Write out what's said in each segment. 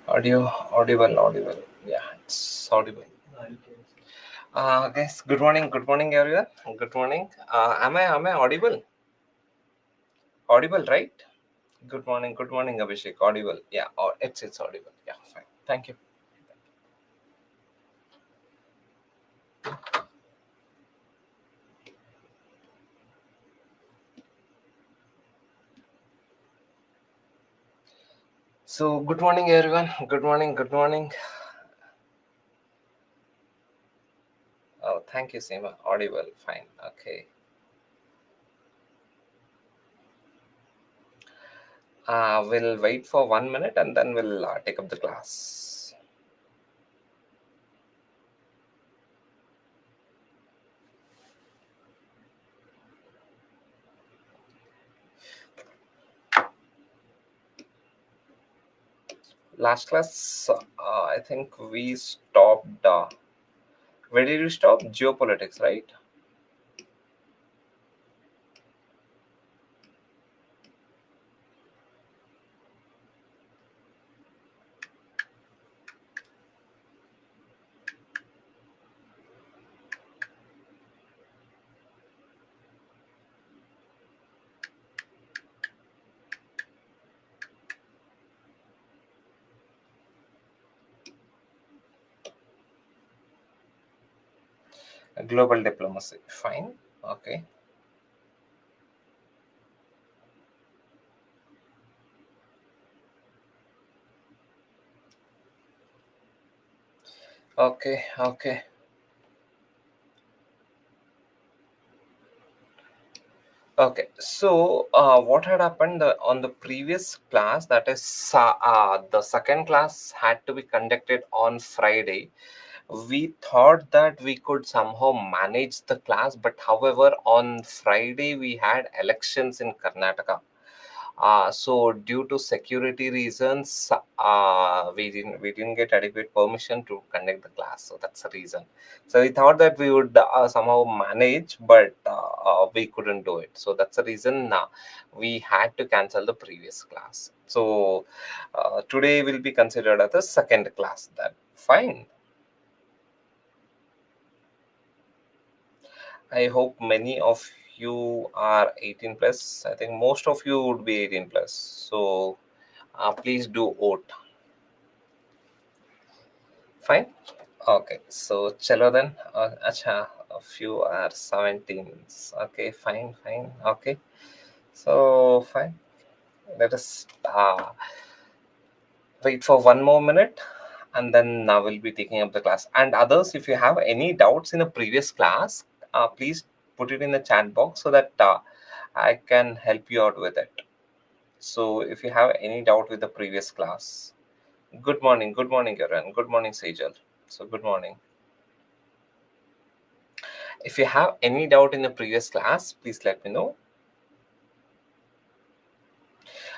Audible. Yeah, it's audible. Guys, good morning, everyone. Good morning. Am I audible? Audible, right? Good morning, Abhishek. Audible. Yeah, it's audible. Yeah, fine. Thank you. So, good morning, everyone. Good morning. Oh, thank you, Seema. Audible, fine. Okay. We'll wait for 1 minute and then we'll take up the class. Last class, I think we stopped. Where did you stop? Geopolitics, right? Global diplomacy. Fine. Okay. Okay. Okay. So, what had happened on the previous class, that is, the second class had to be conducted on Friday. We thought that we could somehow manage the class, but however, on Friday we had elections in Karnataka. So due to security reasons, we didn't get adequate permission to conduct the class. So that's the reason. So we thought that we would somehow manage, but we couldn't do it. So that's the reason we had to cancel the previous class. So today will be considered as the second class. That fine. I hope many of you are 18 plus. I think most of you would be 18 plus. So please do vote. Fine. Okay. So chalo then. Acha, a few are 17s. Okay. Fine. Okay. So fine. Let us wait for 1 more minute, and then we'll be taking up the class. And others, if you have any doubts in the previous class, please put it in the chat box so that I can help you out with it. So if you have any doubt with the previous class, good morning, everyone. Good morning, Sejal. So good morning. If you have any doubt in the previous class, please let me know.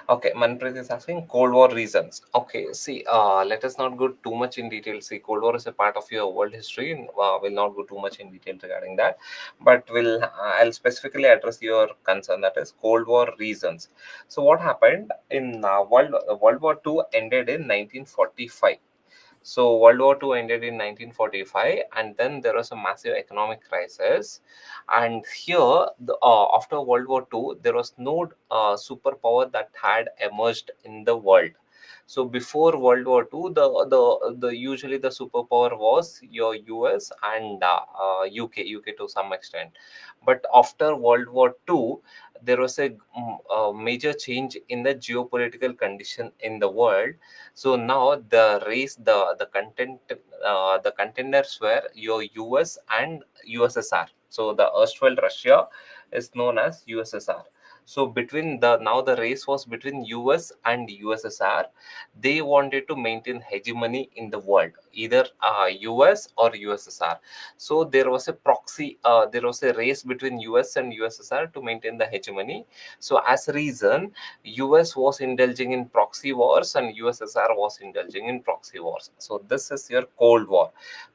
Okay, Manpreet is asking Cold War reasons. Okay, see, let us not go too much in detail. See, Cold War is a part of your world history. We'll not go too much in detail regarding that, but I'll specifically address your concern, that is Cold War reasons. So, what happened in World War II ended in 1945. So World War II ended in 1945, and then there was a massive economic crisis. And here, after World War II, there was no superpower that had emerged in the world. So before World War II, the usually the superpower was your US and UK to some extent. But after World War II, there was a major change in the geopolitical condition in the world. So now the contenders were your US and USSR. So the erstwhile Russia is known as USSR. So between the race was between US and USSR. They wanted to maintain hegemony in the world, either US or USSR. So there was a proxy. There was a race between US and USSR to maintain the hegemony. So as a reason, US was indulging in proxy wars and USSR was indulging in proxy wars. So this is your Cold War.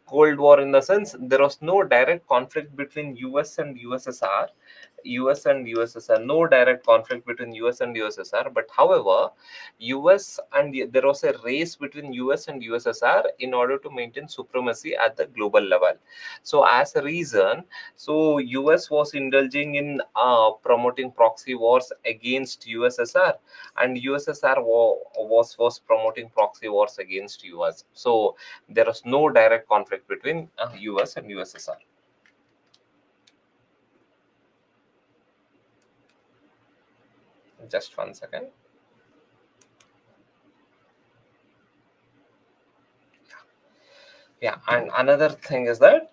Cold War in the sense there was no direct conflict between US and USSR. US and USSR, no direct conflict between US and USSR, but however, US and there was a race between US and USSR in order to maintain supremacy at the global level. So as a reason, so US was indulging in promoting proxy wars against USSR, and USSR was promoting proxy wars against US. So there was no direct conflict between US and USSR. Just 1 second. Yeah, and another thing is that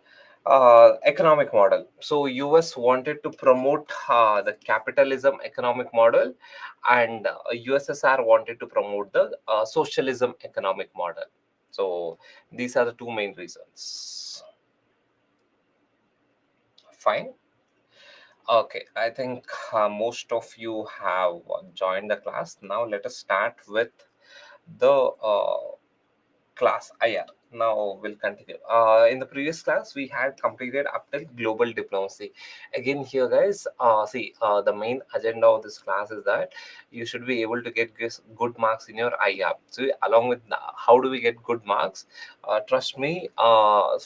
economic model. So US wanted to promote the capitalism economic model, and USSR wanted to promote the socialism economic model. So these are the two main reasons. Fine. Okay, I think most of you have joined the class. Now let us start with the class IR. Now we'll continue. In the previous class, we had completed up till global diplomacy. Again, here, guys, see, the main agenda of this class is that you should be able to get good marks in your IR. So, along with how do we get good marks? Trust me, very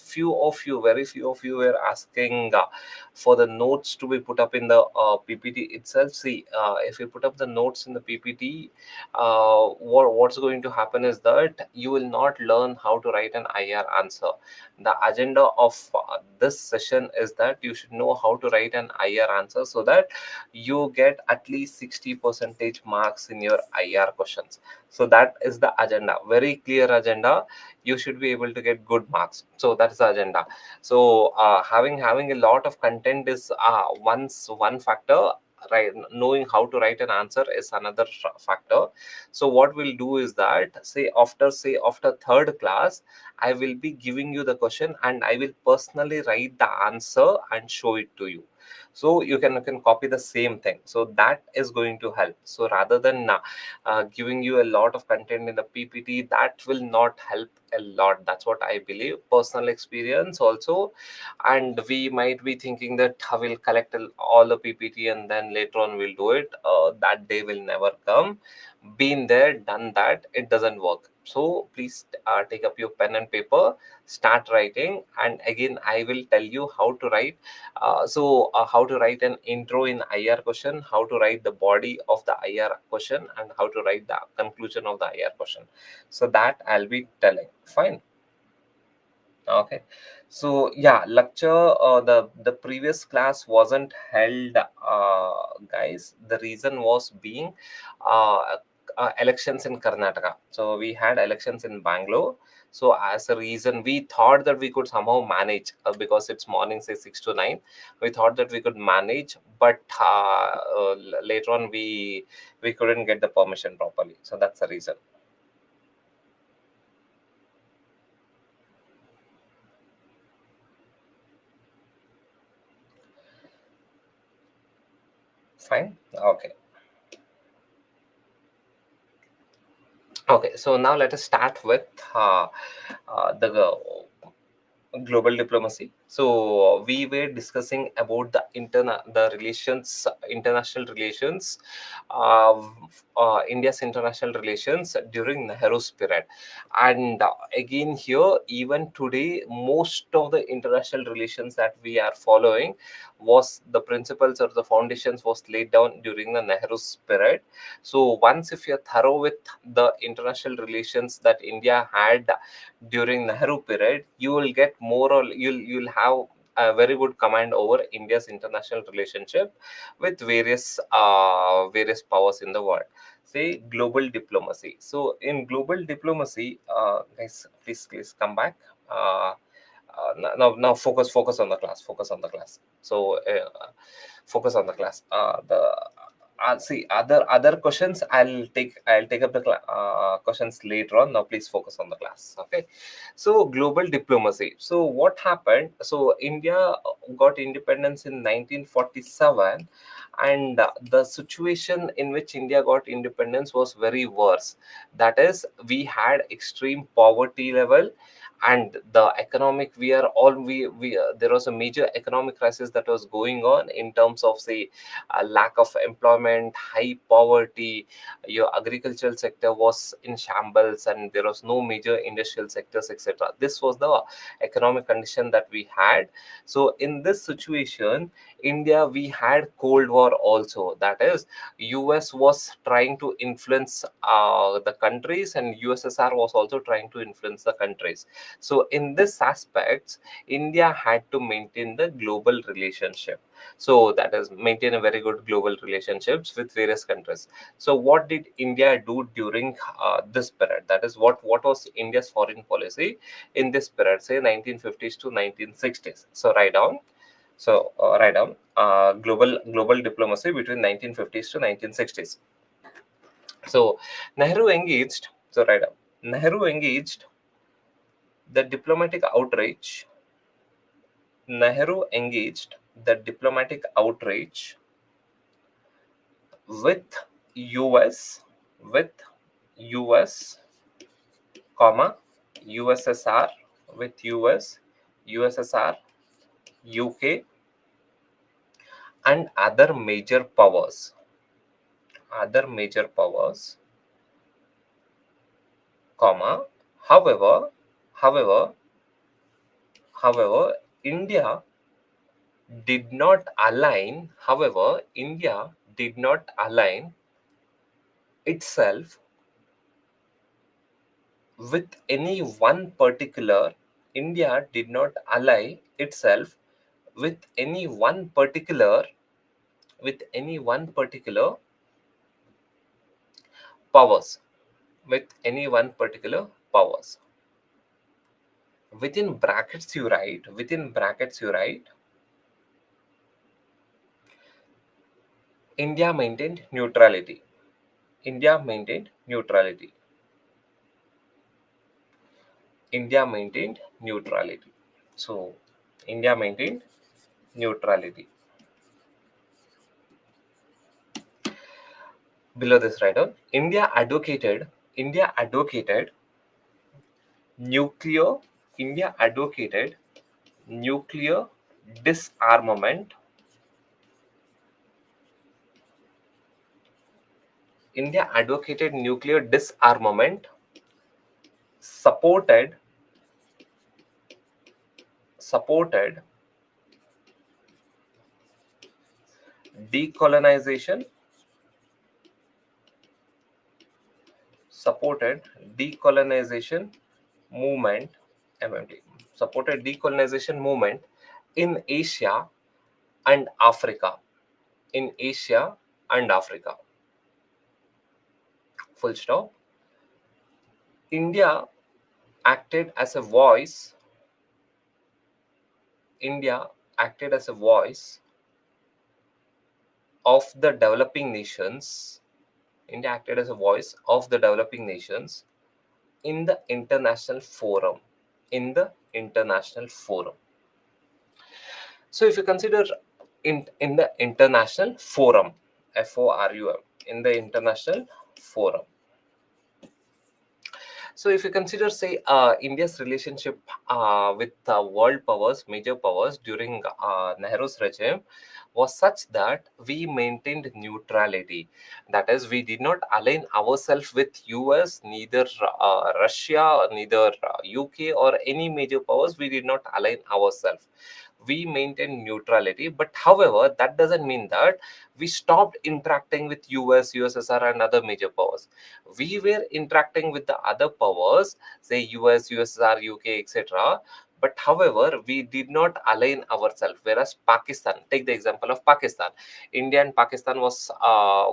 few of you were asking for the notes to be put up in the PPT itself. See, if you put up the notes in the PPT, what's going to happen is that you will not learn how to write an IR answer. The agenda of this session is that you should know how to write an IR answer so that you get at least 60 percentage marks in your IR questions. So that is the agenda, very clear agenda. You should be able to get good marks. So that's the agenda. So having a lot of content is one factor, right? Knowing how to write an answer is another factor. So what we'll do is that, say after third class, I will be giving you the question and I will personally write the answer and show it to you, so you can copy the same thing. So that is going to help. So rather than giving you a lot of content in the PPT, that will not help a lot. That's what I believe, personal experience also. And we might be thinking that we'll collect all the PPT and then later on we'll do it. That day will never come. Been there, done that, it doesn't work. So please take up your pen and paper, start writing, and again I will tell you how to write. How to write an intro in IR question, how to write the body of the IR question, and how to write the conclusion of the IR question. So that I'll be telling. Fine. Okay. So yeah, lecture. The previous class wasn't held, guys. The reason was being elections in Karnataka. So we had elections in Bangalore. So as a reason, we thought that we could somehow manage, because it's morning, say 6 to 9. We thought that we could manage, but later on we couldn't get the permission properly. So that's the reason. Fine. Okay. Okay, so now let us start with the global diplomacy. So we were discussing about the international relations, uh, India's international relations during Nehru's period. And again here, even today, most of the international relations that we are following was the principles or the foundations was laid down during the Nehru's period. So once if you're thorough with the international relations that India had during Nehru period, you will get more, or you'll have a very good command over India's international relationship with various powers in the world. Say global diplomacy. So in global diplomacy, guys, please come back. Now focus on the class. Focus on the class. So focus on the class. The see other questions I'll take up the questions later on. Now please focus on the class. Okay. So global diplomacy. So what happened? So India got independence in 1947, and the situation in which India got independence was very worse. That is, we had extreme poverty level, and the economic, we are all we there was a major economic crisis that was going on in terms of, say, lack of employment, high poverty. Your agricultural sector was in shambles, and there was no major industrial sectors, etc. This was the economic condition that we had. So in this situation, India, we had Cold War also. That is, US was trying to influence the countries, and USSR was also trying to influence the countries. So in this aspects, India had to maintain the global relationship. So that is, maintain a very good global relationships with various countries. So what did India do during this period? That is, what was India's foreign policy in this period, say 1950s to 1960s? So write down. So write down global diplomacy between 1950s to 1960s. So Nehru engaged. So write down, Nehru engaged the diplomatic outreach. Nehru engaged the diplomatic outreach with US, with US, comma, USSR, with US, USSR, UK, and other major powers, comma. However, however, however, India did not align. However, India did not align itself with any one particular. India did not ally itself with any one particular, with any one particular powers, with any one particular powers. Within brackets you write, within brackets you write, India maintained neutrality. India maintained neutrality. India maintained neutrality. So India maintained neutrality. Below this, write down, India advocated nuclear, India advocated nuclear disarmament. India advocated nuclear disarmament, supported decolonization, supported decolonization movement, MMT, supported decolonization movement in Asia and Africa, in Asia and Africa. Full stop. India acted as a voice. India acted as a voice of the developing nations. India acted as a voice of the developing nations in the international forum. In the international forum. So if you consider in the international forum, FORUM, in the international forum. So if you consider, say, India's relationship with world powers, major powers during Nehru's regime was such that we maintained neutrality. That is, we did not align ourselves with US, neither Russia, neither UK or any major powers. We did not align ourselves. We maintained neutrality. But however, that doesn't mean that we stopped interacting with US, USSR and other major powers. We were interacting with the other powers, say US, USSR, UK, etc. But however, we did not align ourselves. Whereas Pakistan, take the example of Pakistan. India and Pakistan was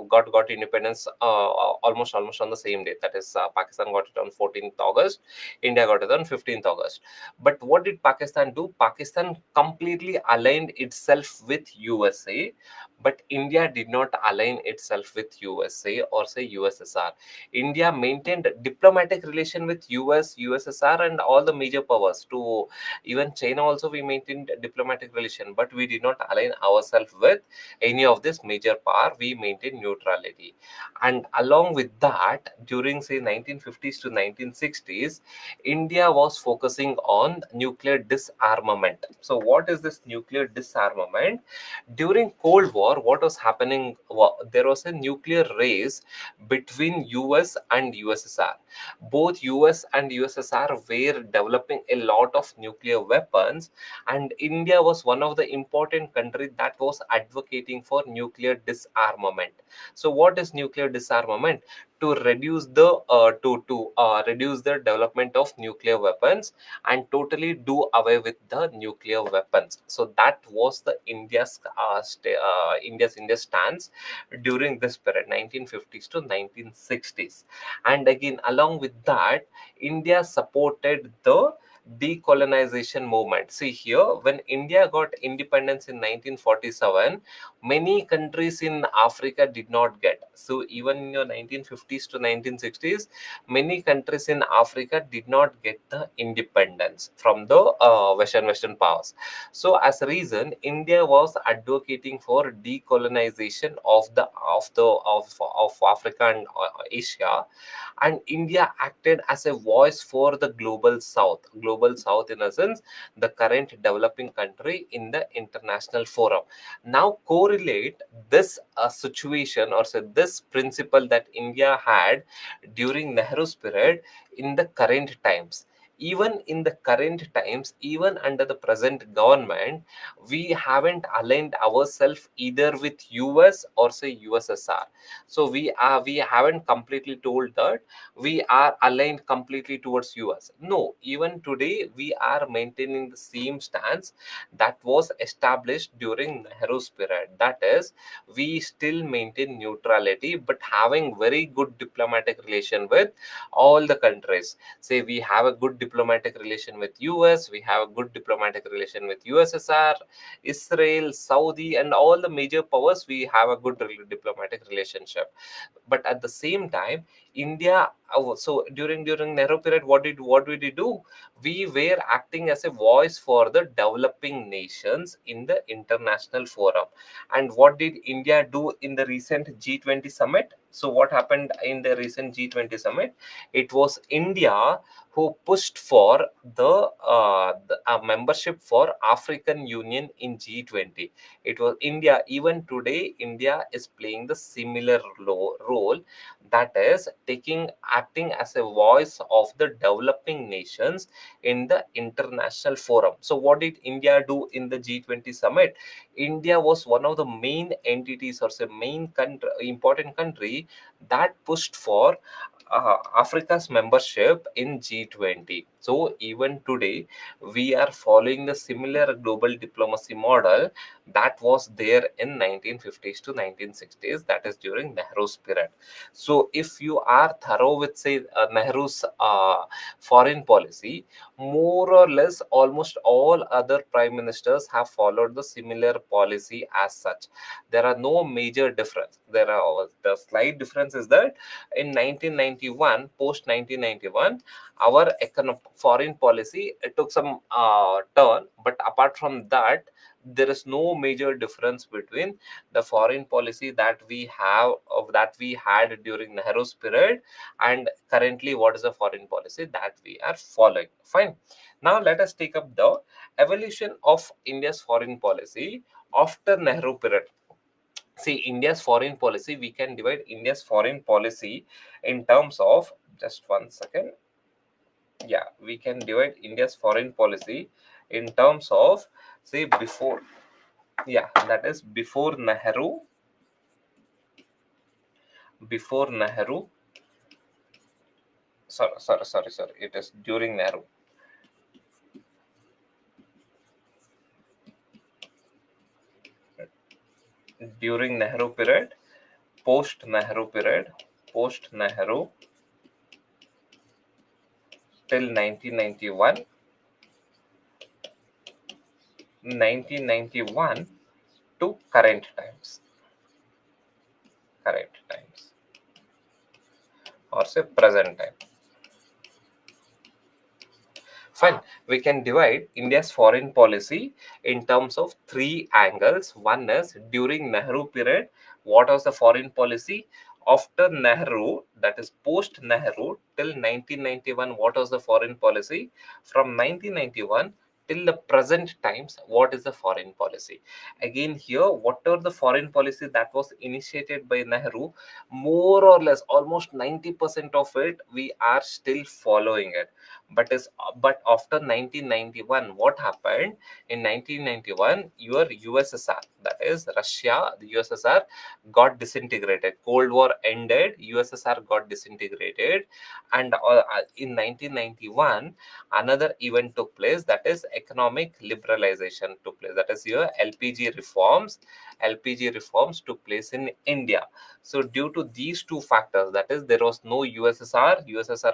got independence almost on the same day. That is, Pakistan got it on 14th August. India got it on 15th August. But what did Pakistan do? Pakistan completely aligned itself with USA. but India did not align itself with USA or say USSR. India maintained diplomatic relation with US, USSR, and all the major powers. To even China also, we maintained diplomatic relation, but we did not align ourselves with any of this major power. We maintained neutrality, and along with that, during say 1950s to 1960s, India was focusing on nuclear disarmament. So, what is this nuclear disarmament? During Cold War, what was happening? There was a nuclear race between US and USSR. Both US and USSR were developing a lot of nuclear weapons, and India was one of the important countries that was advocating for nuclear disarmament. So what is nuclear disarmament? To reduce the reduce the development of nuclear weapons and totally do away with the nuclear weapons. So that was the India's stance during this period, 1950s to 1960s. And again, along with that, India supported the decolonization movement. See here, when India got independence in 1947, many countries in Africa did not get. So even in your 1950s to 1960s, many countries in Africa did not get the independence from the Western powers. So as a reason, India was advocating for decolonization of Africa and Asia, and India acted as a voice for the global South. Global South, in a sense, the current developing country in the international forum. Now correlate this situation, or say this principle that India had during Nehru's period in the current times. Even in the current times, even under the present government, we haven't aligned ourselves either with US or say USSR. So we haven't completely told that we are aligned completely towards US. No, even today we are maintaining the same stance that was established during Nehru's period. That is, we still maintain neutrality, but having very good diplomatic relation with all the countries. Say we have a good diplomatic relation with US, we have a good diplomatic relation with USSR, Israel, Saudi, and all the major powers. We have a good diplomatic relationship. But at the same time, India, so during Nehru period, what did we do? We were acting as a voice for the developing nations in the international forum. And what did India do in the recent G20 summit? So what happened in the recent G20 summit? It was India who pushed for the membership for African Union in G20. It was India. Even today, India is playing the similar role, that is acting as a voice of the developing nations in the international forum. So what did India do in the G20 summit? India was one of the main entities, or say main country, important country, that pushed for Africa's membership in G20. So even today, we are following the similar global diplomacy model that was there in 1950s to 1960s, that is during Nehru's period. So if you are thorough with say Nehru's foreign policy, more or less almost all other prime ministers have followed the similar policy as such. There are no major difference. The slight difference is that in 1991, post 1991, our foreign policy, it took some turn, but apart from that, there is no major difference between the foreign policy that we had during Nehru's period and currently what is the foreign policy that we are following. Fine. Now let us take up the evolution of India's foreign policy after Nehru period. See, India's foreign policy, we can divide India's foreign policy in terms of, just one second. Yeah, we can divide India's foreign policy in terms of, say, before, yeah, that is before Nehru, sorry, it is during Nehru. During Nehru period, post Nehru period, post Nehru till 1991, 1991 to current times. current times, or say present time. Fine. We can divide India's foreign policy in terms of three angles. One is during Nehru period, what was the foreign policy? After Nehru, that is post Nehru till 1991, what was the foreign policy? From 1991 till the present times, what is the foreign policy? Again, here, whatever the foreign policy that was initiated by Nehru, more or less almost 90% of it, we are still following it. But after 1991, what happened? In 1991, your USSR, that is Russia, the USSR got disintegrated. Cold War ended, USSR got disintegrated, and in 1991, another event took place, that is economic liberalization took place. That is your LPG reforms took place in India. So due to these two factors, that is there was no USSR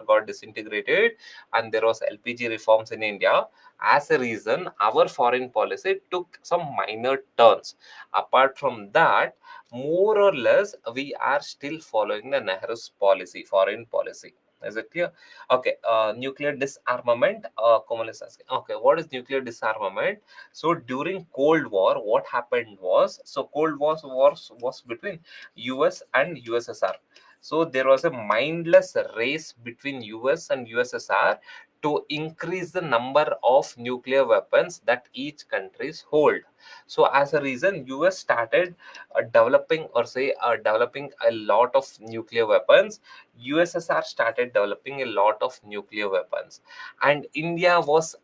got disintegrated, and there was LPG reforms in India. As a reason, our foreign policy took some minor turns. Apart from that, more or less, we are still following the Nehru's policy, foreign policy. Is it clear? Okay, nuclear disarmament. Komal is asking. Okay, what is nuclear disarmament? So during Cold War, what happened was, so Cold was between US and USSR. So there was a mindless race between US and USSR to increase the number of nuclear weapons that each countries hold. So as a reason, US started developing a lot of nuclear weapons. USSR started developing a lot of nuclear weapons, and India was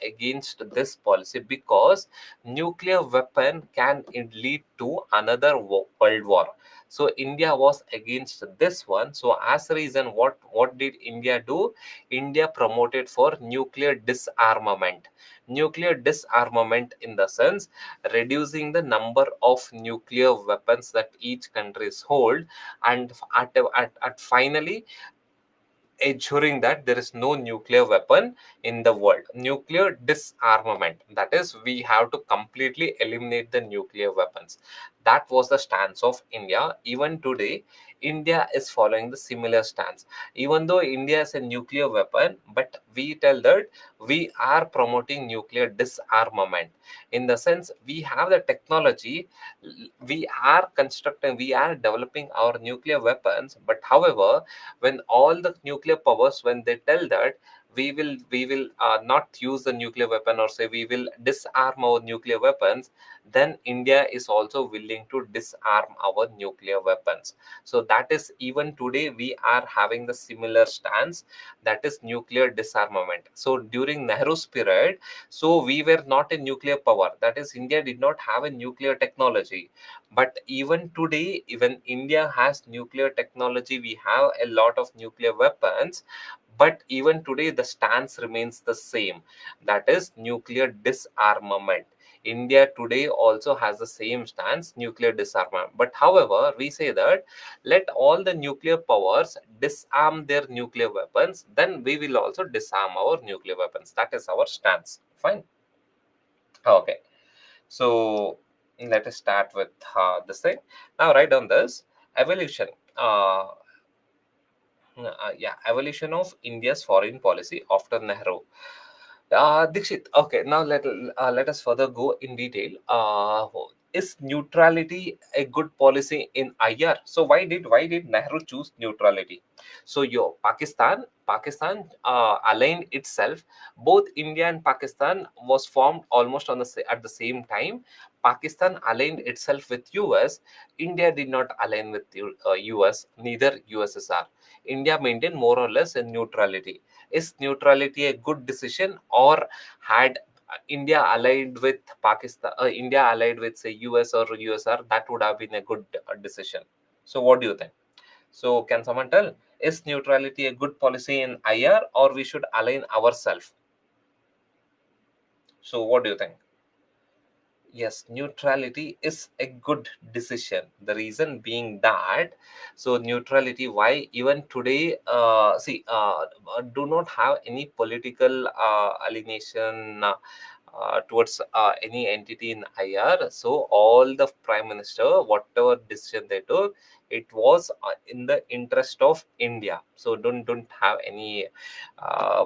against this policy because nuclear weapon can lead to another world war. So India was against this one. So as a reason, what did India do? India promoted for nuclear disarmament. Nuclear disarmament in the sense reducing the number of nuclear weapons that each countries hold, and at finally ensuring that there is no nuclear weapon in the world. Nuclear disarmament, that is, we have to completely eliminate the nuclear weapons. That was the stance of India. Even today, India is following the similar stance. Even though India is a nuclear weapon, but we tell that we are promoting nuclear disarmament. In the sense, we have the technology, we are developing our nuclear weapons, but however, when all the nuclear powers, when they tell that we will not use the nuclear weapon, or say we will disarm our nuclear weapons, then India is also willing to disarm our nuclear weapons. So that is, even today we are having the similar stance, that is nuclear disarmament. So during Nehru's period, so we were not a nuclear power, that is India did not have a nuclear technology. But even today, even India has nuclear technology, we have a lot of nuclear weapons, but even today the stance remains the same, that is nuclear disarmament. India today also has the same stance, nuclear disarmament. But however, we say that let all the nuclear powers disarm their nuclear weapons, then we will also disarm our nuclear weapons. That is our stance. Fine. Okay. So let us start with this thing. Now, write down this evolution. Yeah, evolution of India's foreign policy after Nehru. Dikshit, okay, now let us further go in detail. Is neutrality a good policy in IR? So why did Nehru choose neutrality? So your Pakistan aligned itself. Both India and Pakistan was formed almost at the same time. Pakistan aligned itself with US. India did not align with US, neither USSR. India maintained more or less a neutrality. Is neutrality a good decision, or had India allied with Pakistan, India allied with say US or USR, that would have been a good decision? So what do you think? So can someone tell, is neutrality a good policy in IR, or we should align ourselves? So what do you think? Yes, neutrality is a good decision. The reason being that, so neutrality, why even today, do not have any political alienation towards any entity in IR. So all the prime minister, whatever decision they took, it was in the interest of India. So don't have any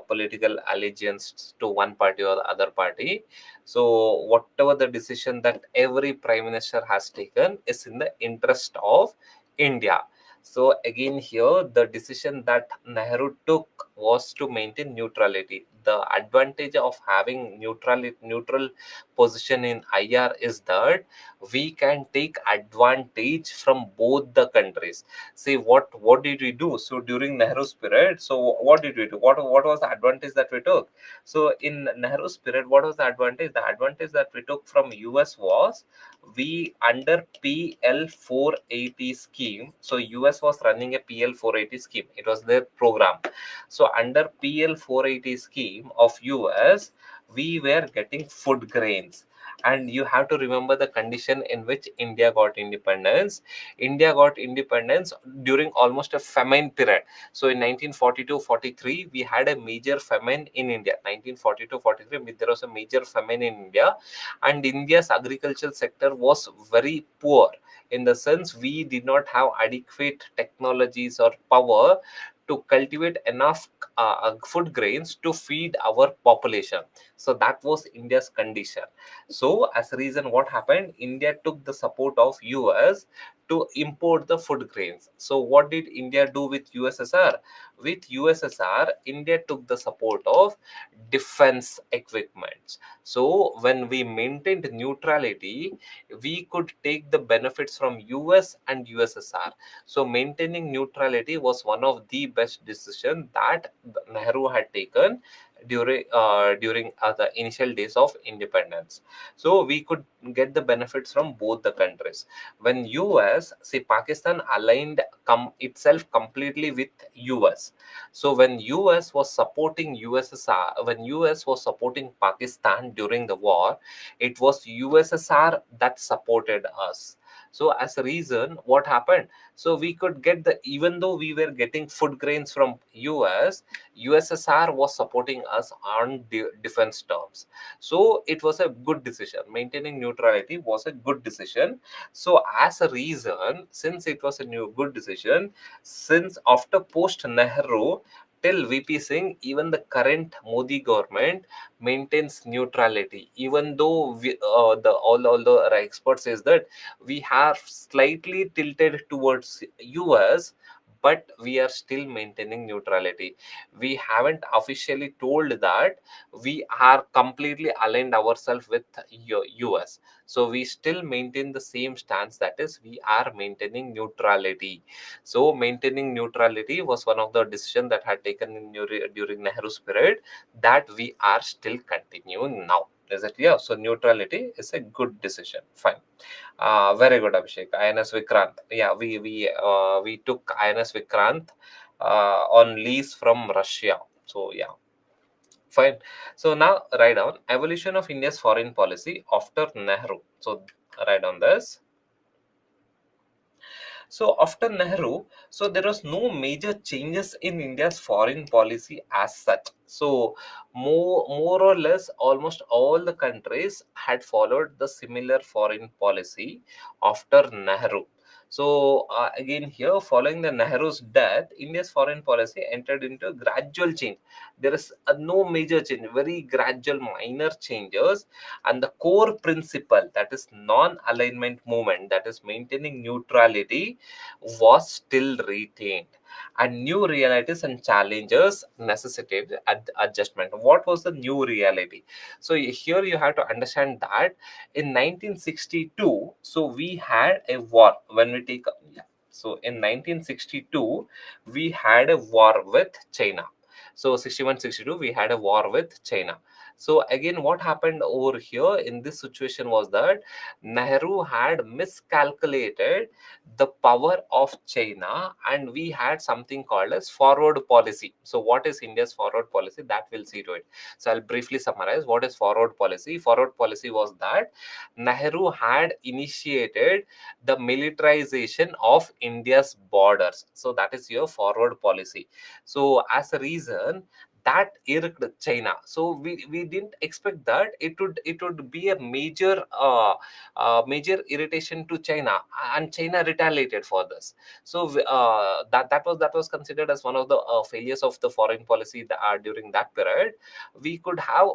political allegiance to one party or the other party. So whatever the decision that every prime minister has taken is in the interest of India. So again here the decision that Nehru took was to maintain neutrality. The advantage of having neutral position in IR is that we can take advantage from both the countries. See what did we do? So during Nehru's period, so what did we do? What was the advantage that we took? So in Nehru's period, what was the advantage? The advantage that we took from US was we under PL 480 scheme. So US was running a PL 480 scheme. It was their program. So under PL 480 scheme of US, we were getting food grains. And you have to remember the condition in which India got independence. India got independence during almost a famine period. So in 1942-43, we had a major famine in India. 1942-43, there was a major famine in India, and India's agricultural sector was very poor, in the sense we did not have adequate technologies or power to cultivate enough food grains to feed our population. So that was India's condition. So as a reason, what happened? India took the support of US to import the food grains. So what did India do with USSR? With USSR, India took the support of defense equipment. So when we maintained neutrality, we could take the benefits from US and USSR. So maintaining neutrality was one of the best decisions that Nehru had taken during the initial days of independence. So we could get the benefits from both the countries. When US, see, Pakistan aligned itself completely with US. So when US was supporting USSR, when US was supporting Pakistan during the war, it was USSR that supported us. So as a reason, what happened? So we could get the, even though we were getting food grains from US, USSR was supporting us on defense terms. So it was a good decision. Maintaining neutrality was a good decision. So as a reason, since it was a good decision, since after post Nehru till VP Singh, even the current Modi government maintains neutrality. Even though all the experts says that we have slightly tilted towards US, but we are still maintaining neutrality. We haven't officially told that we are completely aligned ourselves with US. So we still maintain the same stance, that is we are maintaining neutrality. So maintaining neutrality was one of the decisions that had taken in during Nehru's period, that we are still continuing now. Is it? Yeah. So neutrality is a good decision. Fine. Very good, Abhishek. INS Vikrant. Yeah, we took INS Vikrant on lease from Russia. So yeah, fine. So now write down evolution of India's foreign policy after Nehru. So write down this. So after Nehru, so there was no major changes in India's foreign policy as such. So more or less, almost all the countries had followed the similar foreign policy after Nehru. So again here, following the Nehru's death, India's foreign policy entered into gradual change. There is no major change, very gradual minor changes, and the core principle, that is non-alignment movement, that is maintaining neutrality, was still retained, and new realities and challenges necessitated adjustment. What was the new reality? So here you have to understand that in 1962, so we had a war. When we take, yeah, so in 1962 we had a war with China. So 61-62 we had a war with China. So again, what happened over here in this situation was that Nehru had miscalculated the power of China, and we had something called as forward policy. So what is India's forward policy? That we'll see to it. So I'll briefly summarize what is forward policy. Forward policy was that Nehru had initiated the militarization of India's borders. So that is your forward policy. So as a reason, that irked China. So we didn't expect that it would be a major irritation to China, and China retaliated for this. So that was considered as one of the failures of the foreign policy during that period. We could have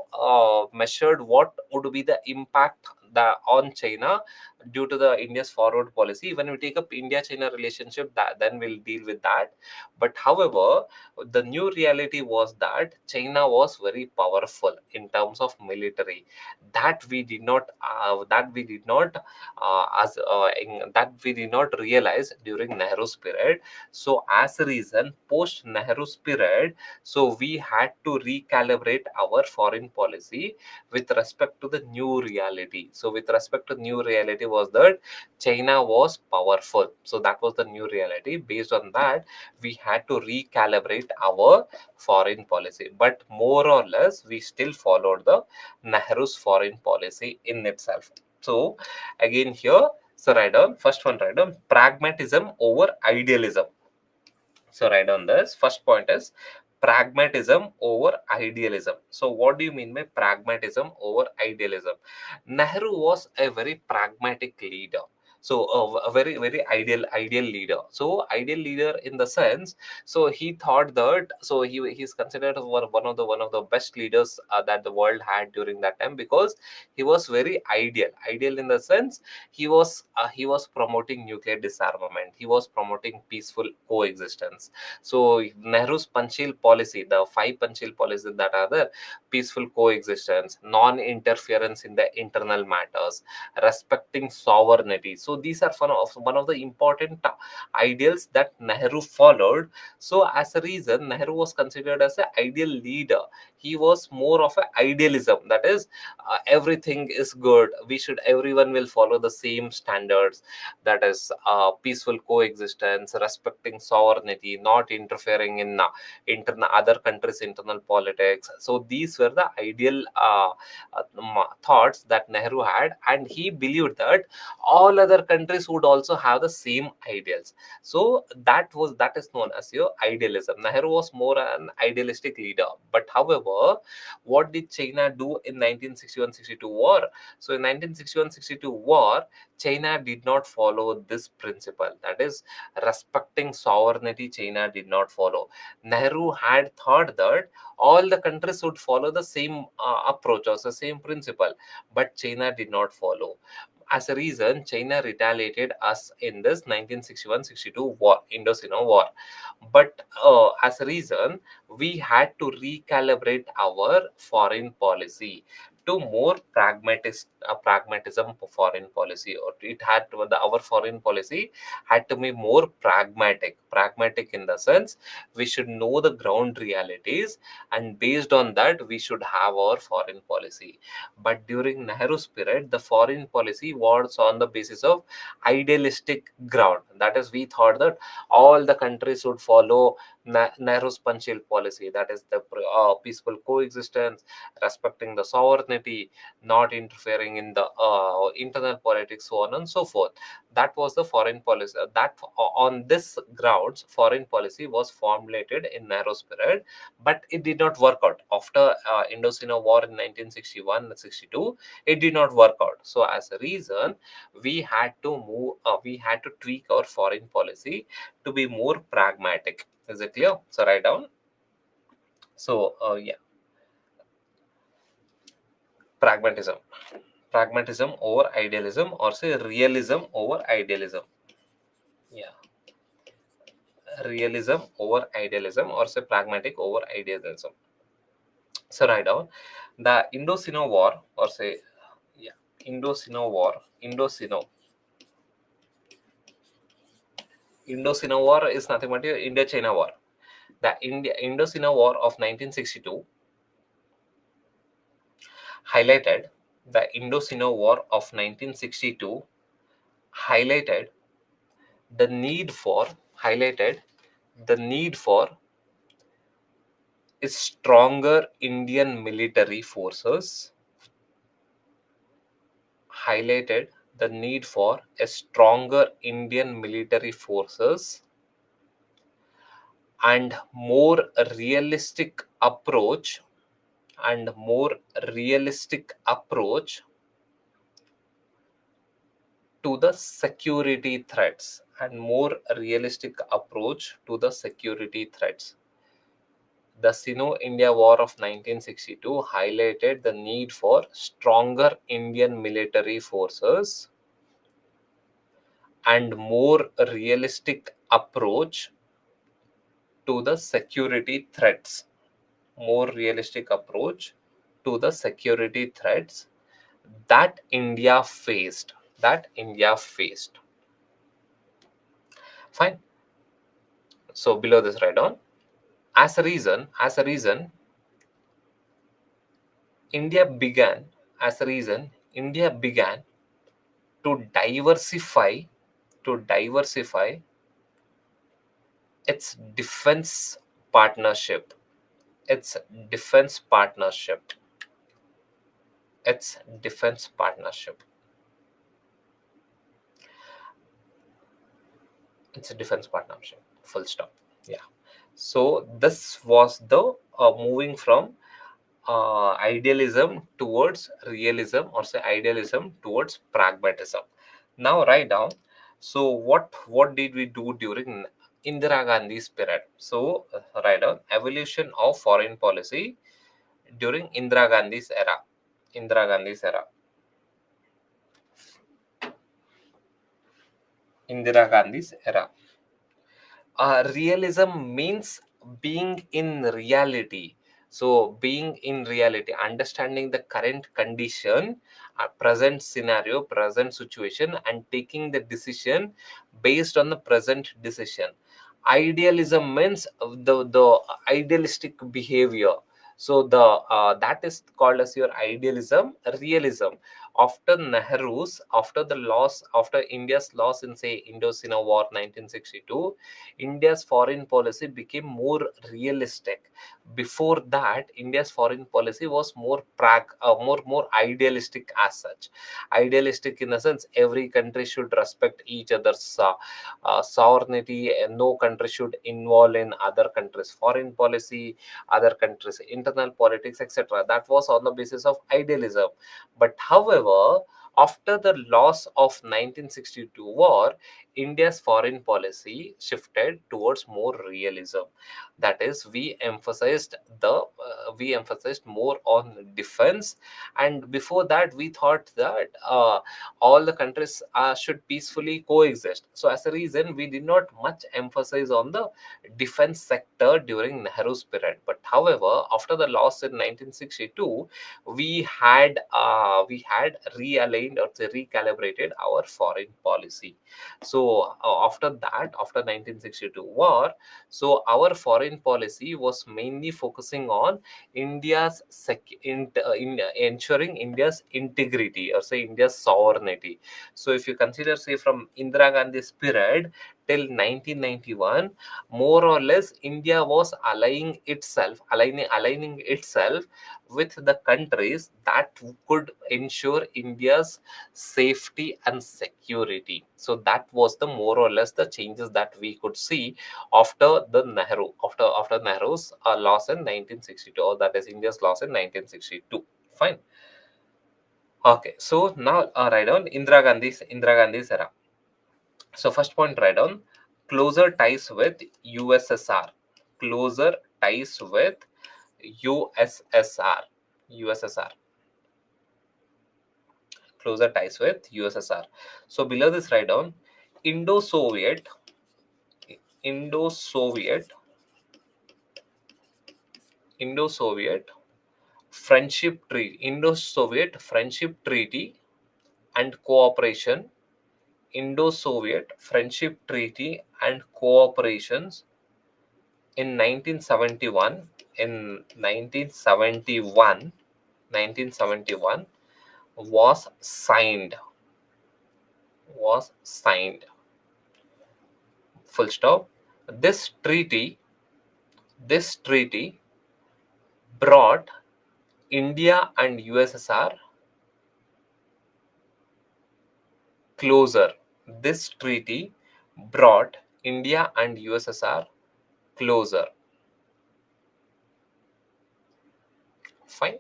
measured what would be the impact on China due to the India's forward policy. When we take up India-China relationship, then we'll deal with that. But however, the new reality was that China was very powerful in terms of military. That we did not realize during Nehru's period. So as a reason, post Nehru's period, so we had to recalibrate our foreign policy with respect to the new reality. So with respect to new reality was that China was powerful. So that was the new reality. Based on that, we had to recalibrate our foreign policy. But more or less, we still followed the Nehru's foreign policy in itself. So again here, so write down first one, write down pragmatism over idealism. So write down this. First point is pragmatism over idealism. So what do you mean by pragmatism over idealism? Nehru was a very pragmatic leader. So a very very ideal leader. So ideal leader in the sense, so he thought that, so he's considered one of the best leaders that the world had during that time, because he was very ideal in the sense he was promoting nuclear disarmament. He was promoting peaceful coexistence. So Nehru's Panchil policy, the five Panchil policies that are there: peaceful coexistence, non-interference in the internal matters, respecting sovereignty. So these are one of the important ideals that Nehru followed. So as a reason, Nehru was considered as an ideal leader. He was more of an idealism, that is, everything is good, everyone will follow the same standards, that is, peaceful coexistence, respecting sovereignty, not interfering in other countries' internal politics. So these were the ideal thoughts that Nehru had, and he believed that all other countries would also have the same ideals. So that is known as your idealism. Nehru was more an idealistic leader. But however, what did China do in 1961-62 war? So in 1961-62 war, China did not follow this principle, that is, respecting sovereignty. China did not follow. Nehru had thought that all the countries would follow the same approach or the same principle, but China did not follow. As a reason, China retaliated us in this 1961-62 war, Indo-Sino war. But as a reason, we had to recalibrate our foreign policy to more pragmatism foreign policy, or our foreign policy had to be more pragmatic in the sense we should know the ground realities, and based on that we should have our foreign policy. But during Nehru's period, the foreign policy was on the basis of idealistic ground. That is, we thought that all the countries would follow Nehru's Panchil policy, that is the peaceful coexistence, respecting the sovereignty, not interfering in the internal politics, so on and so forth. That was the foreign policy. On this grounds, foreign policy was formulated in Nehru's period, but it did not work out. After Indo-Sino War in 1961-62, it did not work out. So as a reason, we had to tweak our foreign policy to be more pragmatic. Is it clear? So write down. So yeah, pragmatism. Pragmatism over idealism, or say realism over idealism. Yeah, realism over idealism, or say pragmatic over idealism. So write down the Indo-Sino War, or say, yeah, Indo-Sino War. Indo-Sino War is nothing but your India-China War. The Indo-Sino War of 1962 highlighted the Indo-Sino War of 1962 highlighted the need for highlighted the need for stronger Indian military forces, highlighted the need for a stronger Indian military forces and more realistic approach and more realistic approach to the security threats and more realistic approach to the security threats. The Sino-India War of 1962 highlighted the need for stronger Indian military forces and more realistic approach to the security threats. More realistic approach to the security threats that India faced. That India faced. Fine. So below this, write down. As a reason, India began. India began to diversify its defense partnership. Its defense partnership. Its defense partnership. It's a defense partnership. Full stop. Yeah. So this was the moving from idealism towards realism, or say idealism towards pragmatism. Now write down. So what did we do during Indira Gandhi's period? So write down evolution of foreign policy during Indira Gandhi's era. Indira Gandhi's era. Indira Gandhi's era. Realism means being in reality. So being in reality, understanding the current condition, present scenario, present situation, and taking the decision based on the present decision. Idealism means the idealistic behavior. So the that is called as your idealism. Realism, after the loss, after India's loss in, say, Indocina War 1962, India's foreign policy became more realistic. Before that, India's foreign policy was more idealistic as such. Idealistic in the sense every country should respect each other's sovereignty, and no country should involve in other countries' foreign policy, other countries' internal politics, etc. That was on the basis of idealism. But however, after the loss of 1962 war, India's foreign policy shifted towards more realism. That is, we emphasized more on defense, and before that, we thought that all the countries should peacefully coexist. So, as a reason, we did not much emphasize on the defense sector during Nehru's period. But however, after the loss in 1962, we had realigned, or say recalibrated our foreign policy. So after that, after 1962 war, so our foreign policy was mainly focusing on ensuring India's integrity, or say India's sovereignty. So if you consider, say, from Indira Gandhi's period till 1991, more or less India was aligning itself with the countries that could ensure India's safety and security. So that was the more or less the changes that we could see after Nehru's loss in 1962, or that is India's loss in 1962. Fine. Okay, so now write down Indira Gandhi's era. So first point, write down closer ties with USSR. Closer ties with USSR. USSR. Closer ties with USSR. So below this, write down Indo-Soviet, Indo-Soviet, Indo-Soviet Indo-Soviet Friendship Treaty and Cooperation, Indo-Soviet Friendship Treaty and Cooperations in 1971. In 1971 was signed. Full stop. This treaty brought India and USSR closer. This treaty brought India and USSR closer. Fine.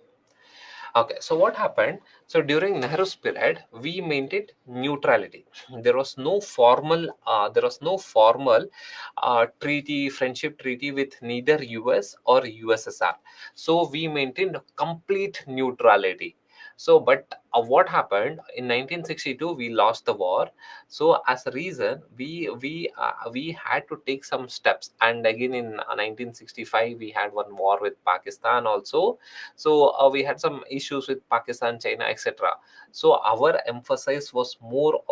Okay, so what happened? So during Nehru's period, we maintained neutrality. There was no formal treaty, friendship treaty with neither US or USSR. So we maintained complete neutrality. So, but what happened in 1962? We lost the war. So, as a reason, we had to take some steps. And again, in 1965, we had one war with Pakistan also. So we had some issues with Pakistan, China, etc. So our emphasis was more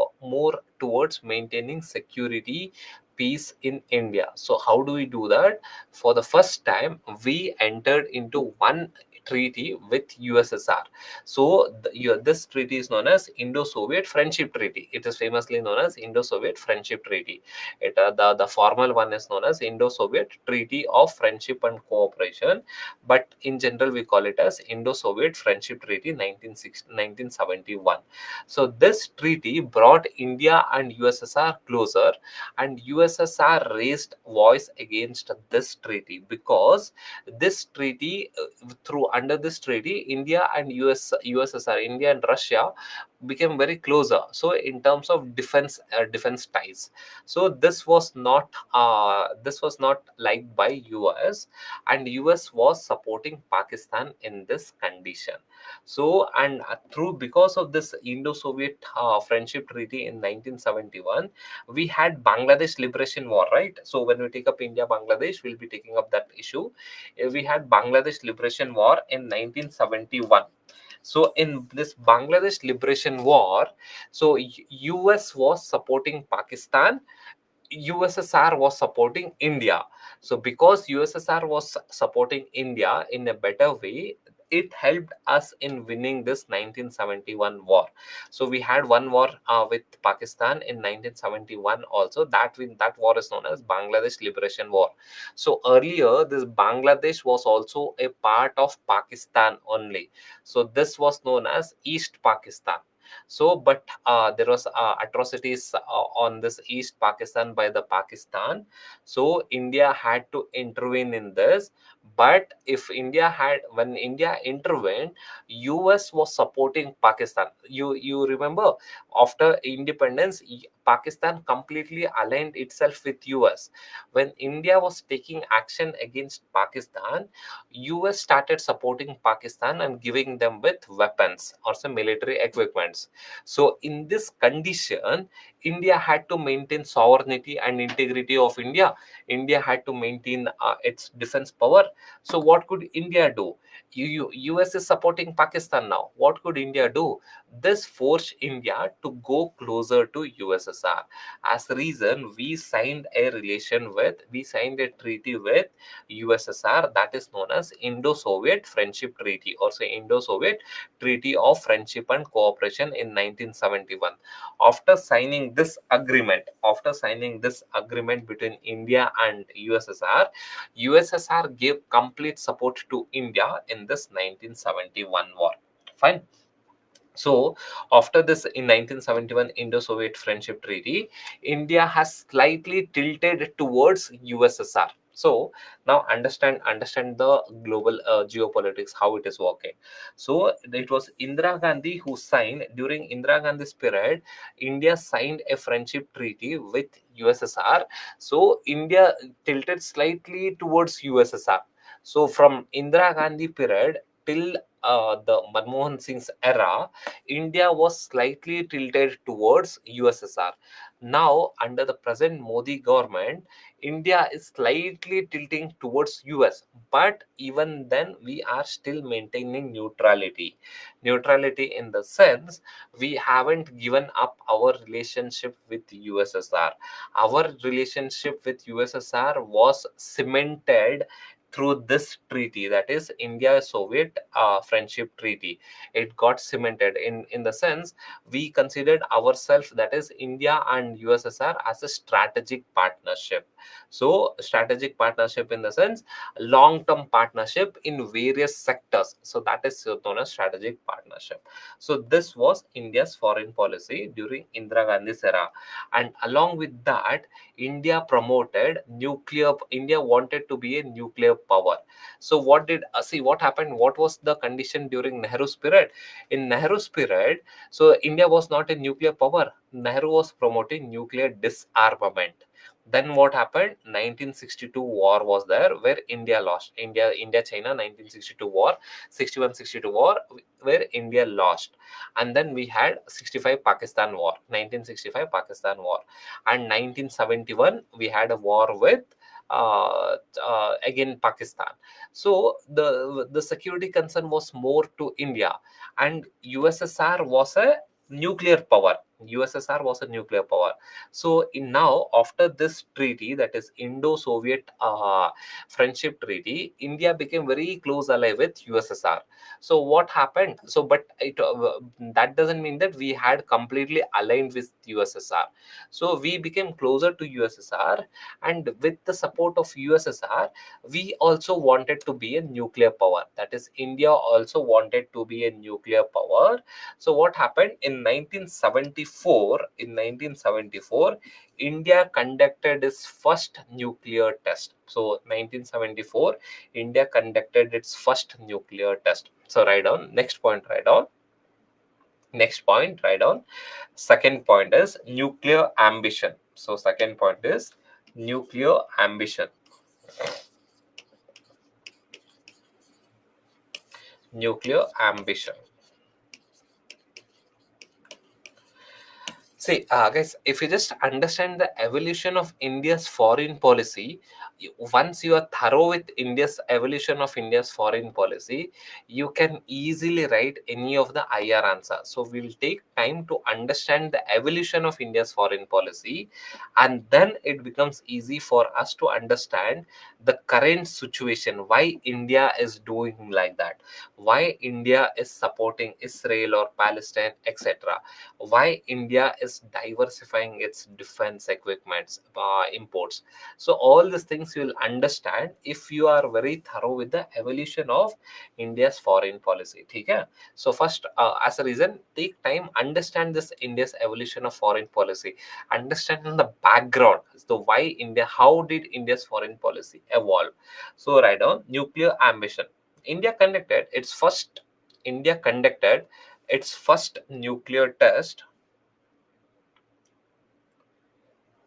towards maintaining security, peace in India. So how do we do that? For the first time, we entered into one treaty with USSR. So this treaty is known as Indo-Soviet Friendship Treaty. It is famously known as Indo-Soviet Friendship Treaty. The formal one is known as Indo-Soviet Treaty of Friendship and Cooperation, but in general we call it as Indo-Soviet Friendship Treaty 1971. So this treaty brought India and USSR closer, and USSR raised voice against this treaty because this treaty through under this treaty India and USSR, India and Russia became very closer, so in terms of defense ties. So this was not liked by US, and US was supporting Pakistan in this condition. So and through because of this Indo-Soviet friendship treaty in 1971, we had Bangladesh liberation war, right? So when we take up India Bangladesh, we'll be taking up that issue. We had Bangladesh liberation war in 1971. So in this Bangladesh liberation war, so US was supporting Pakistan, USSR was supporting India. So because USSR was supporting India in a better way, it helped us in winning this 1971 war. So we had one war with Pakistan in 1971 also. That war is known as Bangladesh Liberation War. So earlier, this Bangladesh was also a part of Pakistan only. So this was known as East Pakistan. So but there was atrocities on this East Pakistan by the Pakistan. So India had to intervene in this. But if India had when India intervened, US was supporting Pakistan. You remember, after independence, Pakistan completely aligned itself with US. When India was taking action against Pakistan, US started supporting Pakistan and giving them with weapons or some military equipments. So in this condition, India had to maintain sovereignty and integrity of India. India had to maintain its defense power. So what could India do? US is supporting Pakistan now. What could India do? This forced India to go closer to USSR. As a reason, we signed a treaty with USSR, that is known as Indo-Soviet Friendship Treaty, or say Indo-Soviet Treaty of Friendship and Cooperation in 1971. After signing this agreement between India and USSR gave complete support to India in this 1971 war. Fine. So, after this in 1971 Indo-Soviet Friendship Treaty, India has slightly tilted towards USSR. So now understand the global geopolitics, how it is working. So it was Indira Gandhi who signed during Indira Gandhi's period. India signed a friendship treaty with USSR. So India tilted slightly towards USSR. So from Indira Gandhi period till the Manmohan Singh's era, India was slightly tilted towards USSR. Now, under the present Modi government, India is slightly tilting towards US. But even then, we are still maintaining neutrality. Neutrality in the sense we haven't given up our relationship with USSR. Our relationship with USSR was cemented through this treaty, that is India Soviet friendship treaty. It got cemented in the sense we considered ourselves, that is India and USSR, as a strategic partnership. So strategic partnership in the sense long term partnership in various sectors, so that is known as strategic partnership. So this was India's foreign policy during Indira Gandhi's era. And along with that, India wanted to be a nuclear power. So what did see what happened, what was the condition during Nehru's period? In Nehru's period, so India was not a nuclear power. Nehru was promoting nuclear disarmament. Then what happened? 1962 war was there where India lost. India China 1962 war, 61-62 war where India lost. And then we had 65 Pakistan war, 1965 Pakistan war. And 1971 we had a war with again Pakistan. So the security concern was more to India, and USSR was a nuclear power. USSR was a nuclear power. So in now after this treaty, that is Indo-Soviet friendship treaty, India became very close ally with USSR. So what happened? So but that doesn't mean that we had completely aligned with USSR. So we became closer to USSR, and with the support of USSR, we also wanted to be a nuclear power. That is, India also wanted to be a nuclear power. So what happened in 1974? In 1974, India conducted its first nuclear test. So 1974, India conducted its first nuclear test. So write down next point. Write down next point. Write down. Second point is nuclear ambition. So second point is nuclear ambition. Nuclear ambition. See, guys, if you just understand the evolution of India's foreign policy, once you are thorough with India's evolution of India's foreign policy, you can easily write any of the IR answer. So we will take time to understand the evolution of India's foreign policy, and then it becomes easy for us to understand the current situation, why India is doing like that, why India is supporting Israel or Palestine, etc., why India is diversifying its defense equipments imports. So all these things you will understand if you are very thorough with the evolution of India's foreign policy. Okay? So first, as a reason, take time, understand this India's evolution of foreign policy, understand the background. So why India? How did India's foreign policy evolve? So write down nuclear ambition. India conducted its first. India conducted its first nuclear test.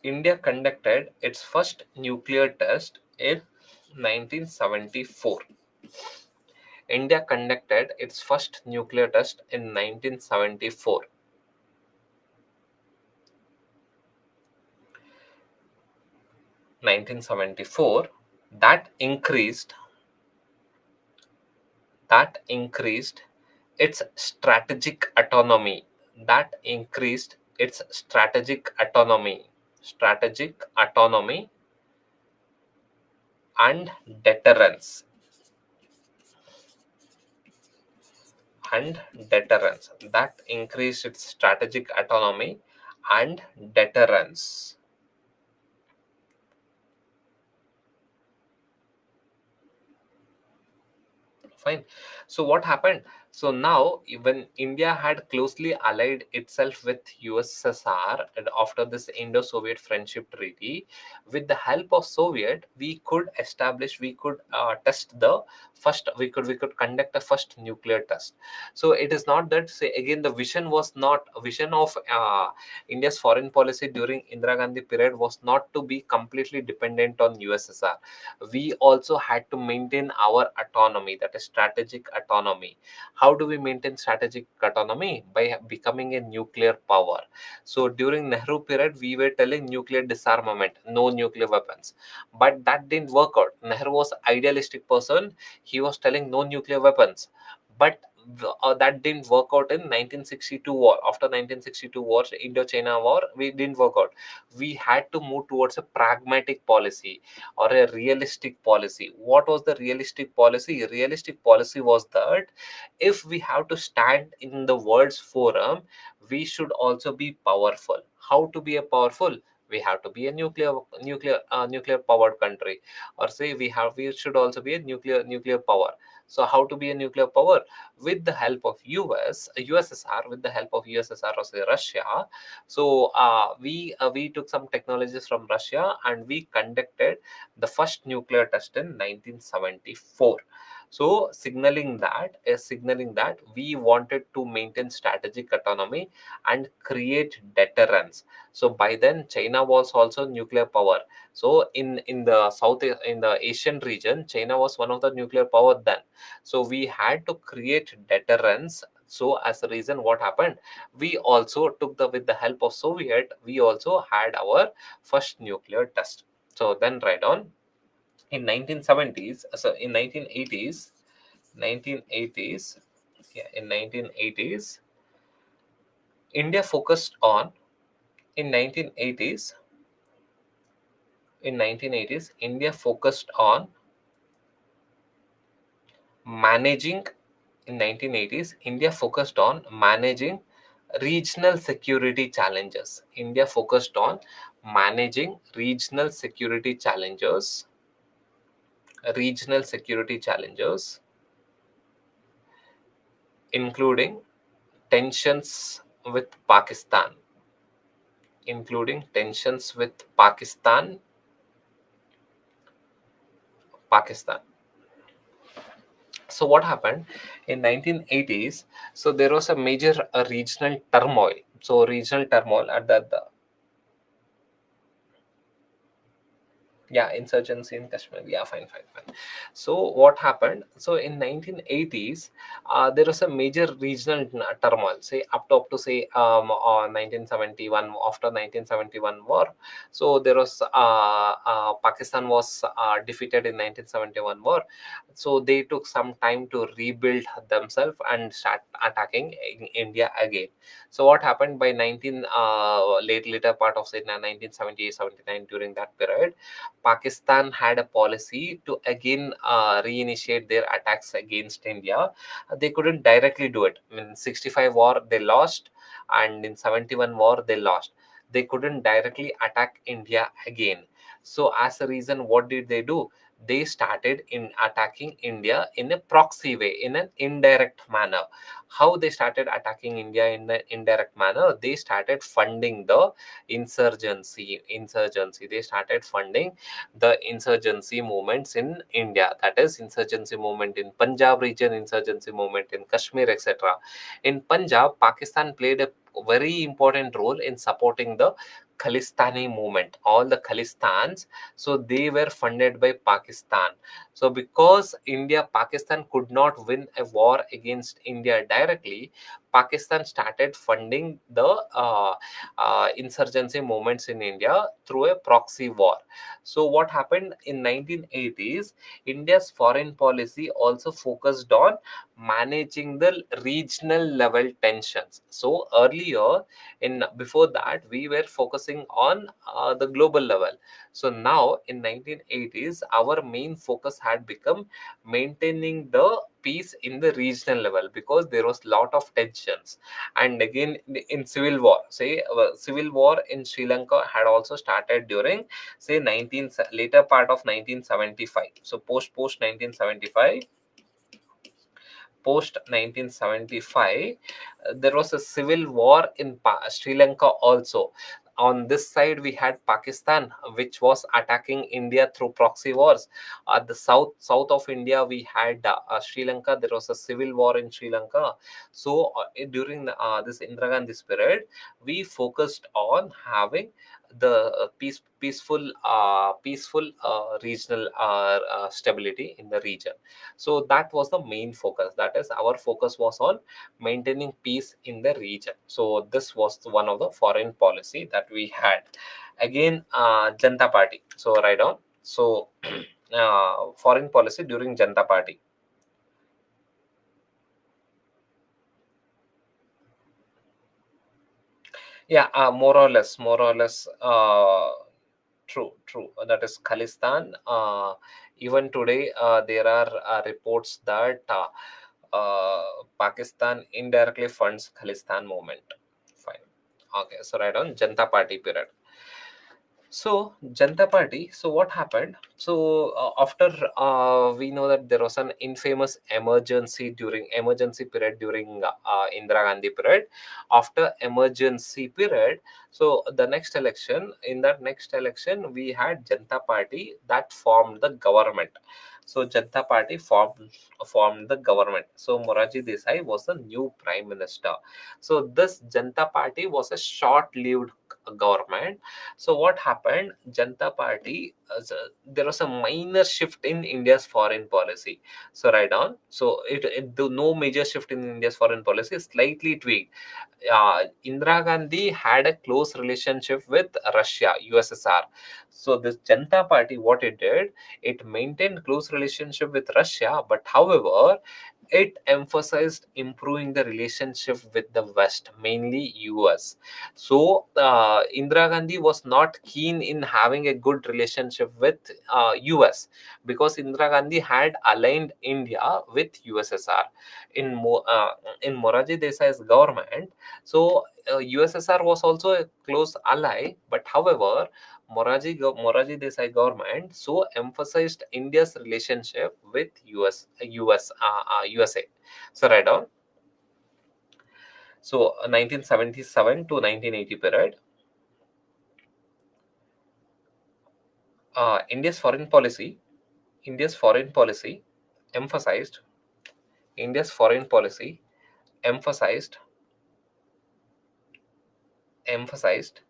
India conducted its first nuclear test in 1974. India conducted its first nuclear test in 1974. 1974, that increased its strategic autonomy. That increased its strategic autonomy and deterrence. That increased its strategic autonomy and deterrence. Fine. So what happened? So now, when India had closely allied itself with USSR and after this Indo-Soviet friendship treaty, with the help of Soviet, we could test the first. We could conduct a first nuclear test. So it is not that, say again, the vision was not a vision of India's foreign policy during Indira Gandhi period was not to be completely dependent on USSR. We also had to maintain our autonomy, that is strategic autonomy. How do we maintain strategic autonomy? By becoming a nuclear power. So during Nehru period, we were telling nuclear disarmament, no nuclear weapons, but that didn't work out. Nehru was idealistic person. He was telling no nuclear weapons, but that didn't work out in 1962 war. After 1962 war, Indo-China war, we didn't work out. We had to move towards a pragmatic policy or a realistic policy. What was the realistic policy? Realistic policy was that if we have to stand in the world's forum, we should also be powerful. How to be a powerful? We have to be a nuclear powered country, or say we should also be a nuclear power. So how to be a nuclear power? With the help of USSR, with the help of USSR or say Russia. So we took some technologies from Russia and we conducted the first nuclear test in 1974. So signaling that we wanted to maintain strategic autonomy and create deterrence. So by then China was also nuclear power. So in the in the Asian region, China was one of the nuclear power then. So we had to create deterrence. So as a reason, what happened? We also took the with the help of Soviet, we also had our first nuclear test. So then right on in 1970s, so in 1980s, yeah, in 1980s, India focused on in 1980s in 1980s India focused on managing in 1980s India focused on managing regional security challenges. India focused on managing regional security challenges, including tensions with Pakistan, including tensions with Pakistan. So what happened in 1980s? So there was a major regional turmoil. So regional turmoil at the yeah, insurgency in Kashmir. Yeah, fine. So what happened? So in 1980s, there was a major regional turmoil. Say up to say 1971, after 1971 war. So there was Pakistan was defeated in 1971 war. So they took some time to rebuild themselves and start attacking in India again. So what happened by 19 later part of say 1978 79, during that period, Pakistan had a policy to again reinitiate their attacks against India. They couldn't directly do it. In 65 war they lost, and in 71 war they lost. They couldn't directly attack India again. So as a reason, what did they do? They started in attacking India in a proxy way, in an indirect manner. How they started attacking India in an indirect manner? They started funding the insurgency. They started funding the insurgency movements in India. That is insurgency movement in Punjab region, insurgency movement in Kashmir, etc. In Punjab, Pakistan played a very important role in supporting the Khalistani movement. All the Khalistans, so they were funded by Pakistan. So because Pakistan could not win a war against India directly, Pakistan started funding the insurgency movements in India through a proxy war. So what happened in 1980s? India's foreign policy also focused on managing the regional level tensions. So earlier, in before that, we were focusing on the global level. So now in 1980s, our main focus had become maintaining the peace in the regional level, because there was lot of tensions. And again, in civil war, say civil war in Sri Lanka had also started during say 19 later part of 1975. So post 1975, post 1975, there was a civil war in Sri Lanka also. On this side we had Pakistan, which was attacking India through proxy wars. At the south of India we had Sri Lanka. There was a civil war in Sri Lanka. So during this Indira Gandhi's period, we focused on having the peaceful regional stability in the region. So that was the main focus. That is, our focus was on maintaining peace in the region. So this was one of the foreign policy that we had. Again, Janata Party. So right on. So foreign policy during Janata Party. Yeah, more or less, true. That is Khalistan. Even today, there are reports that Pakistan indirectly funds Khalistan movement. Fine. Okay, so right on Janata Party period. So Janata Party. So what happened? So after we know that there was an infamous emergency period during Indira Gandhi period. After emergency period, so the next election, in that next election, we had Janata Party that formed the government. So Janata Party formed the government. So Moraji Desai was the new prime minister. So this Janata Party was a short-lived government. So what happened? Janata Party, there was a minor shift in India's foreign policy. So right on. So no major shift in India's foreign policy, slightly tweaked. Indira Gandhi had a close relationship with Russia, USSR. So this Janata Party, what it did, it maintained close relationship with Russia, but however, it emphasized improving the relationship with the West, mainly US. So Indira Gandhi was not keen in having a good relationship with US, because Indira Gandhi had aligned India with USSR. In in Moraji Desai's government, so USSR was also a close ally, but however, Moraji Desai government so emphasized India's relationship with USA. So right on. So 1977 to 1980 period, India's foreign policy, India's foreign policy emphasized, India's foreign policy emphasized, emphasized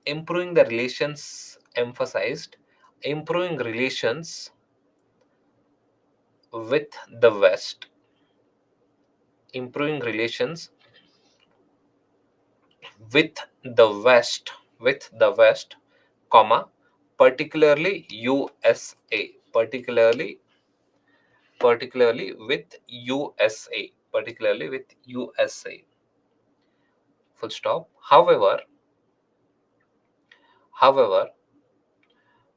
improving the relations, emphasized improving relations with the West, improving relations with the West, comma, particularly USA, particularly with USA, particularly with USA. Full stop. However,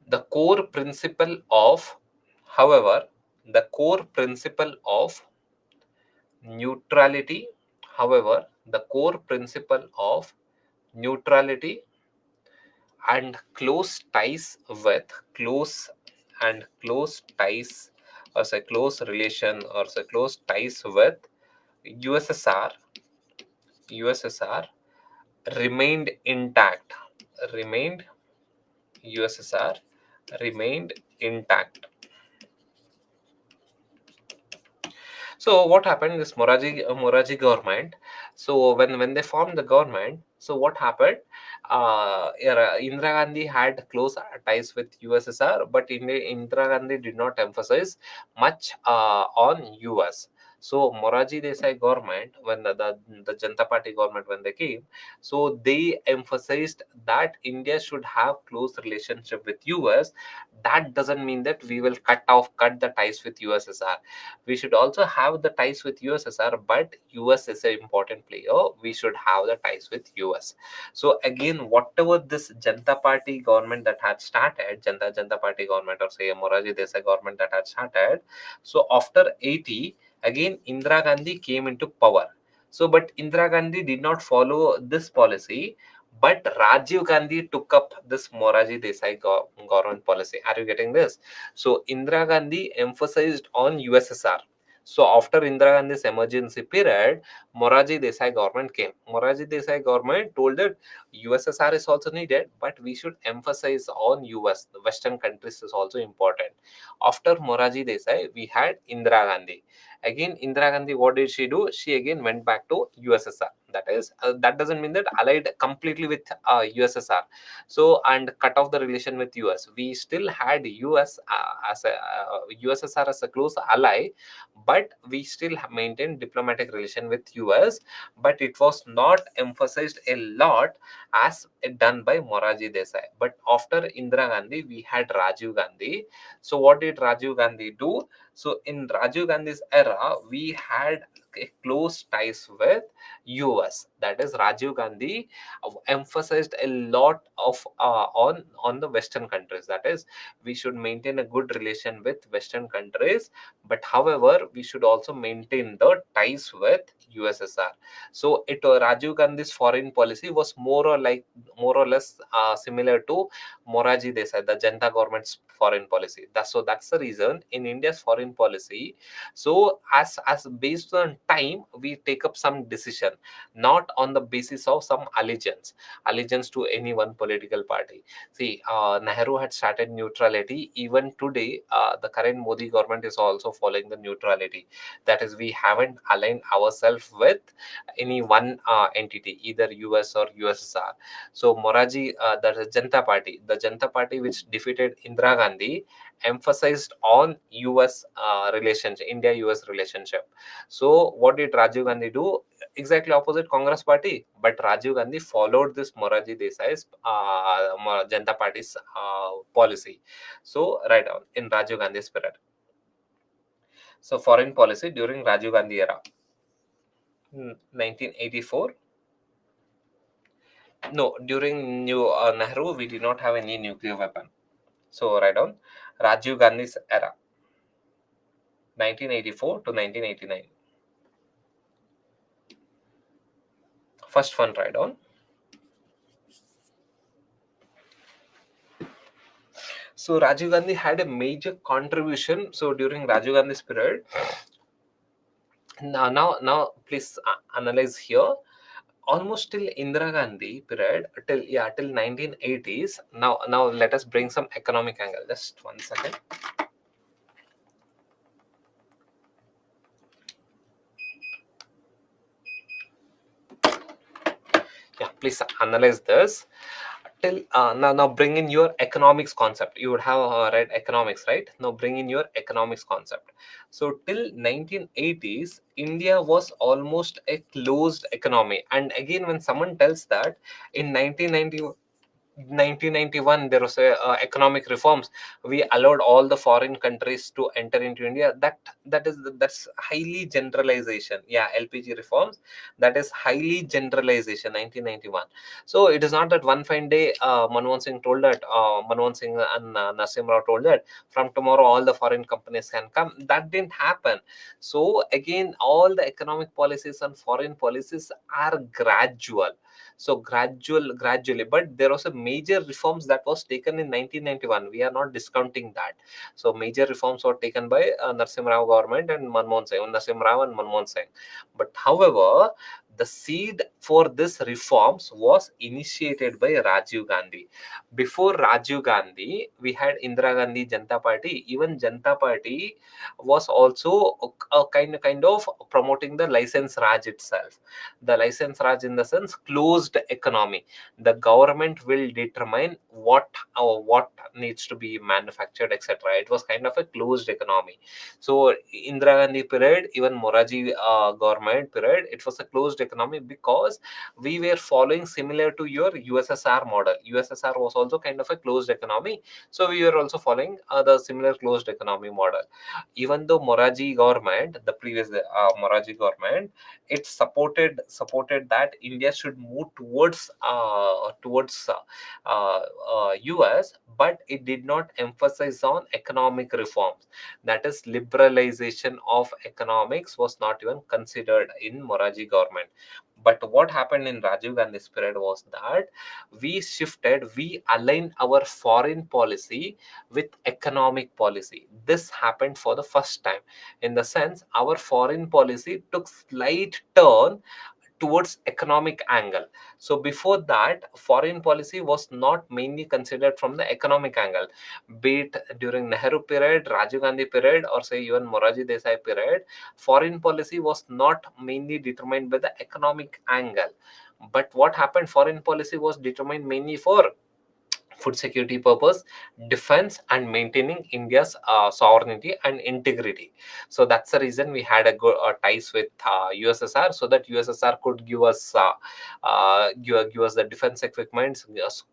the core principle of, however, the core principle of neutrality, however, the core principle of neutrality and close ties, or say close relation, or say close ties with USSR, USSR remained intact, remained USSR remained intact. So what happened? This Moraji government. So when they formed the government, so what happened? Indira Gandhi had close ties with USSR, but Indira Gandhi did not emphasize much on US. So Moraji Desai government, when the Janata Party government, when they came, so they emphasized that India should have close relationship with US. That doesn't mean that we will cut the ties with USSR. We should also have the ties with USSR, but US is an important player. We should have the ties with US. So again, whatever this Janata Party government that had started, Janata Party government, or say a Moraji Desai government that had started, so after 80, again Indira Gandhi came into power. So but Indira Gandhi did not follow this policy, but Rajiv Gandhi took up this Moraji Desai government policy. Are you getting this? So Indira Gandhi emphasized on USSR. So after Indira Gandhi's emergency period, Moraji Desai government came. Moraji Desai government told that USSR is also needed, but we should emphasize on US. The Western countries is also important. After Moraji Desai, we had Indira Gandhi. Again, Indira Gandhi, what did she do? She again went back to USSR. That is, that doesn't mean that allied completely with USSR. So and cut off the relation with US. We still had US as a USSR as a close ally, but we still maintained diplomatic relation with US. But it was not emphasized a lot as done by Moraji Desai. But after Indira Gandhi, we had Rajiv Gandhi. So what did Rajiv Gandhi do? So in Rajiv Gandhi's era, we had a close ties with US. that is Rajiv Gandhi, emphasized a lot of on the Western countries. That is, we should maintain a good relation with Western countries, but however, we should also maintain the ties with USSR. So Rajiv Gandhi's foreign policy was more or less similar to Morarji Desai, the Janata government's foreign policy. That's the reason in India's foreign policy. So as based on time, we take up some decision, not on the basis of some allegiance to any one political party. See, Nehru had started neutrality. Even today, the current Modi government is also following the neutrality. That is, we haven't aligned ourselves with any one entity, either US or USSR. So Moraji, the Janata Party which defeated Indira Gandhi, emphasized on US relationship, India-US relationship. So what did Rajiv Gandhi do? Exactly opposite Congress Party, but Rajiv Gandhi followed this Moraji Desai's Janata Party's policy. So right on in Rajiv Gandhi's period. So foreign policy during Rajiv Gandhi era. 1984. No, during Nehru, we did not have any nuclear weapon. So write down Rajiv Gandhi's era, 1984 to 1989. First one, write down. So Rajiv Gandhi had a major contribution. So during Rajiv Gandhi's period, now, please analyze here. Almost till Indira Gandhi period, till 1980s. Now let us bring some economic angle. Just 1 second. Yeah, please analyze this. Till now bring in your economics concept. You would have read economics, right? Now bring in your economics concept. So till 1980s, India was almost a closed economy. And again, when someone tells that in 1991 there was a economic reforms, we allowed all the foreign countries to enter into India, that's highly generalization. Yeah, LPG reforms, that is highly generalization, 1991. So it is not that one fine day Manmohan Singh and Nasim Rao told that from tomorrow all the foreign companies can come. That didn't happen. So again, all the economic policies and foreign policies are gradual. So gradually, but there was a major reforms that was taken in 1991. We are not discounting that. So major reforms were taken by Narsim Rao government and Manmohan Singh, Narsim Rao and Manmohan Singh. But however, the seed for this reforms was initiated by Rajiv Gandhi. Before Rajiv Gandhi, we had Indira Gandhi Janata Party. Even Janata Party was also a kind of promoting the license Raj itself. The license Raj in the sense closed economy. The government will determine what needs to be manufactured, etc. It was kind of a closed economy. So Indira Gandhi period, even Moraji government period, it was a closed economy because we were following similar to your USSR model. USSR was also kind of a closed economy, so we were also following the similar closed economy model. Even though Moraji government, the previous Moraji government, it supported that India should move towards US, but it did not emphasize on economic reforms. That is, liberalization of economics was not even considered in Moraji government. But what happened in Rajiv Gandhi's period was that we aligned our foreign policy with economic policy. This happened for the first time. In the sense, our foreign policy took slight turn towards economic angle. So before that, foreign policy was not mainly considered from the economic angle. Be it during Nehru period, Rajiv Gandhi period, or say even Moraji Desai period, foreign policy was not mainly determined by the economic angle. But what happened, foreign policy was determined mainly for food security purpose, defense, and maintaining India's sovereignty and integrity. So that's the reason we had a good ties with USSR, so that USSR could give us the defense equipments,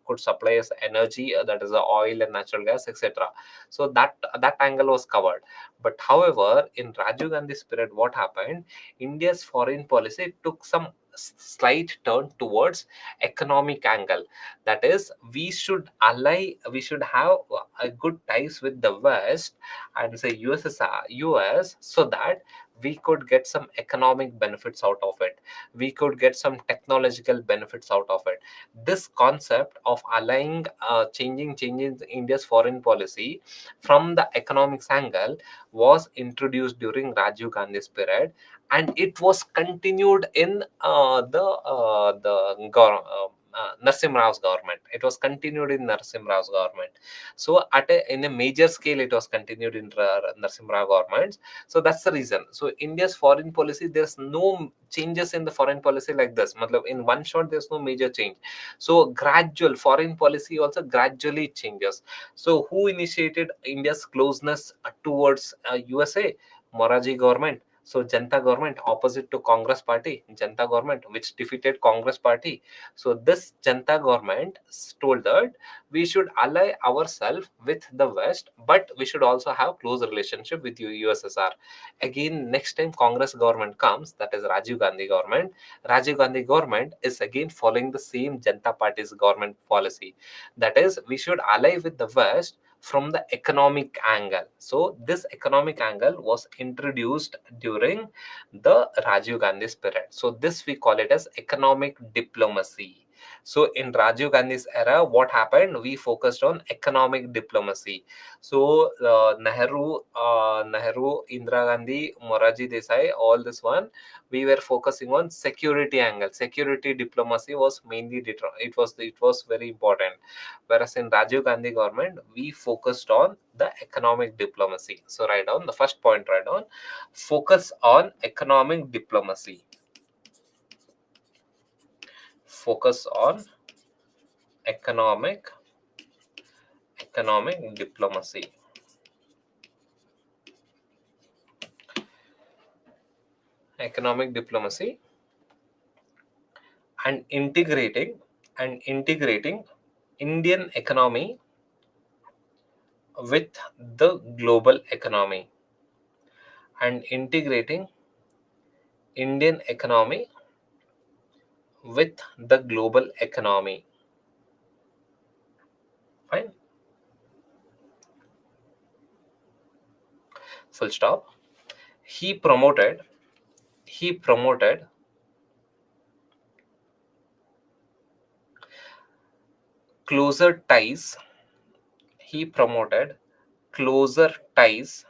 could supply us energy, that is the oil and natural gas, etc. So that angle was covered. But however, in Rajiv Gandhi's period, what happened? India's foreign policy took some slight turn towards economic angle. That is, we should have a good ties with the West and say US, so that we could get some economic benefits out of it, we could get some technological benefits out of it. This concept of aligning changing India's foreign policy from the economics angle was introduced during Rajiv Gandhi's period, and it was continued in Narsim Rao's government. It was continued in Narsim Rao's government. So, in a major scale, it was continued in Narsim Rao government. So that's the reason. So India's foreign policy, there's no changes in the foreign policy like this. Matlab, in one shot, there's no major change. So gradual foreign policy also gradually changes. So who initiated India's closeness towards USA? Moraji government. So Janta government, opposite to Congress party, Janta government, which defeated Congress party. So this Janta government told that we should ally ourselves with the West, but we should also have close relationship with USSR. Again, next time Congress government comes, that is Rajiv Gandhi government. Rajiv Gandhi government is again following the same Janata Party's government policy. That is, we should ally with the West from the economic angle. So this economic angle was introduced during the Rajiv Gandhi's period. So this we call it as economic diplomacy. So in Rajiv Gandhi's era, what happened? We focused on economic diplomacy. So Nehru, Indira Gandhi, Moraji Desai, all this one, we were focusing on security angle. Security diplomacy was mainly it was very important. Whereas in Rajiv Gandhi government, we focused on the economic diplomacy. So write down the first point. Write down, focus on economic diplomacy. Focus on economic diplomacy. Economic diplomacy and integrating Indian economy with the global economy, and integrating Indian economy with the global economy. Fine. Full stop. He promoted closer ties. He promoted closer ties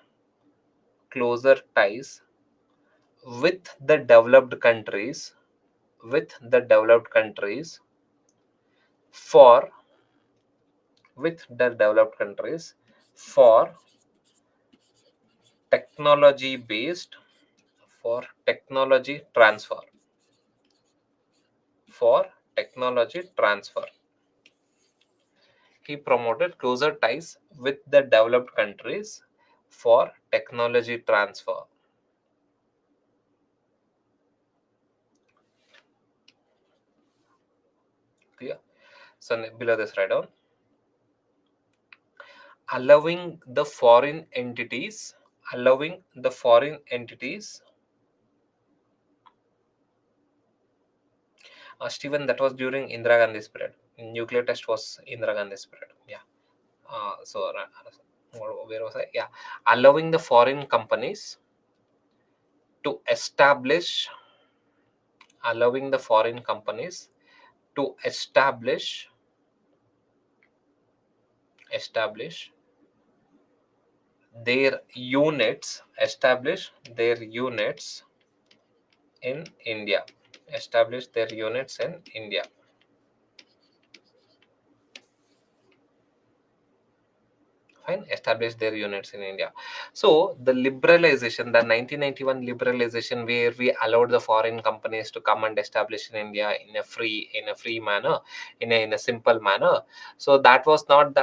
with the developed countries for for technology based for technology transfer for technology transfer. He promoted closer ties with the developed countries for technology transfer. Clear? So below this, write down, allowing the foreign entities Stephen, that was during Indira Gandhi's period. Nuclear test was Indira Gandhi's period. Yeah. Where was I? Yeah. Allowing the foreign companies to allowing the foreign companies to establish their units in India. Establish their units in India. Fine. Establish their units in India. So the liberalization, the 1991 liberalization, where we allowed the foreign companies to come and establish in India in a free manner, in a simple manner. So that was not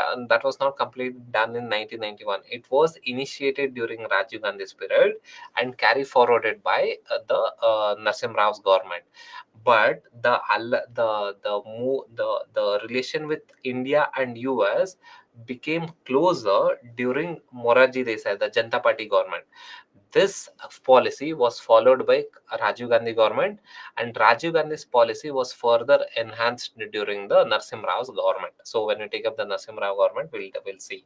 completely done in 1991. It was initiated during Rajiv Gandhi's period and carried forwarded by the Narsim Rao's government. But the relation with India and US became closer during Moraji Desai, the Janata Party government. this policy was followed by Rajiv Gandhi government, and Rajiv Gandhi's policy was further enhanced during the Narsim Rao's government. So when we take up the Narsim Rao government, we'll see.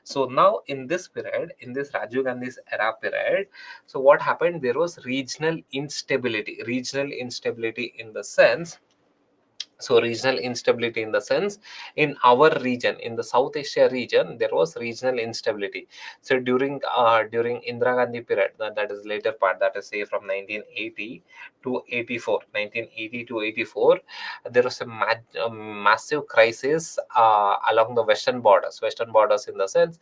So now in this period, in this Rajiv Gandhi's era period, so what happened? There was regional instability. Regional instability in the sense, so regional instability in the sense, in our region, in the South Asia region, there was regional instability. So during Indira Gandhi period, that is later part, that is say from 1980 to 84, 1980 to 84, there was a massive crisis along the western borders in the sense,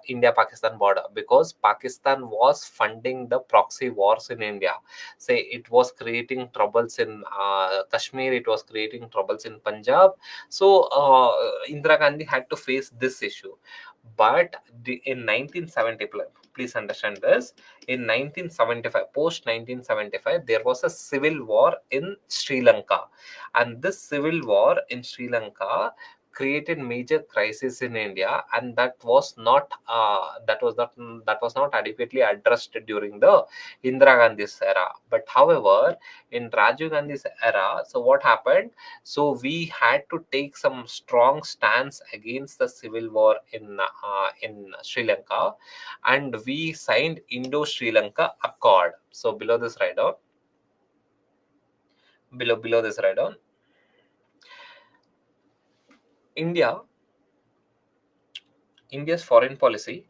India Pakistan border, because Pakistan was funding the proxy wars in India. Say it was creating troubles in Kashmir, it was creating troubles in Punjab. So Indira Gandhi had to face this issue. But in 1970, please understand this, in 1975, post 1975, there was a civil war in Sri Lanka, and this civil war in Sri Lanka created major crisis in India, and that was not adequately addressed during the Indira Gandhi's era. But however, in Rajiv Gandhi's era, so what happened? So we had to take some strong stance against the civil war in Sri Lanka, and we signed Indo-Sri Lanka Accord. So below this write down, below this write down, India, India's foreign policy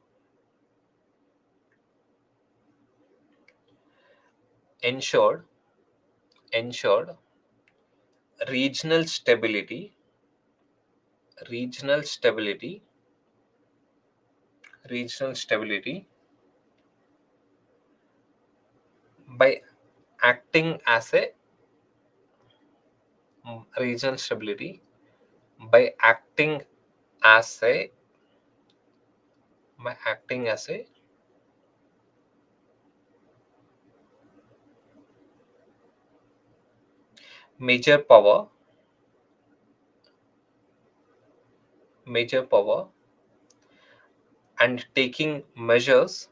ensured ensured regional stability, regional stability, regional stability by acting as a regional stability by as a acting as a major power, major power, and taking measures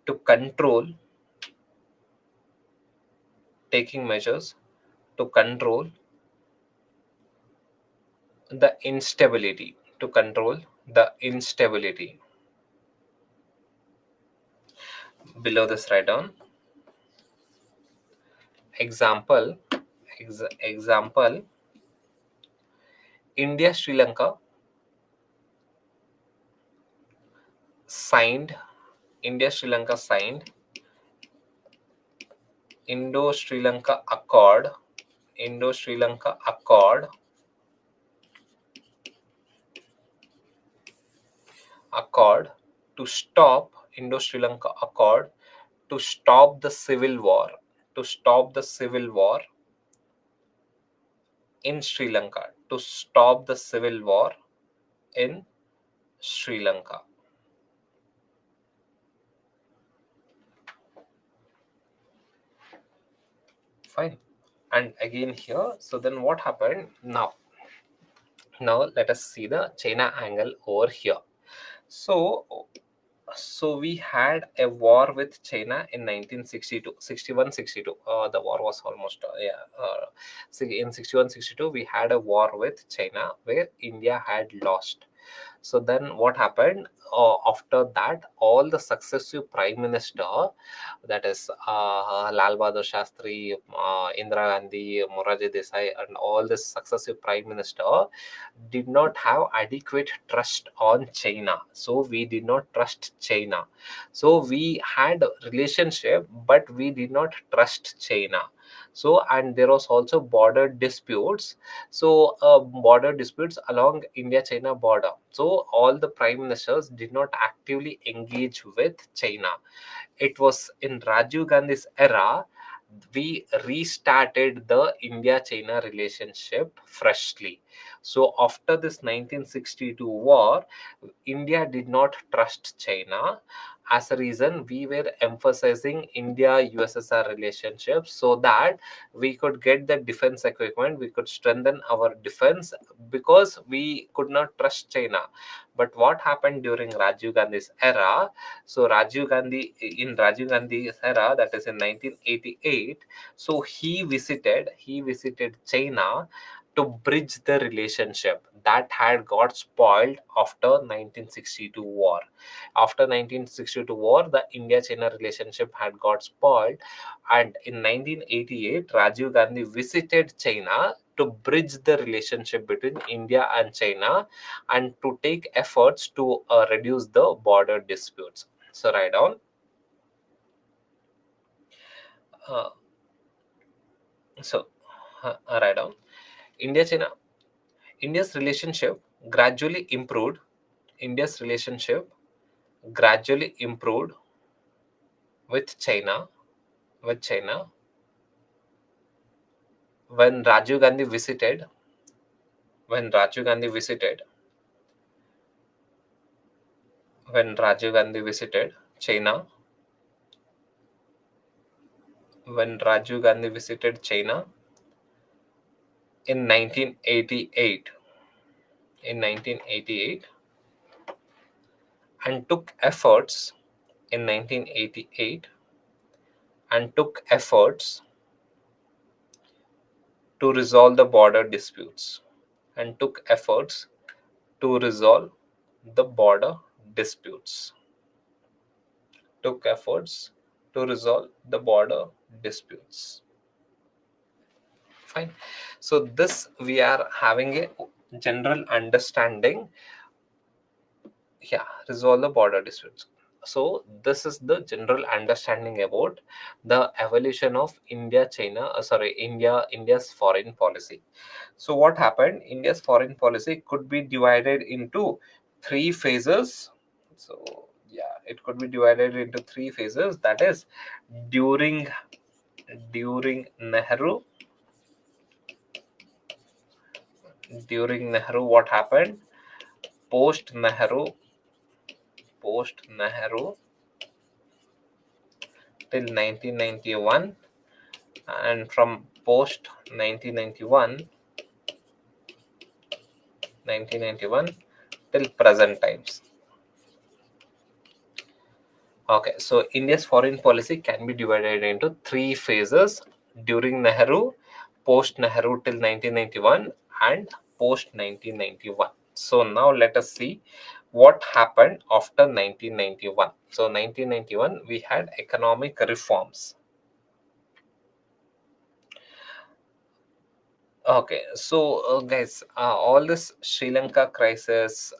to control, taking measures to control the instability, to control the instability. Below this write down, example, example, India Sri Lanka signed, India Sri Lanka signed Indo Sri Lanka Accord, Indo Sri Lanka Accord, Accord to stop, Indo Sri Lanka Accord to stop the civil war, to stop the civil war in Sri Lanka, to stop the civil war in Sri Lanka. Fine. And again here, so then what happened now? Now let us see the China angle over here. So we had a war with China in 1962, 61, 62. The war was almost, in 61, 62, we had a war with China where India had lost. So then what happened? After that, all the successive prime minister, that is Lal Bahadur Shastri, Indira Gandhi, Morarji Desai, and all the successive prime minister did not have adequate trust on China. So we did not trust China. So we had a relationship, but we did not trust China. So, and there was also border disputes. So border disputes along India-China border. So all the prime ministers did not actively engage with China. It was in Rajiv Gandhi's era we restarted the India-China relationship freshly. So after this 1962 war, India did not trust China, as a reason, we were emphasizing India USSR relationship so that we could get the defense equipment, we could strengthen our defense, because we could not trust China. But what happened during Rajiv Gandhi's era? So Rajiv Gandhi, in Rajiv Gandhi's era, that is in 1988, so he visited China to bridge the relationship that had got spoiled after 1962 war. After 1962 war, the India-China relationship had got spoiled, and in 1988, Rajiv Gandhi visited China to bridge the relationship between India and China and to take efforts to reduce the border disputes. So write down. Uh, so write down. India-China. India's relationship gradually improved. India's relationship gradually improved with China. With China, when Rajiv Gandhi visited, when Rajiv Gandhi visited, when Rajiv Gandhi visited China, when Rajiv Gandhi visited China in 1988, in 1988, and took efforts in 1988 and took efforts to resolve the border disputes and took efforts to resolve the border disputes took efforts to resolve the border disputes. Fine. So this we are having a general understanding. Yeah, resolve the border disputes. So this is the general understanding about the evolution of India's foreign policy. So what happened? India's foreign policy could be divided into three phases. So yeah, it could be divided into three phases. That is, during Nehru, what happened? Post Nehru, till 1991, and from post 1991 till present times. Okay, so India's foreign policy can be divided into three phases: during Nehru, post Nehru till 1991, and post 1991. So now let us see what happened after 1991. So 1991 we had economic reforms. Okay, so guys, all this Sri Lanka crisis,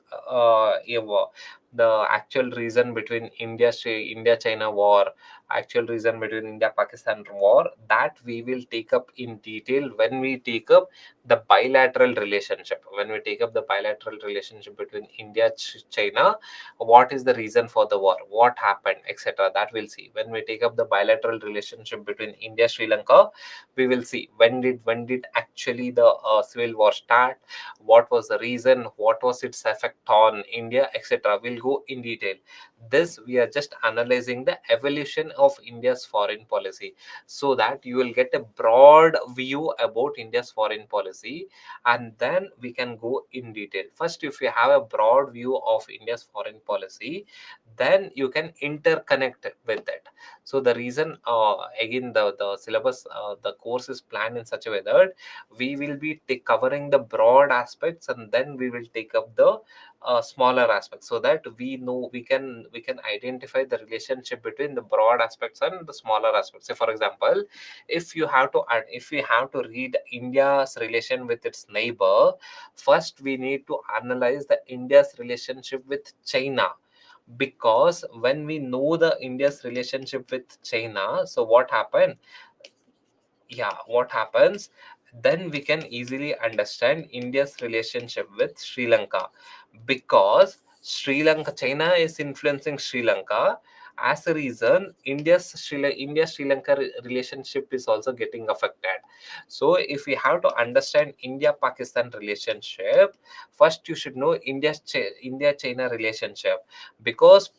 the actual reason between India-China war, actual reason between India-Pakistan war, that we will take up in detail when we take up the bilateral relationship. When we take up the bilateral relationship between India-China, what is the reason for the war, what happened, etc. That we'll see. When we take up the bilateral relationship between India-Sri Lanka, we will see when did actually the civil war start, what was the reason, what was its effect on India, etc. We'll go in detail. This we are just analyzing the evolution of India's foreign policy, so that you will get a broad view about India's foreign policy, and then we can go in detail. First, if you have a broad view of India's foreign policy, then you can interconnect with it. So the reason, again, the syllabus, the course is planned in such a way that we will be covering the broad aspects, and then we will take up the smaller aspects, so that we can identify the relationship between the broad aspects and the smaller aspects. Say for example, if we have to read India's relation with its neighbor, first we need to analyze the India's relationship with China, because when we know the India's relationship with China, so what happens, then we can easily understand India's relationship with Sri Lanka, because China is influencing Sri Lanka, As a reason, India Sri Lanka relationship is also getting affected. So if we have to understand India Pakistan relationship, first you should know India China relationship, because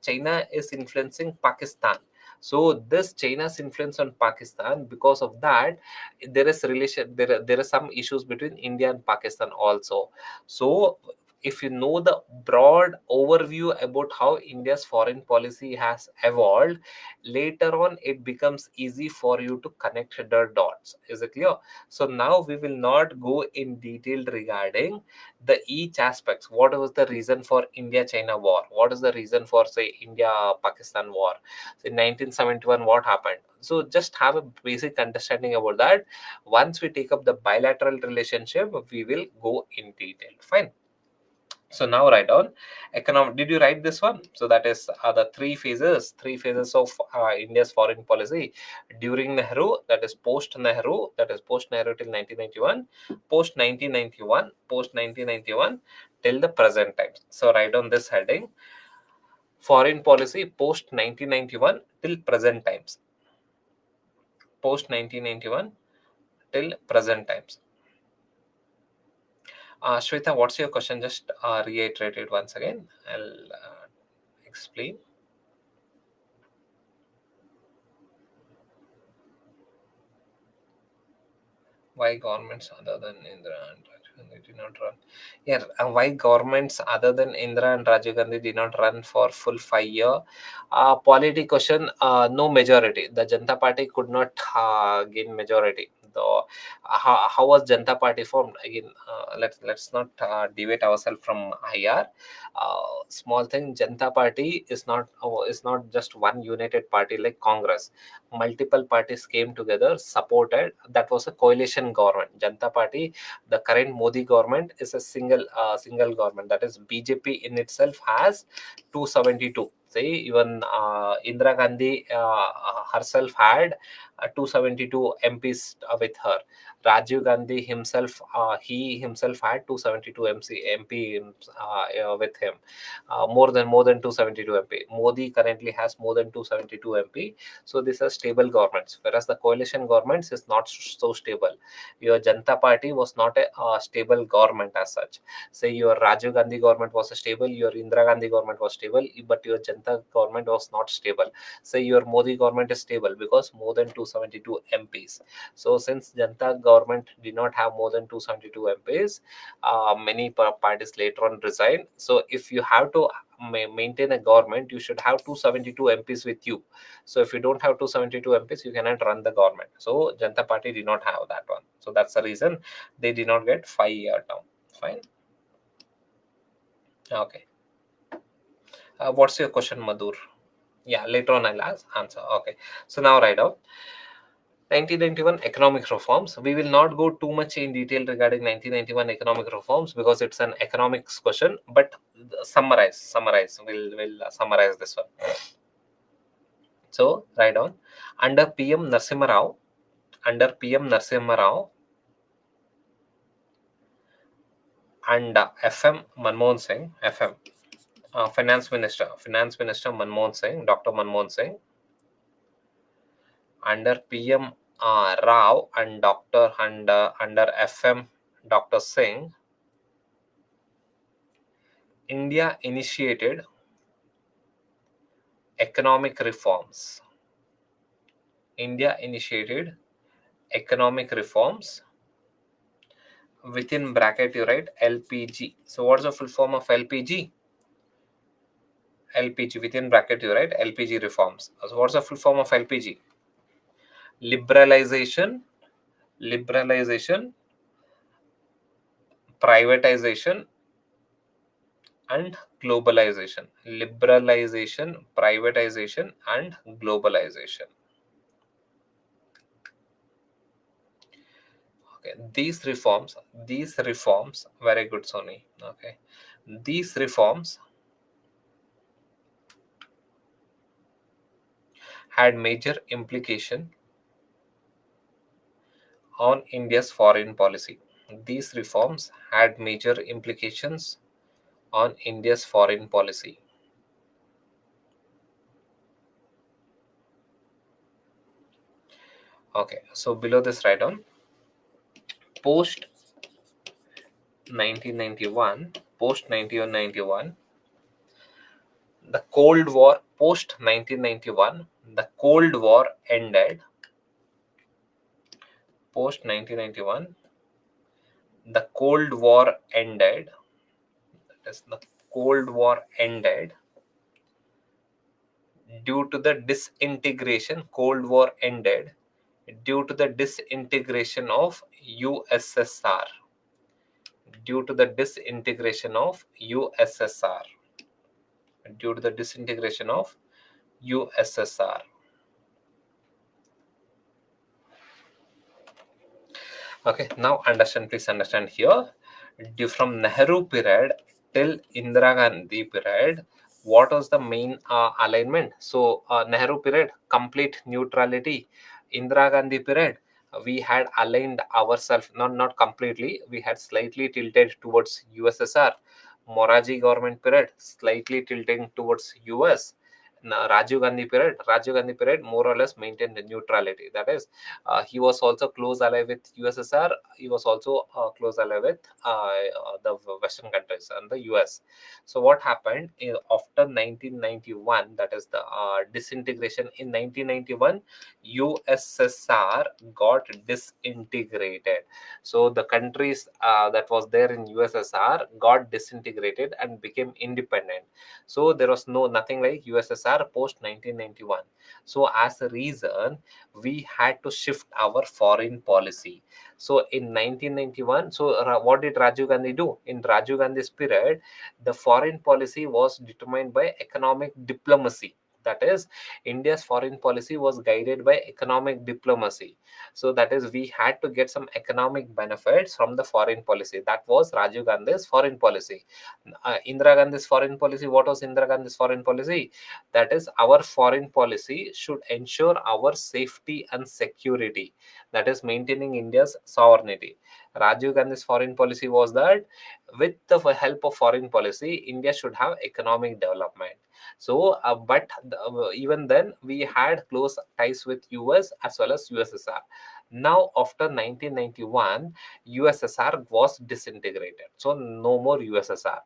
China is influencing Pakistan. So this China's influence on Pakistan, because of that, there are some issues between India and Pakistan also. So if you know the broad overview about how India's foreign policy has evolved, later on it becomes easy for you to connect the dots. Is it clear? So now we will not go in detail regarding the each aspects. What was the reason for India China war? What is the reason for, say, India Pakistan war? In 1971, what happened? So just have a basic understanding about that. Once we take up the bilateral relationship, we will go in detail. Fine. So now write down economic. Did you write this one? So that is the three phases of India's foreign policy during Nehru, that is post Nehru, till 1991, post 1991 till the present times. So write down this heading: foreign policy post 1991 till present times. Post 1991 till present times. Shweta, what's your question? Just reiterate it once again. I'll explain. Why governments other than Indira and Rajiv Gandhi did not run? Yeah, why governments other than Indira and Rajiv Gandhi did not run for full 5 year? Polity question. No majority. The Janata Party could not gain majority. How was Janata Party formed? Again, let's not deviate ourselves from IR. Small thing. Janata Party is not just one united party like Congress. Multiple parties came together, supported. That was a coalition government. Janata Party, the current Modi government, is a single government. That is, BJP in itself has 272. Say even Indira Gandhi herself had 272 MPs with her. Rajiv Gandhi himself, he himself had 272 MP with him. More than 272 MP. Modi currently has more than 272 MP. So these are stable governments, whereas the coalition governments is not so stable. Your Janata Party was not a stable government as such. Say your Rajiv Gandhi government was stable, your Indira Gandhi government was stable, but your Janata government was not stable. Say your Modi government is stable because more than 272 MPs. So since Janata government did not have more than 272 MPs, many parties later on resigned. So if you have to maintain a government, you should have 272 MPs with you. So if you don't have 272 MPs, you cannot run the government. So Janata Party did not have that one. So that's the reason they did not get 5 year term. Fine. Okay. What's your question, Madhur? Yeah, later on I'll answer. Okay. So now write out 1991 economic reforms. We will not go too much in detail regarding 1991 economic reforms because it's an economics question. But summarize. We'll summarize this one. So write down under PM Narasimha Rao, and FM Manmohan Singh, FM Finance Minister Manmohan Singh, Dr. Manmohan Singh, under PM Rao and under FM Dr. Singh, India initiated economic reforms. India initiated economic reforms. Within bracket you write LPG. So what's the full form of LPG? LPG, within bracket you write LPG reforms. So what's the full form of LPG? Liberalization, privatization, and globalization. Liberalization, privatization, and globalization. Okay, these reforms, very good, Sony. Okay, these reforms had major implication on India's foreign policy. These reforms had major implications on India's foreign policy. Okay, so below this write down post 1991, post 1991, the Cold War, post 1991, the Cold War ended. Post 1991, the Cold War ended. That is, the Cold War ended due to the disintegration. Cold War ended due to the disintegration of USSR. Due to the disintegration of USSR. Due to the disintegration of USSR. Okay, now understand, please understand here. From Nehru period till Indira Gandhi period, what was the main alignment? So, Nehru period, complete neutrality. Indira Gandhi period, we had aligned ourselves, not completely, we had slightly tilted towards USSR. Moraji government period, slightly tilting towards US. Rajiv Gandhi period more or less maintained neutrality. That is, he was also close ally with USSR. He was also close ally with the Western countries and the US. So what happened after 1991? That is the disintegration in 1991. USSR got disintegrated. So the countries that was there in USSR got disintegrated and became independent. So there was nothing like USSR post 1991. So as a reason, we had to shift our foreign policy. So in 1991, so what did Rajiv Gandhi do? In Rajiv Gandhi's period, the foreign policy was determined by economic diplomacy. That is, India's foreign policy was guided by economic diplomacy. So that is, we had to get some economic benefits from the foreign policy. That was Rajiv Gandhi's foreign policy. Indira Gandhi's foreign policy. What was Indira Gandhi's foreign policy? That is, our foreign policy should ensure our safety and security. That is, maintaining India's sovereignty. Rajiv Gandhi's foreign policy was that with the help of foreign policy, India should have economic development. So, even then, we had close ties with US as well as USSR. Now, after 1991, USSR was disintegrated. So, no more USSR.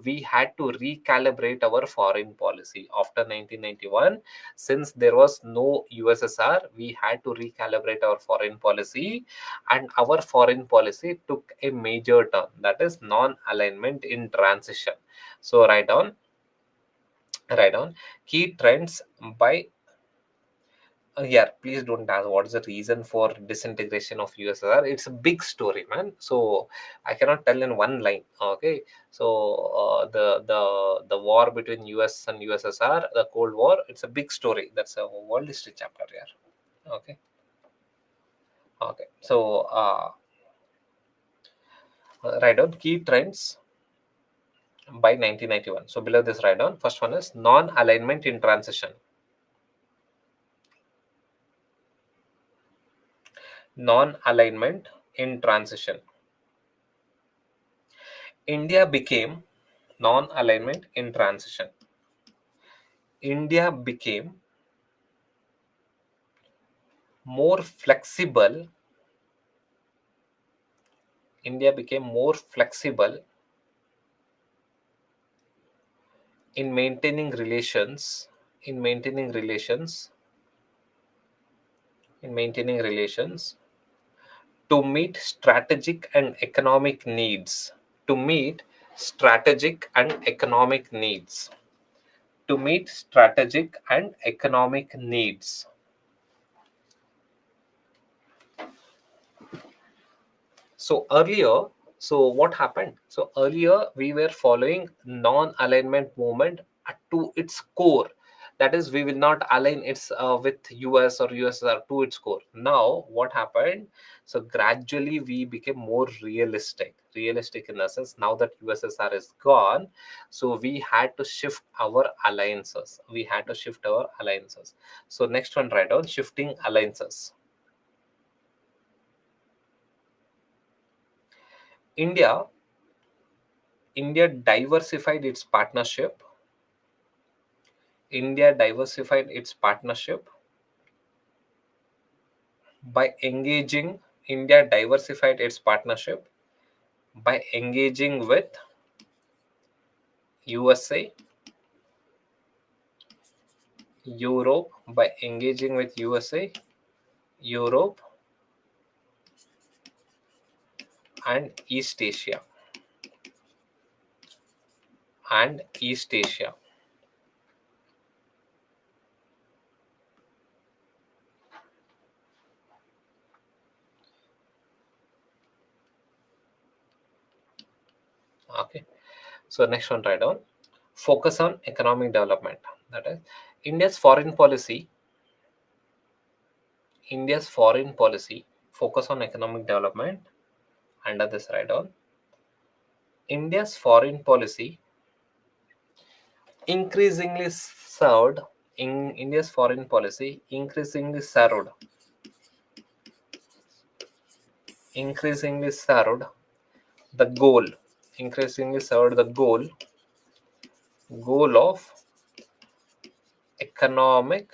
We had to recalibrate our foreign policy after 1991. Since there was no USSR, we had to recalibrate our foreign policy, and our foreign policy took a major turn, that is non-alignment in transition. So write down key trends by yeah, please don't ask what is the reason for disintegration of USSR. It's a big story, man. So I cannot tell in one line. Okay, so the war between US and USSR, the Cold War, it's a big story. That's a world history chapter here. Okay, okay. So write down key trends by 1991. So below this, write down first one is non-alignment in transition. Non-alignment in transition. India became non-alignment in transition. India became more flexible. India became more flexible in maintaining relations. In maintaining relations. In maintaining relations to meet strategic and economic needs. To meet strategic and economic needs. To meet strategic and economic needs. So earlier, so what happened? So earlier we were following non-alignment movement to its core. That is, we will not align its with US or USSR to its core. Now what happened? So gradually we became more realistic. Realistic in the sense, now that USSR is gone, so we had to shift our alliances. We had to shift our alliances. So next one, write down shifting alliances. India India diversified its partnership. India diversified its partnership By engaging, India diversified its partnership by engaging with USA, Europe, by engaging with USA, Europe, and East Asia. And East Asia. Okay. So next one, write down. Focus on economic development. That is India's foreign policy. India's foreign policy focus on economic development. Under this, write down. India's foreign policy increasingly served in India's foreign policy increasingly served the goal increasingly served the goal of economic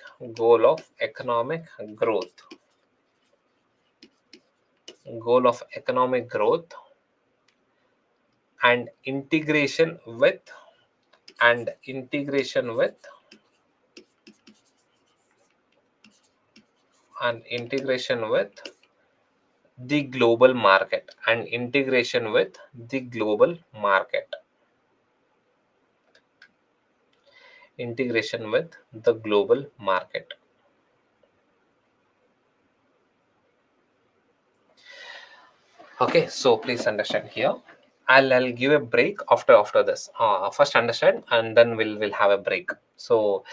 economic growth goal of economic growth and integration with and integration with the global market and integration with the global market integration with the global market. Okay, so please understand here. I'll give a break after this. First understand, and then we'll have a break. So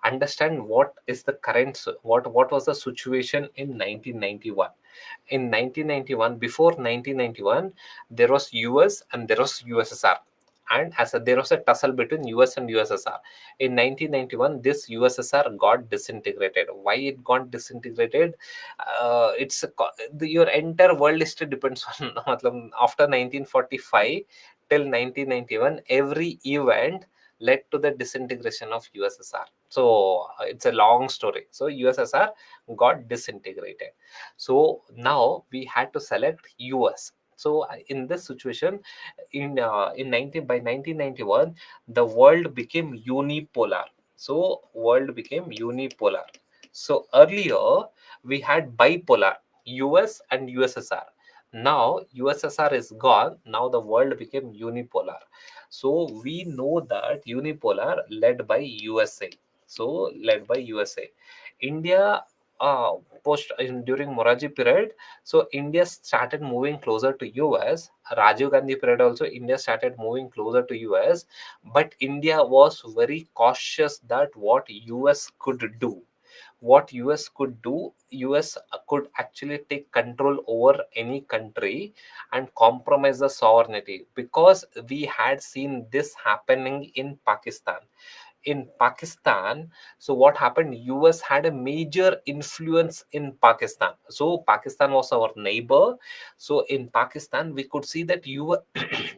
understand what is the current what was the situation in 1991. In 1991, before 1991, there was US and there was USSR, and there was a tussle between US and USSR. In 1991, this USSR got disintegrated. Why it got disintegrated? Your entire world history depends on after 1945 till 1991, every event led to the disintegration of USSR. So it's a long story. So USSR got disintegrated. So now we had to select US. So in this situation, in 1991, the world became unipolar. So world became unipolar. So earlier we had bipolar, US and USSR. Now USSR is gone. Now the world became unipolar. So we know that unipolar led by USA. So led by USA. India during Moraji period, so India started moving closer to US. Rajiv Gandhi period also India started moving closer to US, but India was very cautious that what US could do. What US could do, US could actually take control over any country and compromise the sovereignty, because we had seen this happening in Pakistan. So what happened? US had a major influence in Pakistan. So Pakistan was our neighbor. So in Pakistan, we could see that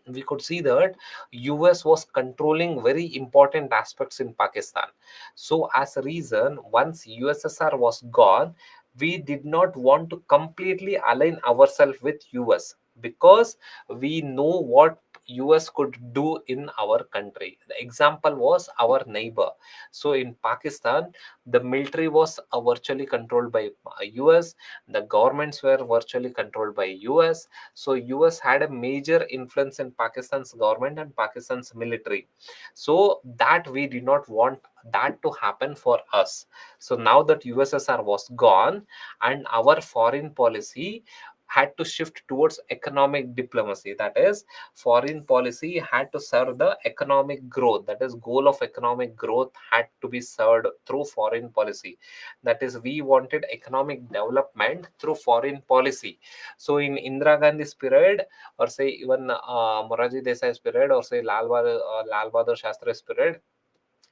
we could see that US was controlling very important aspects in Pakistan. So as a reason, once USSR was gone, we did not want to completely align ourselves with US, because we know what US could do in our country. The example was our neighbor. So in Pakistan, the military was virtually controlled by US, the governments were virtually controlled by US. So US had a major influence in Pakistan's government and Pakistan's military. So that we did not want that to happen for us. So now that USSR was gone, and our foreign policy had to shift towards economic diplomacy. That is, foreign policy had to serve the economic growth. That is, goal of economic growth had to be served through foreign policy. That is, we wanted economic development through foreign policy. So in Indira Gandhi's period, or say even Moraji Desai's period, or say Lal Bahadur Shastri's period,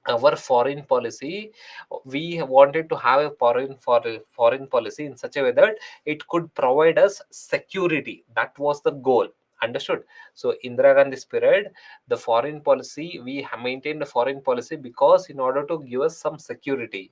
our foreign policy, we wanted to have a foreign policy in such a way that it could provide us security. That was the goal. Understood? So Indira Gandhi's period, the foreign policy, we maintained a foreign policy because in order to give us some security.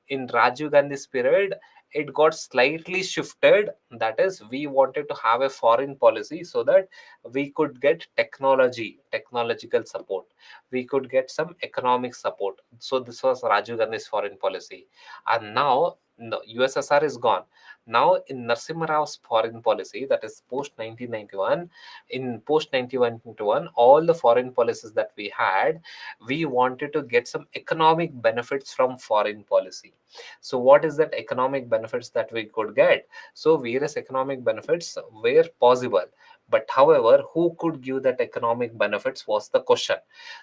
In Rajiv Gandhi's period, it got slightly shifted. That is, we wanted to have a foreign policy so that we could get technological support, we could get some economic support. So this was Rajiv Gandhi's foreign policy. And now no, USSR is gone. Now in Narasimha Rao's foreign policy, that is post 1991, in post 1991, all the foreign policies that we had, we wanted to get some economic benefits from foreign policy. So what is that economic benefits that we could get? So various economic benefits were possible, but however, who could give that economic benefits was the question.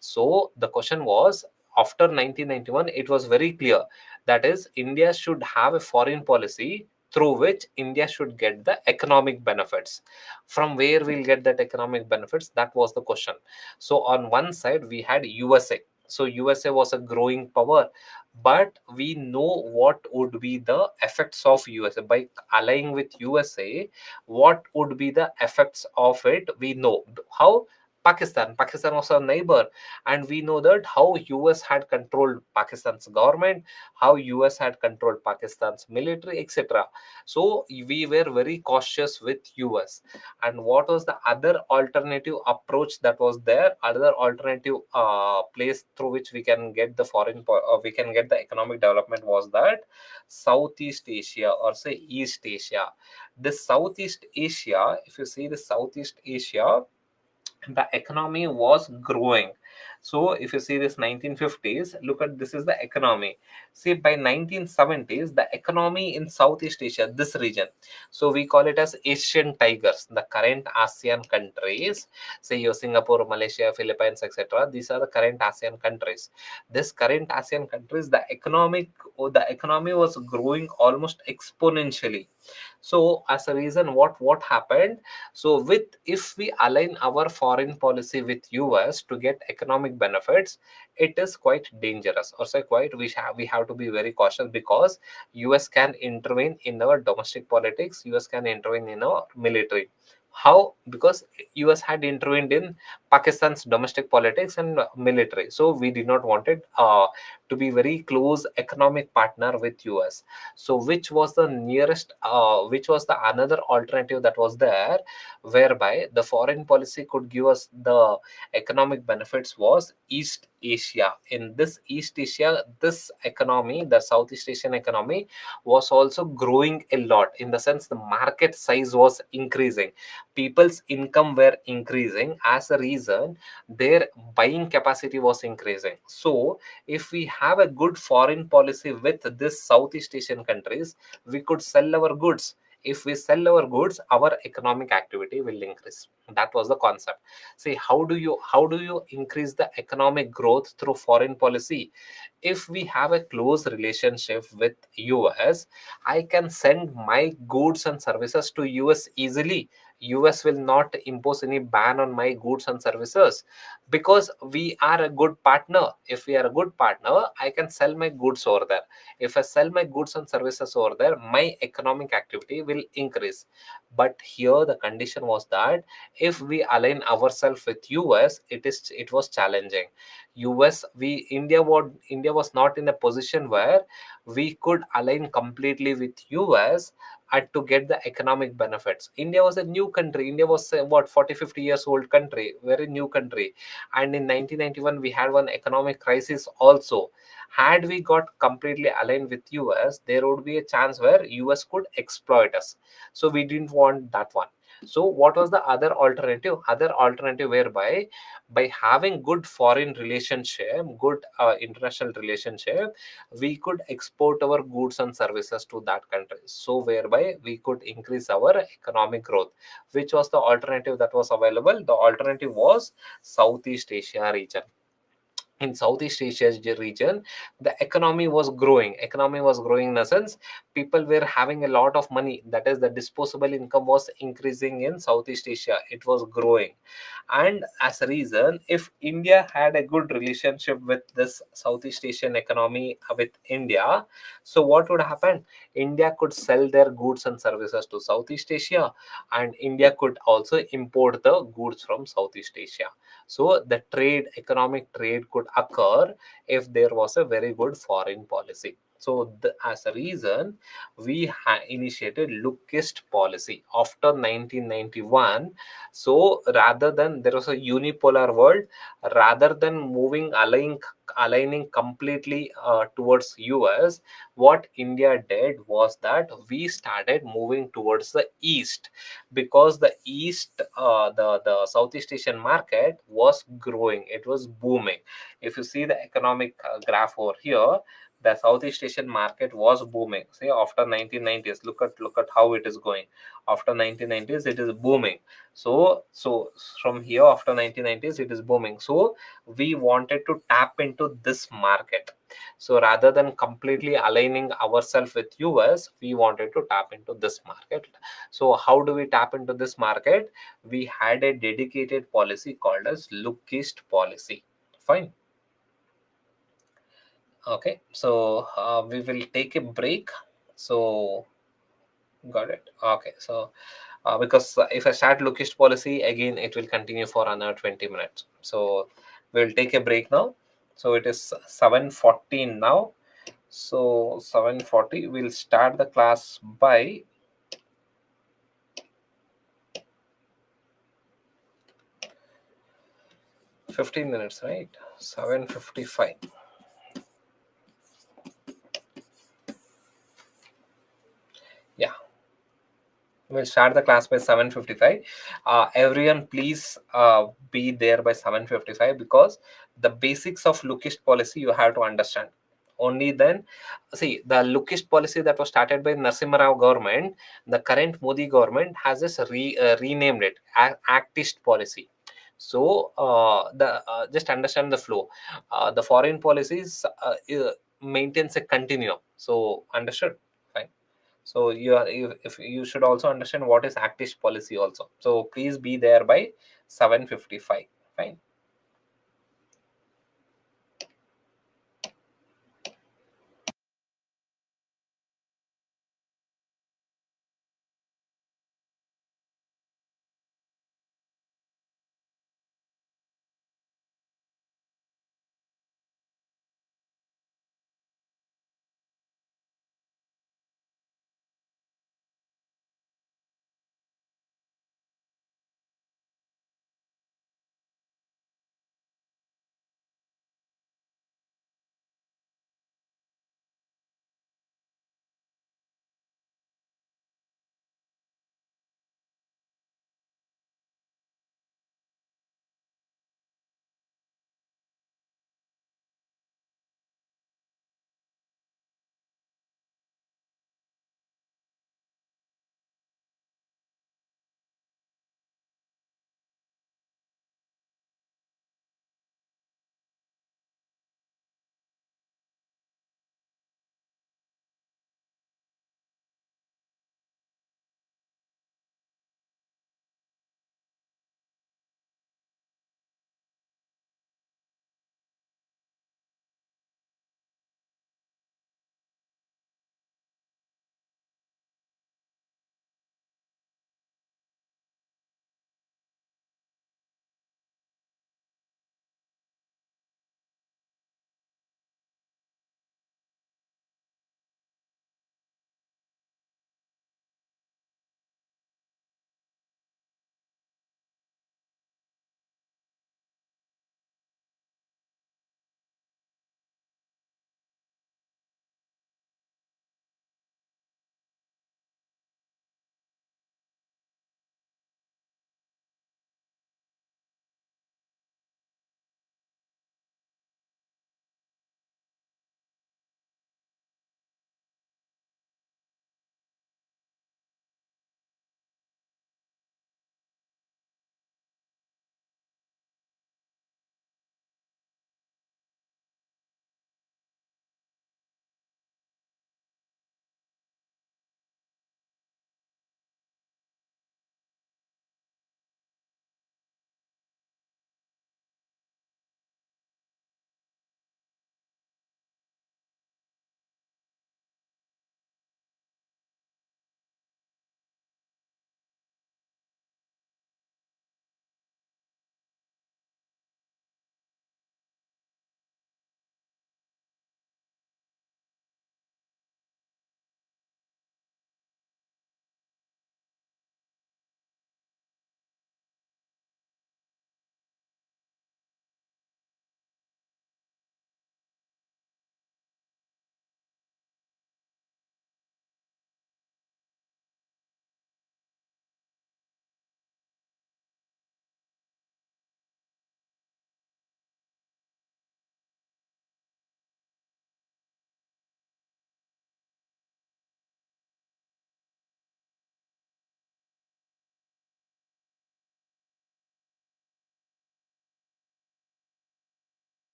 So the question was, after 1991, it was very clear, that is, India should have a foreign policy through which India should get the economic benefits. From where we'll get that economic benefits, that was the question. So on one side we had USA. So USA was a growing power, but we know what would be the effects of USA by allying with USA. What would be the effects of it? We know how. Pakistan was our neighbor, and we know that how US had controlled Pakistan's government, how US had controlled Pakistan's military, etc. So we were very cautious with US. And what was the other alternative approach that was there? Other alternative place through which we can get the we can get the economic development was that Southeast Asia, or say East Asia. This Southeast Asia, if you see the Southeast Asia, the economy was growing. So if you see this 1950s, look at, this is the economy. See, by 1970s, the economy in Southeast Asia, this region, so we call it as Asian tigers, the current ASEAN countries, say your Singapore, Malaysia, Philippines, etc. These are the current ASEAN countries. This current ASEAN countries, the economy was growing almost exponentially. So as a reason, what happened? So with, if we align our foreign policy with US to get economic benefits, it is quite dangerous, or say quite, we have to be very cautious, because US can intervene in our domestic politics, US can intervene in our military. How? Because US had intervened in Pakistan's domestic politics and military. So we did not want it to be very close economic partner with US. So which was the nearest, which was the another alternative that was there, whereby the foreign policy could give us the economic benefits, was East Asia. In this East Asia, this economy, the Southeast Asian economy, was also growing a lot, in the sense the market size was increasing, people's income were increasing. As a reason, their buying capacity was increasing. So if we have a good foreign policy with this Southeast Asian countries, we could sell our goods. If we sell our goods, our economic activity will increase. That was the concept. See, how do you increase the economic growth through foreign policy? If we have a close relationship with US, I can send my goods and services to US easily. US will not impose any ban on my goods and services, because we are a good partner. If we are a good partner, I can sell my goods over there. If I sell my goods and services over there, my economic activity will increase. But here the condition was that if we align ourselves with US, it was challenging. US, India was not in a position where we could align completely with US and to get the economic benefits. India was a new country. India was what, 40-50 years old country, very new country. And in 1991 we had one economic crisis also. Had we got completely aligned with US, there would be a chance where US could exploit us. So we didn't want that one. So what was the other alternative? Other alternative whereby, by having good foreign relationship, good international relationship, we could export our goods and services to that country. So whereby we could increase our economic growth. Which was the alternative that was available? The alternative was Southeast Asia region. In Southeast Asia region, the economy was growing, in the sense people were having a lot of money, that is, the disposable income was increasing in Southeast Asia, it was growing. And as a reason, if India had a good relationship with this Southeast Asian economy with India, so what would happen? India could sell their goods and services to Southeast Asia, and India could also import the goods from Southeast Asia. So economic trade could occur if there was a very good foreign policy. So as a reason, we initiated lookist policy after 1991. So rather than, there was a unipolar world, rather than aligning completely towards US, what India did was that we started moving towards the east, because the east, the Southeast Asian market was growing, it was booming. If you see the economic graph over here, the Southeast Asian market was booming. See, after 1990s, look at how it is going. After 1990s, it is booming. So from here, after 1990s, it is booming. So we wanted to tap into this market. So rather than completely aligning ourselves with US, we wanted to tap into this market. So how do we tap into this market? We had a dedicated policy called as lookist policy. Fine. Okay, so we will take a break. So got it. Okay, so because if I start lookist policy again, it will continue for another 20 minutes. So we'll take a break now. So it is 7:14 now. So 7:40, we'll start the class by 15 minutes, right? 7:55. Yeah. We'll start the class by 7:55. Everyone, please be there by 7:55, because the basics of lookist policy you have to understand. Only then, see, the lookist policy that was started by Narasimha Rao government, the current Modi government has just renamed it Actist policy. So just understand the flow. The foreign policies maintains a continuum. So understood? Fine. So you are, if you should also understand what is actish policy also. So please be there by 7:55. Fine.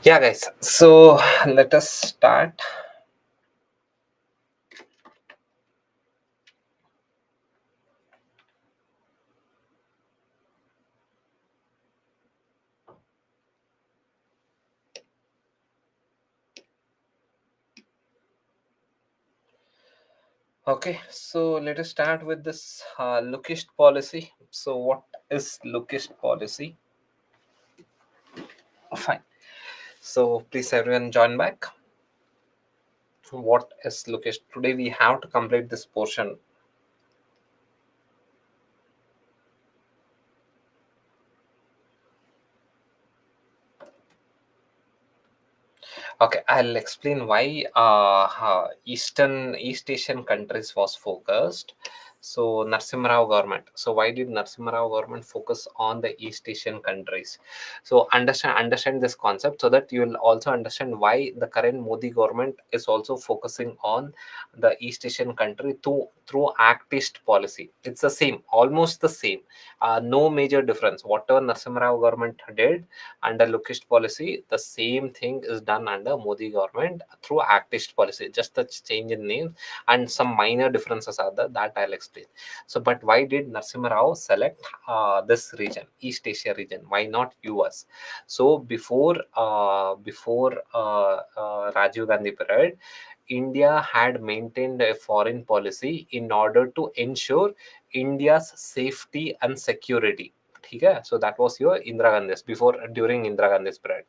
Yeah, guys. So let us start. Okay, so let us start with this lookist policy. So, what is lookist policy? Fine. So, please everyone join back. What is lookist? Today we have to complete this portion. Okay, I'll explain why East Asian countries was focused. So Narasimha Rao government. So why did Narasimha Rao government focus on the East Asian countries? So understand this concept so that you will also understand why the current Modi government is also focusing on the East Asian country through Act East policy. It's the same, almost the same. No major difference. Whatever Narasimha Rao government did under Lookist policy, the same thing is done under Modi government through Actist policy. Just the change in name and some minor differences are there that I'll explain. So, but why did Narasimha Rao select this region, East Asia region? Why not US? So, before Rajiv Gandhi period, India had maintained a foreign policy in order to ensure India's safety and security. ठीक है, so that was your Indira Gandhi's before during Indira Gandhi's period.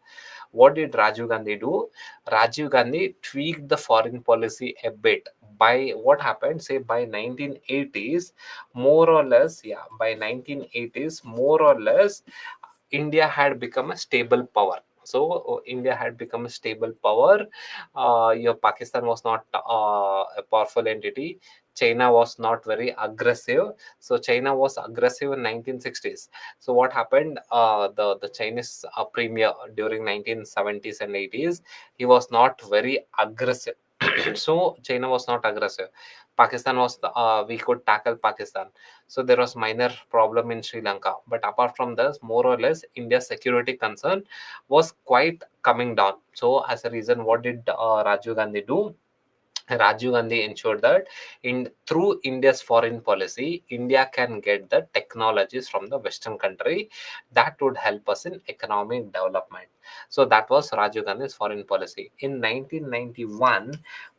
What did Rajiv Gandhi do? Rajiv Gandhi tweaked the foreign policy a bit. By what happened? Say by 1980s, more or less, yeah, by 1980s, more or less, India had become a stable power. So India had become a stable power. Your Pakistan was not a powerful entity. China was not very aggressive. So China was aggressive in 1960s. So what happened? The Chinese premier during 1970s and 80s, he was not very aggressive. So China was not aggressive. Pakistan was we could tackle Pakistan. So there was minor problem in Sri Lanka. But apart from this, more or less, India's security concern was quite coming down. So as a reason, what did Rajiv Gandhi do? Rajiv Gandhi ensured that in through India's foreign policy, India can get the technologies from the Western country that would help us in economic development. So that was Rajiv Gandhi's foreign policy. In 1991,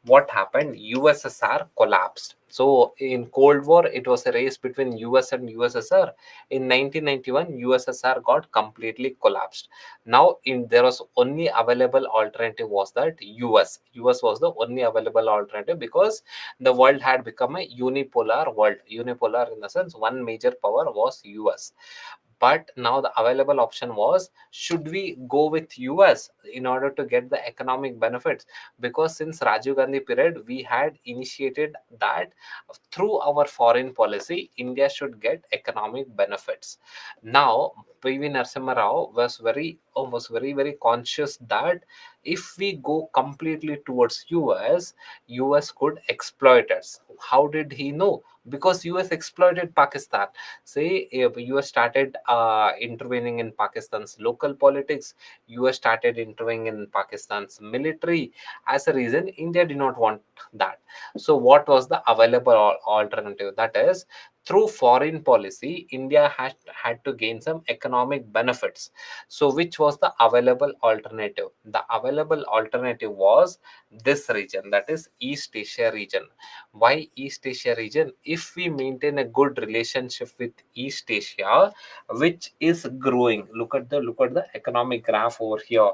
what happened? USSR collapsed. So in Cold War, it was a race between US and USSR. In 1991, USSR got completely collapsed. Now in there was only available alternative was that US was the only available alternative because the world had become a unipolar world. Unipolar in the sense one major power was US. But now the available option was, should we go with US in order to get the economic benefits? Because since Rajiv Gandhi period, we had initiated that through our foreign policy, India should get economic benefits. Now PV Narasimha Rao was very conscious that if we go completely towards US could exploit us. How did he know? Because US exploited Pakistan. Say if US started intervening in Pakistan's local politics, US started intervening in Pakistan's military. As a reason, India did not want that. So what was the available alternative? That is, through foreign policy, India had to gain some economic benefits. So which was the available alternative? The available alternative was this region, that is East Asia region. Why East Asia region? If we maintain a good relationship with East Asia, which is growing, look at the economic graph over here.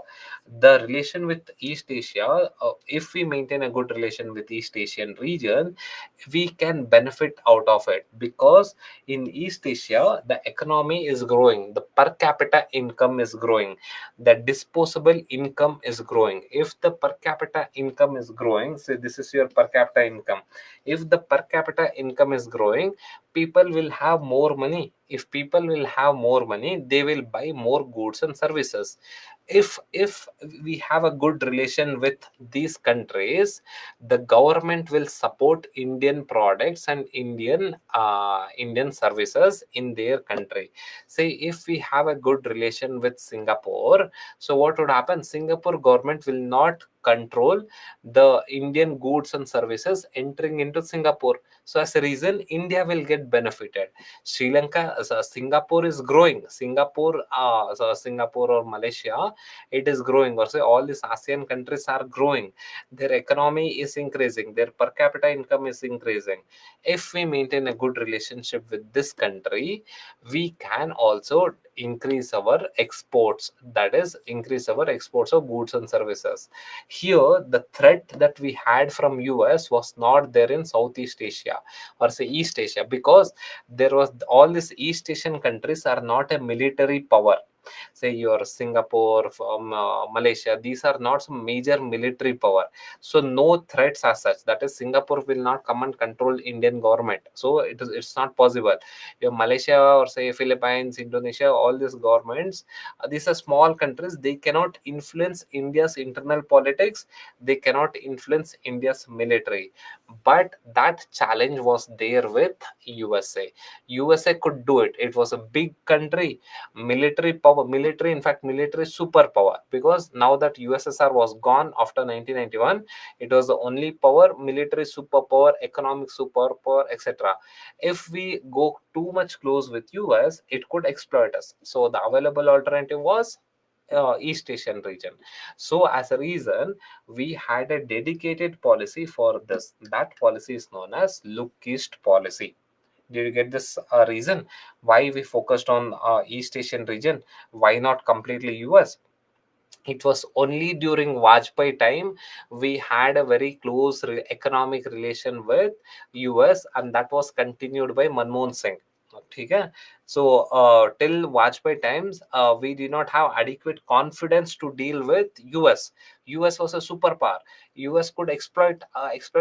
The relation with East Asia, if we maintain a good relation with East Asian region, we can benefit out of it because in East Asia the economy is growing, the per capita income is growing, the disposable income is growing. If the per capita income is growing, so this is your per capita income. If the per capita income is growing, people will have more money. If people will have more money, they will buy more goods and services. If we have a good relation with these countries, the government will support Indian products and Indian services in their country. Say if we have a good relation with Singapore, so what would happen? Singapore government will not control the Indian goods and services entering into Singapore. So as a reason, India will get benefited. Sri Lanka, Singapore is growing. Singapore or Malaysia, it is growing. Or say all these ASEAN countries are growing. Their economy is increasing. Their per capita income is increasing. If we maintain a good relationship with this country, we can also increase our exports. That is, increase our exports of goods and services. Here, the threat that we had from US was not there in Southeast Asia or say East Asia, because there was all these East Asian countries are not a military power. Say your Singapore, from Malaysia, these are not some major military power, so no threats as such. That is, Singapore will not come and control Indian government, so it's not possible. Your Malaysia or say Philippines, Indonesia, all these governments, these are small countries, they cannot influence India's internal politics, they cannot influence India's military. But that challenge was there with USA could do it. It was a big country, military power, military, in fact military superpower, because now that USSR was gone after 1991, it was the only power, military superpower, economic superpower, etc. If we go too much close with US, it could exploit us. So the available alternative was East Asian region. So as a reason, we had a dedicated policy for this. That policy is known as Look East policy. Did you get this reason why we focused on East Asian region? Why not completely US? It was only during Vajpayee time we had a very close economic relation with US, and that was continued by Manmohan Singh. ठीक है? So till Vajpayee times, we did not have adequate confidence to deal with US. US was a superpower. US could exploit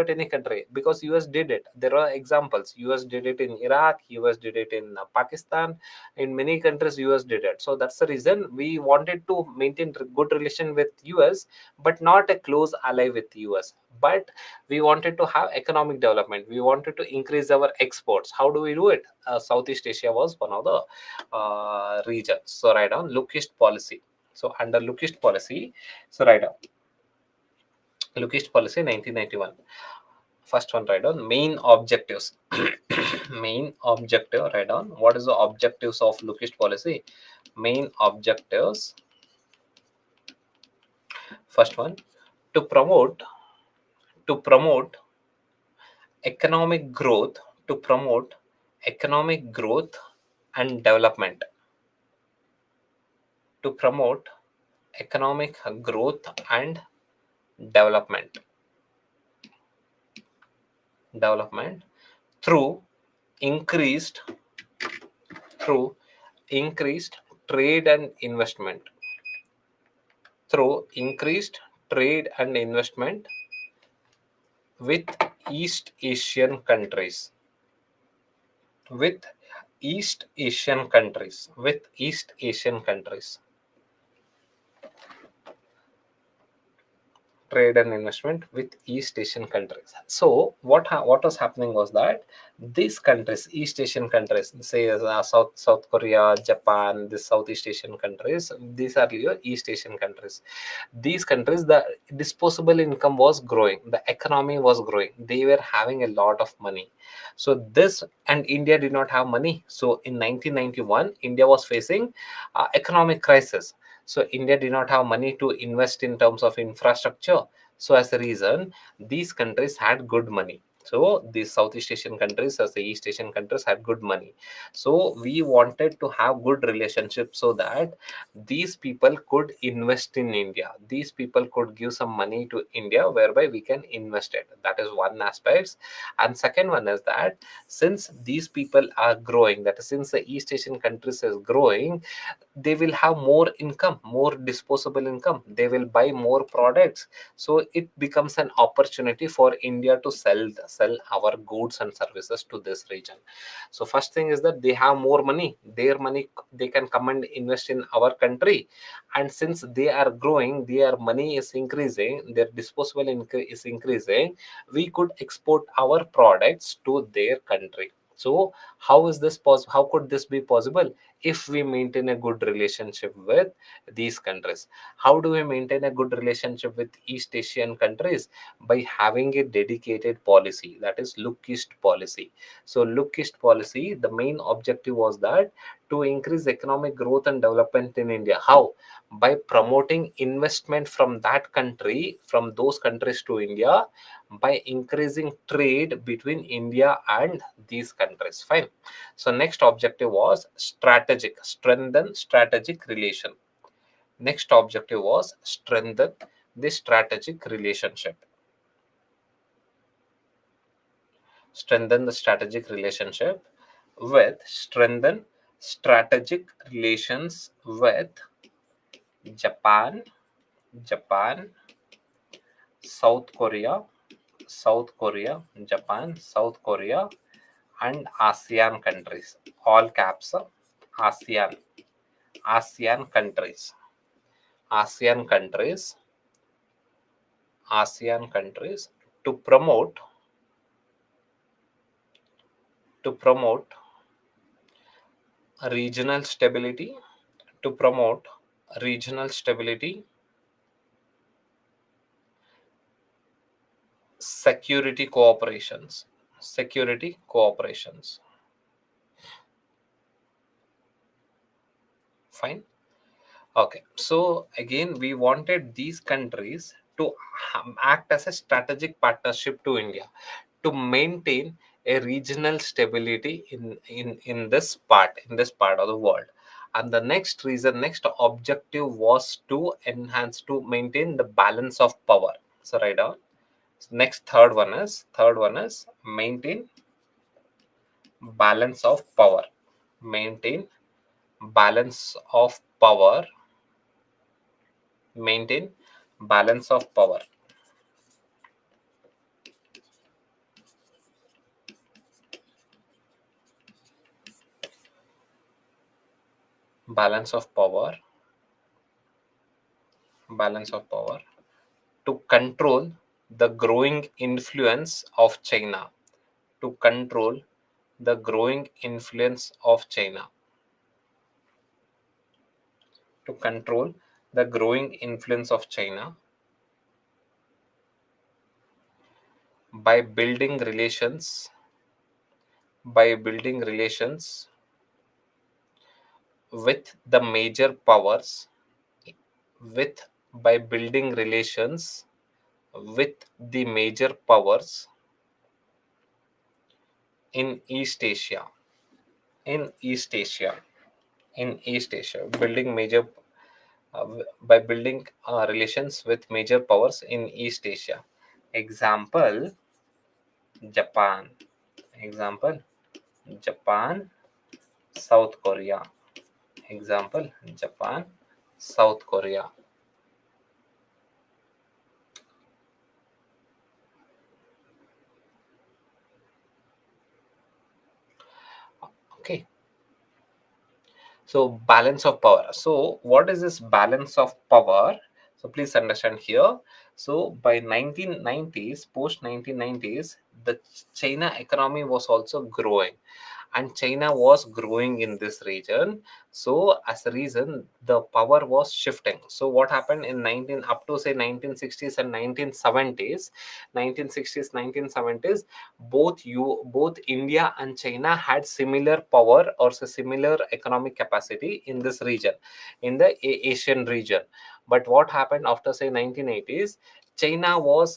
any country because US did it. There are examples. US did it in Iraq. US did it in Pakistan. In many countries, US did it. So that's the reason we wanted to maintain good relation with US, but not a close ally with US. But we wanted to have economic development. We wanted to increase our exports. How do we do it? Southeast Asia was one of the regions. So write down Lookist policy. So under Lookist policy, so write down Lookist policy 1991. First one, write down main objectives. Main objective, write down what is the objectives of Lookist policy. Main objectives. First one, to promote economic growth, to promote economic growth and development, to promote economic growth and development, development through increased through increased trade and investment, through increased trade and investment with East Asian countries, with East Asian countries, with East Asian countries. Trade and investment with East Asian countries. So what was happening was that these countries, East Asian countries, say South Korea, Japan, the Southeast Asian countries, these are your East Asian countries. These countries, the disposable income was growing, the economy was growing, they were having a lot of money. So this, and India did not have money. So in 1991, India was facing economic crisis. So India did not have money to invest in terms of infrastructure. So as a reason, these countries had good money. So these Southeast Asian countries, as the East Asian countries, had good money. So we wanted to have good relationships so that these people could invest in India. These people could give some money to India, whereby we can invest it. That is one aspect. And second one is that since these people are growing, that is, since the East Asian countries is growing, they will have more income, more disposable income, they will buy more products. So it becomes an opportunity for India to sell our goods and services to this region. So first thing is that they have more money, their money they can come and invest in our country, and since they are growing, their money is increasing, their disposable income is increasing, we could export our products to their country. So how is this possible? How could this be possible? If we maintain a good relationship with these countries. How do we maintain a good relationship with East Asian countries? By having a dedicated policy, that is look east policy. So look east policy, the main objective was that to increase economic growth and development in India. How? By promoting investment from that country, from those countries to India, by increasing trade between India and these countries. Fine. So next objective was strategic, strengthen strategic relation. Next objective was strengthen the strategic relationship. Strengthen the strategic relationship with strengthen strategic relations with Japan, Japan, South Korea, South Korea, Japan, South Korea, and ASEAN countries. All caps, ASEAN, ASEAN countries, ASEAN countries, ASEAN countries to promote regional stability, to promote regional stability, security cooperations, security cooperations. Fine. Okay, so again, we wanted these countries to act as a strategic partnership to India to maintain a regional stability in this part of the world. And the next reason, next objective was to enhance, to maintain the balance of power. So write down. Next third one is maintain balance of power. Maintain balance of power. Maintain balance of power. Balance of power. Balance of power to control the growing influence of China. To control the growing influence of China. To control the growing influence of China by building relations, by building relations with the major powers, with by building relations with the major powers in East Asia, in East Asia, in East Asia, building major by building relations with major powers in East Asia. Example, Japan. Example, Japan, South Korea. Example, Japan, South Korea. Okay. So balance of power. So what is this balance of power? So please understand here. So by 1990s, post 1990s, the China economy was also growing, and China was growing in this region. So as a reason, the power was shifting. So what happened in 19 up to say 1960s and 1970s, 1960s, 1970s, both India and China had similar power or similar economic capacity in this region, in the Asian region. But what happened after say 1980s? China was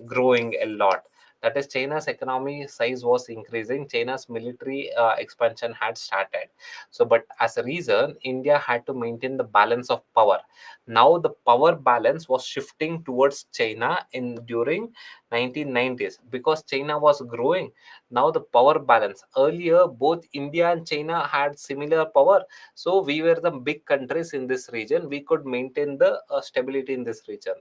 growing a lot. That is, China's economy size was increasing. China's military expansion had started. So, but as a reason, India had to maintain the balance of power. Now, the power balance was shifting towards China in during 1990s because China was growing. Now, the power balance. Earlier, both India and China had similar power. So, we were the big countries in this region. We could maintain the stability in this region.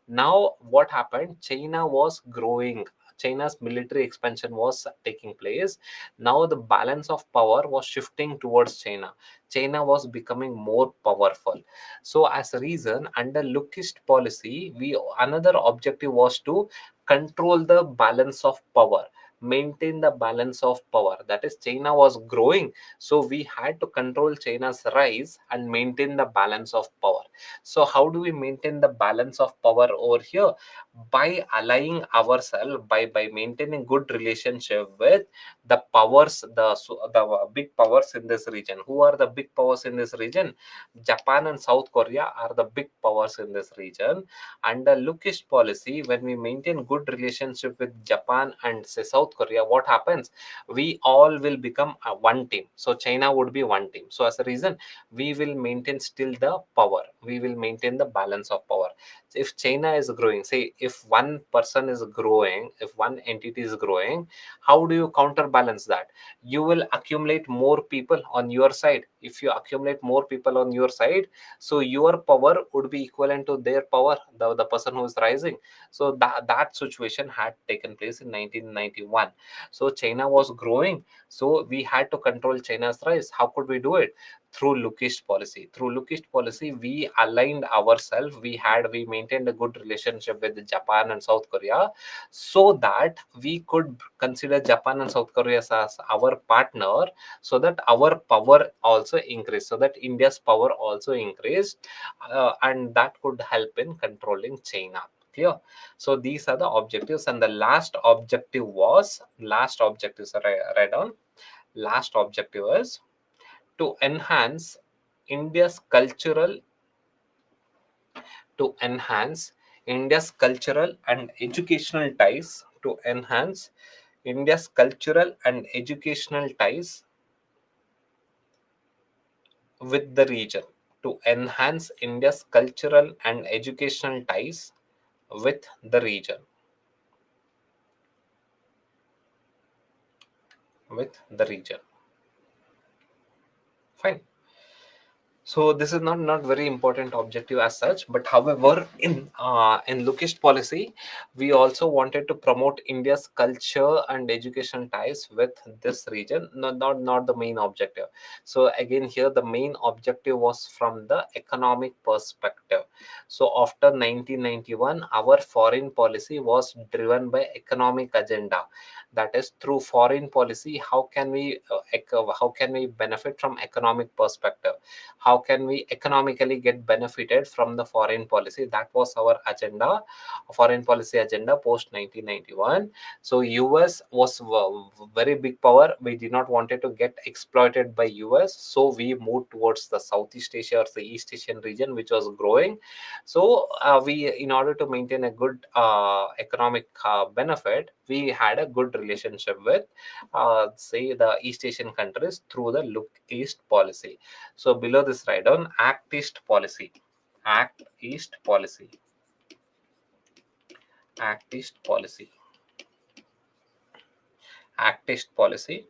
Now, what happened? China was growing. China's military expansion was taking place, now the balance of power was shifting towards China. China was becoming more powerful. So as a reason, under Lookist policy, we another objective was to control the balance of power, maintain the balance of power. That is, China was growing, so we had to control China's rise and maintain the balance of power. So how do we maintain the balance of power over here? By allying ourselves, by maintaining good relationship with the powers, the big powers in this region. Who are the big powers in this region? Japan and South Korea are the big powers in this region. Under Lookist policy, when we maintain good relationship with Japan and say South Korea, what happens? We all will become one team. So China would be one team. So as a reason, we will maintain still the power. We will maintain the balance of power. If China is growing, say if one person is growing, if one entity is growing, how do you counterbalance that? You will accumulate more people on your side. If you accumulate more people on your side, so your power would be equivalent to their power, the person who is rising. So that situation had taken place in 1991. So China was growing, so we had to control China's rise. How could we do it? Through Lookist policy. Through Lookist policy, we aligned ourselves. We maintained a good relationship with Japan and South Korea, so that we could consider Japan and South Korea as our partner, so that our power also increased, so that India's power also increased, and that could help in controlling China. Clear? So these are the objectives, and the last objective was last objective. So write down. Last objective is to enhance India's cultural to enhance India's cultural and educational ties to enhance India's cultural and educational ties with the region. To enhance India's cultural and educational ties with the region. With the region. Fine. So this is not very important objective as such, but however, in Lookist policy, we also wanted to promote India's culture and education ties with this region. Not the main objective. So again, here the main objective was from the economic perspective. So after 1991, our foreign policy was driven by economic agenda. That is, through foreign policy, how can we benefit from economic perspective? How can we economically get benefited from the foreign policy? That was our agenda, foreign policy agenda post 1991. So US was very big power. We did not wanted to get exploited by US, so we moved towards the Southeast Asia or the East Asian region, which was growing. So we, in order to maintain a good economic benefit, we had a good relationship with say the East Asian countries through the Look East policy. So below this, write down Act East policy. Act East policy. Act East policy. Act East policy.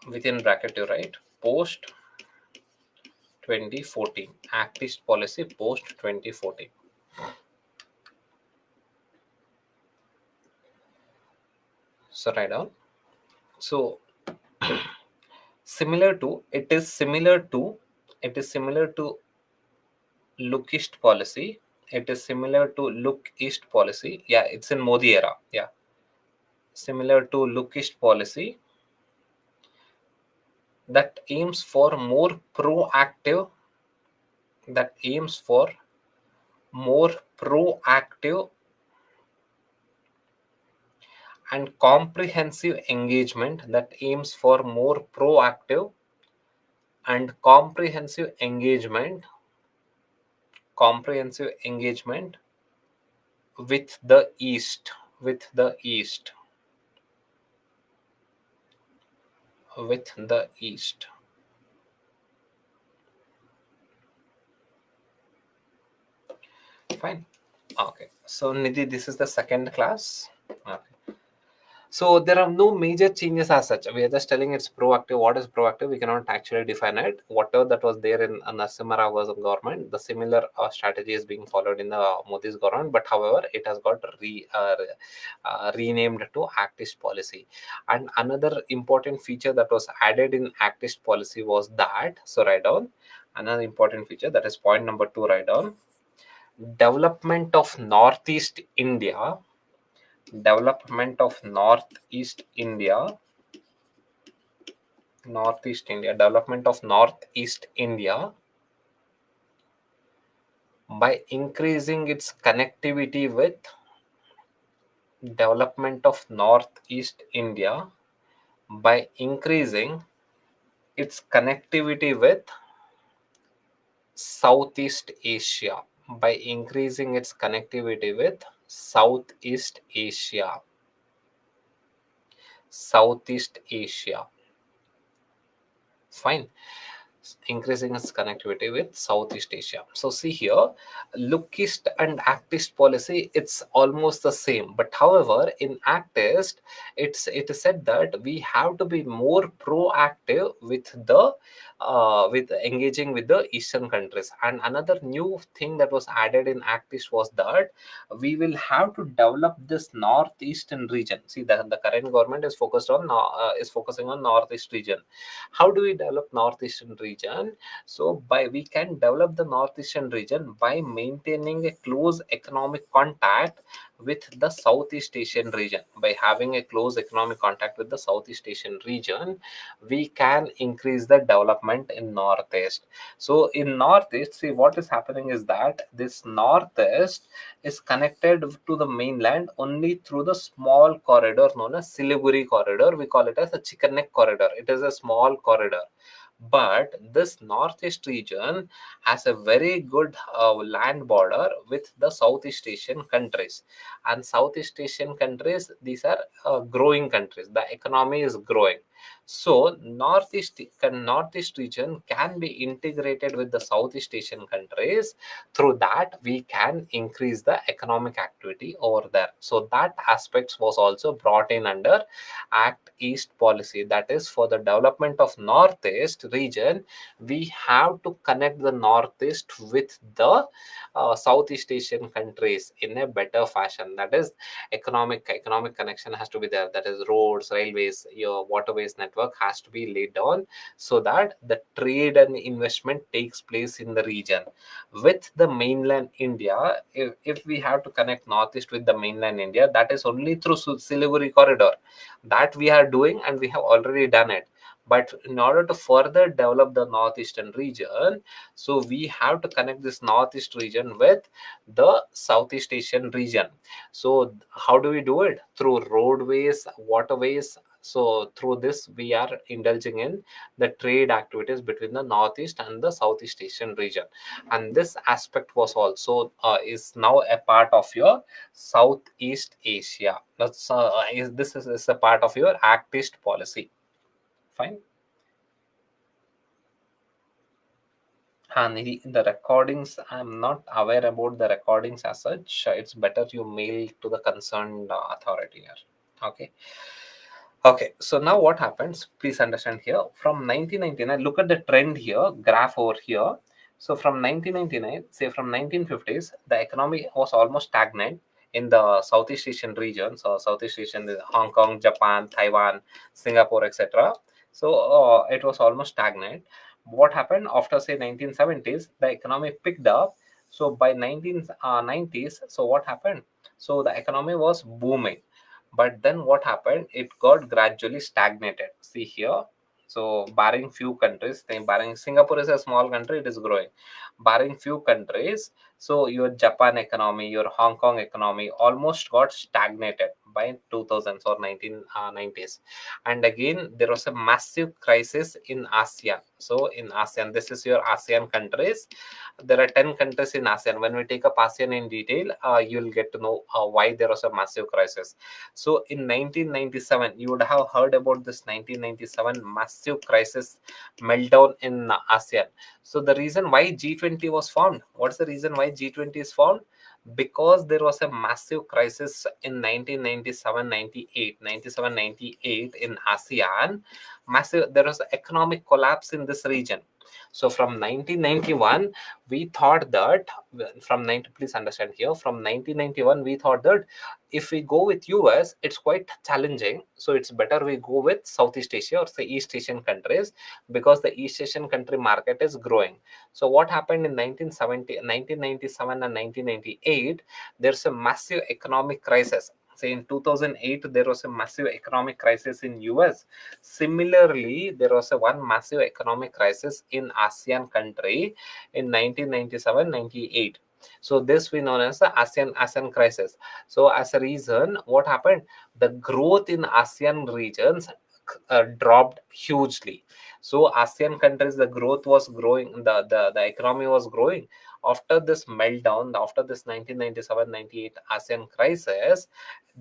Within bracket you write post 2014. Act East policy post 2014. So write down. So it is similar to Look East policy. It is similar to Look East policy. Yeah, it's in Modi era. Yeah, similar to Look East policy that aims for more proactive. That aims for more proactive and comprehensive engagement. That aims for more proactive and comprehensive engagement with the East. With the East. With the East. Fine. Okay. So Nidhi, this is the second class. Okay. So there are no major changes as such. We are just telling it's proactive. What is proactive? We cannot actually define it. Whatever that was there in Narasimha was government, the similar strategy is being followed in the Modi's government. But however, it has got renamed to Actist policy. And another important feature that was added in Actist policy was that. So write down another important feature, that is point number 2. Write down development of Northeast India. Development of Northeast India. Northeast India, development of Northeast India by increasing its connectivity with development of Northeast India by increasing its connectivity with Southeast Asia. By increasing its connectivity with Southeast Asia. Southeast Asia. Fine. Increasing its connectivity with Southeast Asia. So see here, lookist and actist policy, it's almost the same. But however, in actist, it is said that we have to be more proactive with the with engaging with the Eastern countries. And another new thing that was added in actist was that we will have to develop this northeastern region. See, the current government is focusing on northeast region. How do we develop northeastern region? So by we can develop the northeastern region by maintaining a close economic contact with the Southeast Asian region. By having a close economic contact with the Southeast Asian region, we can increase the development in northeast. So in northeast, see, what is happening is that this northeast is connected to the mainland only through the small corridor known as Siliguri corridor. We call it as a chicken neck corridor. It is a small corridor. But this northeast region has a very good land border with the Southeast Asian countries. And Southeast Asian countries, these are growing countries. The economy is growing. So northeast region can be integrated with the Southeast Asian countries. Through that, we can increase the economic activity over there. So that aspects was also brought in under Act East policy. That is, for the development of Northeast region, we have to connect the Northeast with the Southeast Asian countries in a better fashion. That is, economic connection has to be there. That is, roads, railways, your waterways network has to be laid down so that the trade and investment takes place in the region with the mainland India. If we have to connect northeast with the mainland India, that is only through Siliguri corridor. That we are doing, and we have already done it. But in order to further develop the northeastern region, so we have to connect this northeast region with the Southeast Asian region. So how do we do it? Through roadways, waterways. So through this, we are indulging in the trade activities between the Northeast and the Southeast Asian region. And this aspect was also is now a part of your Southeast Asia. This is a part of your Actist policy. Fine. And the recordings, I'm not aware about the recordings as such. It's better you mail to the concerned authority here. Okay. Okay, so now what happens? Please understand here. From 1999, look at the trend here, graph over here. So from 1999, say from 1950s, the economy was almost stagnant in the Southeast Asian region. So Southeast Asian, Hong Kong, Japan, Taiwan, Singapore, etc. So it was almost stagnant. What happened after say 1970s? The economy picked up. So by 1990s, so what happened? So the economy was booming, but then what happened? It got gradually stagnated. See here. So barring few countries, barring Singapore is a small country, it is growing. Barring few countries, so your Japan economy, your Hong Kong economy almost got stagnated by 2000s or 1990s. And again, there was a massive crisis in ASEAN. So in ASEAN, this is your ASEAN countries. There are 10 countries in ASEAN. When we take up ASEAN in detail, you'll get to know why there was a massive crisis. So in 1997, you would have heard about this 1997 massive crisis meltdown in ASEAN. So the reason why G20 was formed, what's the reason why G20 is formed? because there was a massive crisis in 1997-98 in ASEAN. Massive, there was economic collapse in this region. So from 1991, we thought that please understand here, from 1991 we thought that if we go with US, it's quite challenging. So it's better we go with Southeast Asia or say East Asian countries, because the East Asian country market is growing. So what happened in 1997 and 1998, there's a massive economic crisis. Say in 2008, there was a massive economic crisis in US. Similarly, there was a one massive economic crisis in ASEAN country in 1997-98. So this we known as the ASEAN crisis. So as a reason, what happened? The growth in ASEAN regions dropped hugely. So ASEAN countries, the growth was growing, the economy was growing. After this meltdown, after this 1997-98 ASEAN crisis,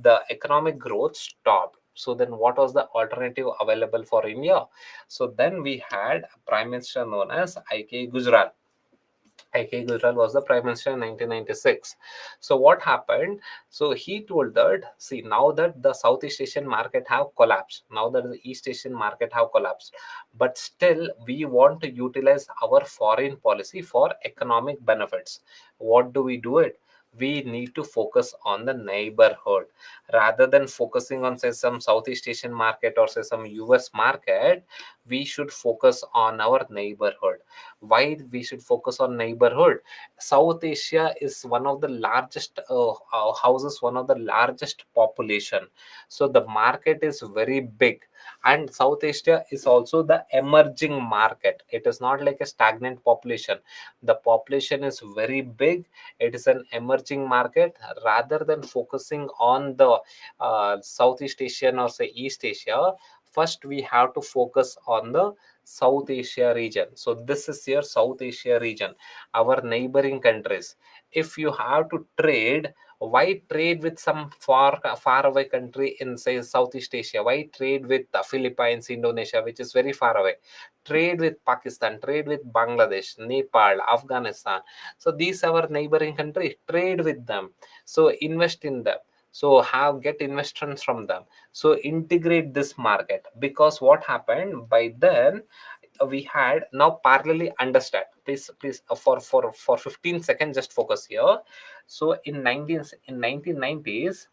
the economic growth stopped. So then what was the alternative available for India? So then we had a prime minister known as IK Gujral. IK Gujral was the prime minister in 1996. So what happened? So he told that, see, now that the Southeast Asian market have collapsed, now that the East Asian market have collapsed, but still we want to utilize our foreign policy for economic benefits. What do we do it? We need to focus on the neighborhood rather than focusing on say some Southeast Asian market or say some US market. We should focus on our neighborhood. Why we should focus on neighborhood? South Asia is one of the largest houses one of the largest population, so the market is very big. And South Asia is also the emerging market. It is not like a stagnant population. The population is very big. It is an emerging market. Rather than focusing on the Southeast Asian or say East Asia, first we have to focus on the South Asia region. So this is your South Asia region, our neighboring countries. If you have to trade, why trade with some far away country in say Southeast Asia? Why trade with the Philippines, Indonesia, which is very far away? Trade with Pakistan, trade with Bangladesh, Nepal, Afghanistan. So these are our neighboring countries. Trade with them. So invest in them. So have get investments from them. So integrate this market, because what happened by then, we had now parallelly understand. Please for 15 seconds just focus here. So in 1990s,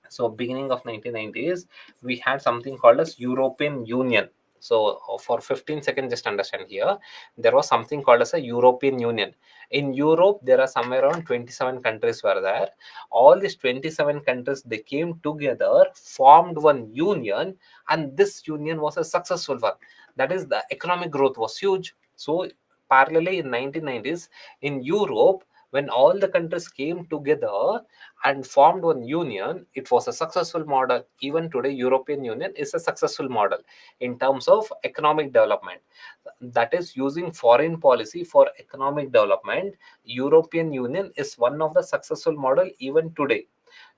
so beginning of 1990s, we had something called as European Union. So for 15 seconds just understand here, there was something called as a European Union. In Europe there are somewhere around 27 countries were there. All these 27 countries, they came together, formed one union, and this union was a successful one. That is, the economic growth was huge. So parallelly in 1990s, in Europe, when all the countries came together and formed one union, it was a successful model. Even today, European Union is a successful model in terms of economic development. That is, using foreign policy for economic development, European Union is one of the successful model even today.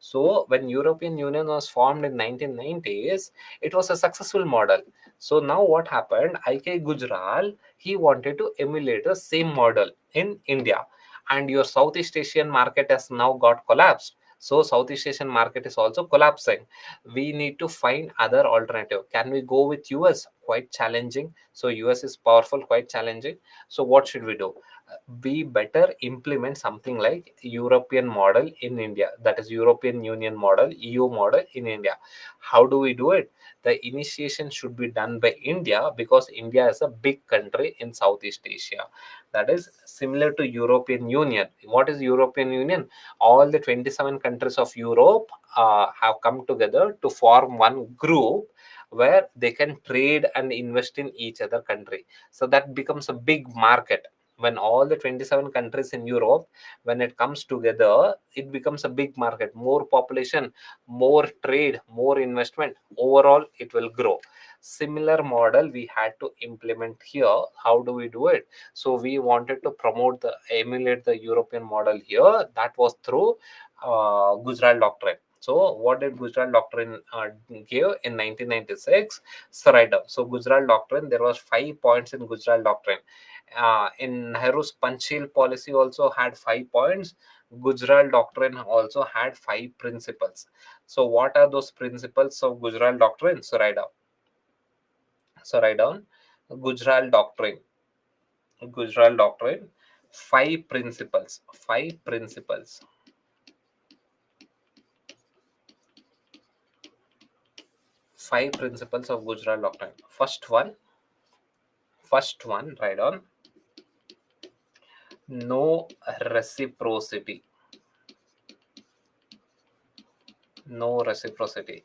So when European Union was formed in 1990s, it was a successful model. So now what happened? IK Gujral, he wanted to emulate the same model in India, and your Southeast Asian market has now got collapsed. So Southeast Asian market is also collapsing. We need to find other alternative. Can we go with US? Quite challenging. So US is powerful, quite challenging. So what should we do? We better implement something like European model in India. That is European Union model, EU model in India. How do we do it? The initiation should be done by India, because India is a big country in Southeast Asia. That is similar to European Union. What is European Union? All the 27 countries of Europe have come together to form one group where they can trade and invest in each other country. So that becomes a big market. When all the 27 countries in Europe, when it comes together, it becomes a big market. More population, more trade, more investment. Overall, it will grow. Similar model we had to implement here. How do we do it? So we wanted to emulate the European model here. That was through Gujral Doctrine. So what did Gujral Doctrine give in 1996? Surrender. So Gujral Doctrine, there was 5 points in Gujral Doctrine. In Nehru's Panchsheel policy also had 5 points. Gujarat Doctrine also had 5 principles. So what are those principles of Gujarat Doctrine? So write down. Gujarat Doctrine. Gujarat Doctrine, 5 principles. 5 principles. 5 principles of Gujarat Doctrine. First one, write on. No reciprocity. No reciprocity.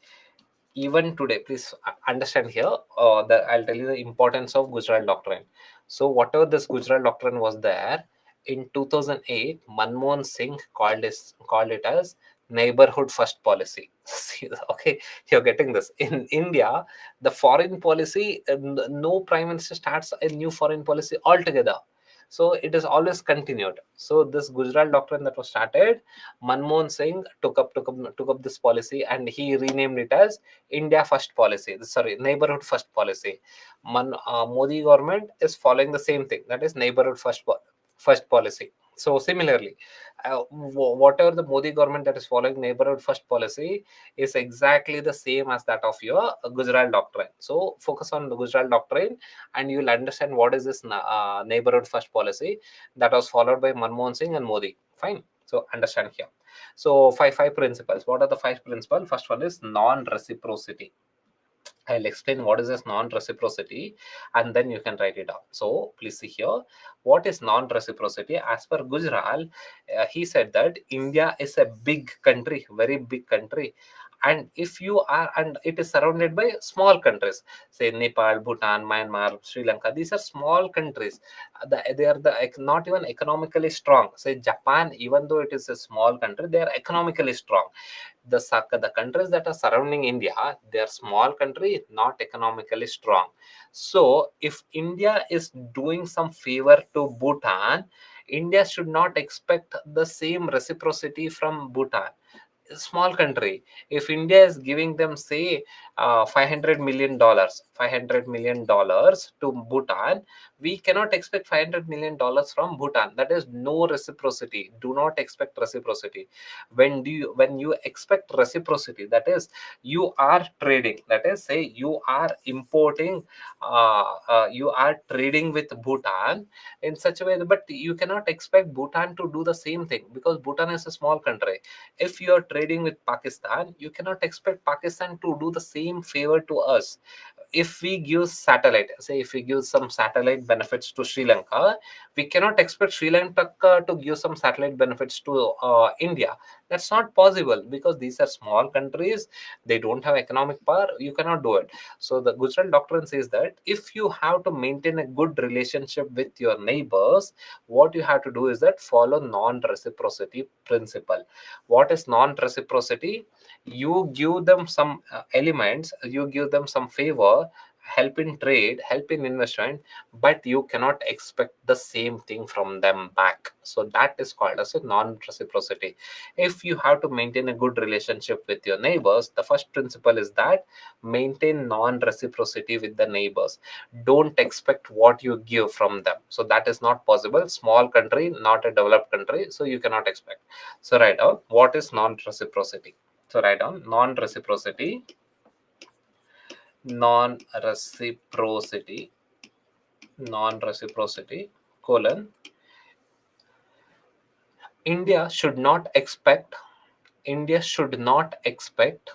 Even today, please understand here, that I'll tell you the importance of Gujarat Doctrine. So whatever this Gujarat Doctrine was there, in 2008, Manmohan Singh called it as neighborhood first policy. See, okay, you're getting this. In India, the foreign policy, no prime minister starts a new foreign policy altogether. So it is always continued. So this Gujarat Doctrine that was started, Manmohan Singh took up this policy, and he renamed it as India First Policy. Sorry, Neighborhood First Policy. Modi government is following the same thing. That is Neighborhood First Policy. So similarly, whatever the Modi government that is following Neighborhood First Policy is exactly the same as that of your Gujarat Doctrine. So focus on the Gujarat Doctrine, and you will understand what is this Neighborhood First Policy that was followed by Manmohan Singh and Modi. Fine. So understand here. So five principles. What are the 5 principles? First one is non-reciprocity. I'll explain what is this non-reciprocity, and then you can write it down. So please see here. What is non-reciprocity? As per Gujarat, he said that India is a big country, very big country, and if you are, and it is surrounded by small countries, say Nepal, Bhutan, Myanmar, Sri Lanka. These are small countries. They are not even economically strong. Say Japan, even though it is a small country, they are economically strong. The countries that are surrounding India, they are small country, not economically strong. So if India is doing some favor to Bhutan, India should not expect the same reciprocity from Bhutan. Small country. If India is giving them, say, $500 million, $500 million to Bhutan, we cannot expect $500 million from Bhutan. That is no reciprocity. Do not expect reciprocity. When you expect reciprocity, that is, you are trading. That is, say you are importing, you are trading with Bhutan in such a way, but you cannot expect Bhutan to do the same thing, because Bhutan is a small country. If you are trading with Pakistan, you cannot expect Pakistan to do the same favor to us. If we give satellite, say if we give some satellite benefits to Sri Lanka, we cannot expect Sri Lanka to give some satellite benefits to India. That's not possible, because these are small countries. They don't have economic power. You cannot do it. So the Gujarat Doctrine says that if you have to maintain a good relationship with your neighbors, what you have to do is that follow non-reciprocity principle. What is non-reciprocity? You give them some elements, you give them some favor, help in trade, help in investment, but you cannot expect the same thing from them back. So that is called as a non-reciprocity. If you have to maintain a good relationship with your neighbors, the first principle is that maintain non-reciprocity with the neighbors. Don't expect what you give from them. So that is not possible. Small country, not a developed country, so you cannot expect. So write down what is non-reciprocity. So write down non-reciprocity, non-reciprocity, non-reciprocity, colon. India should not expect, India should not expect,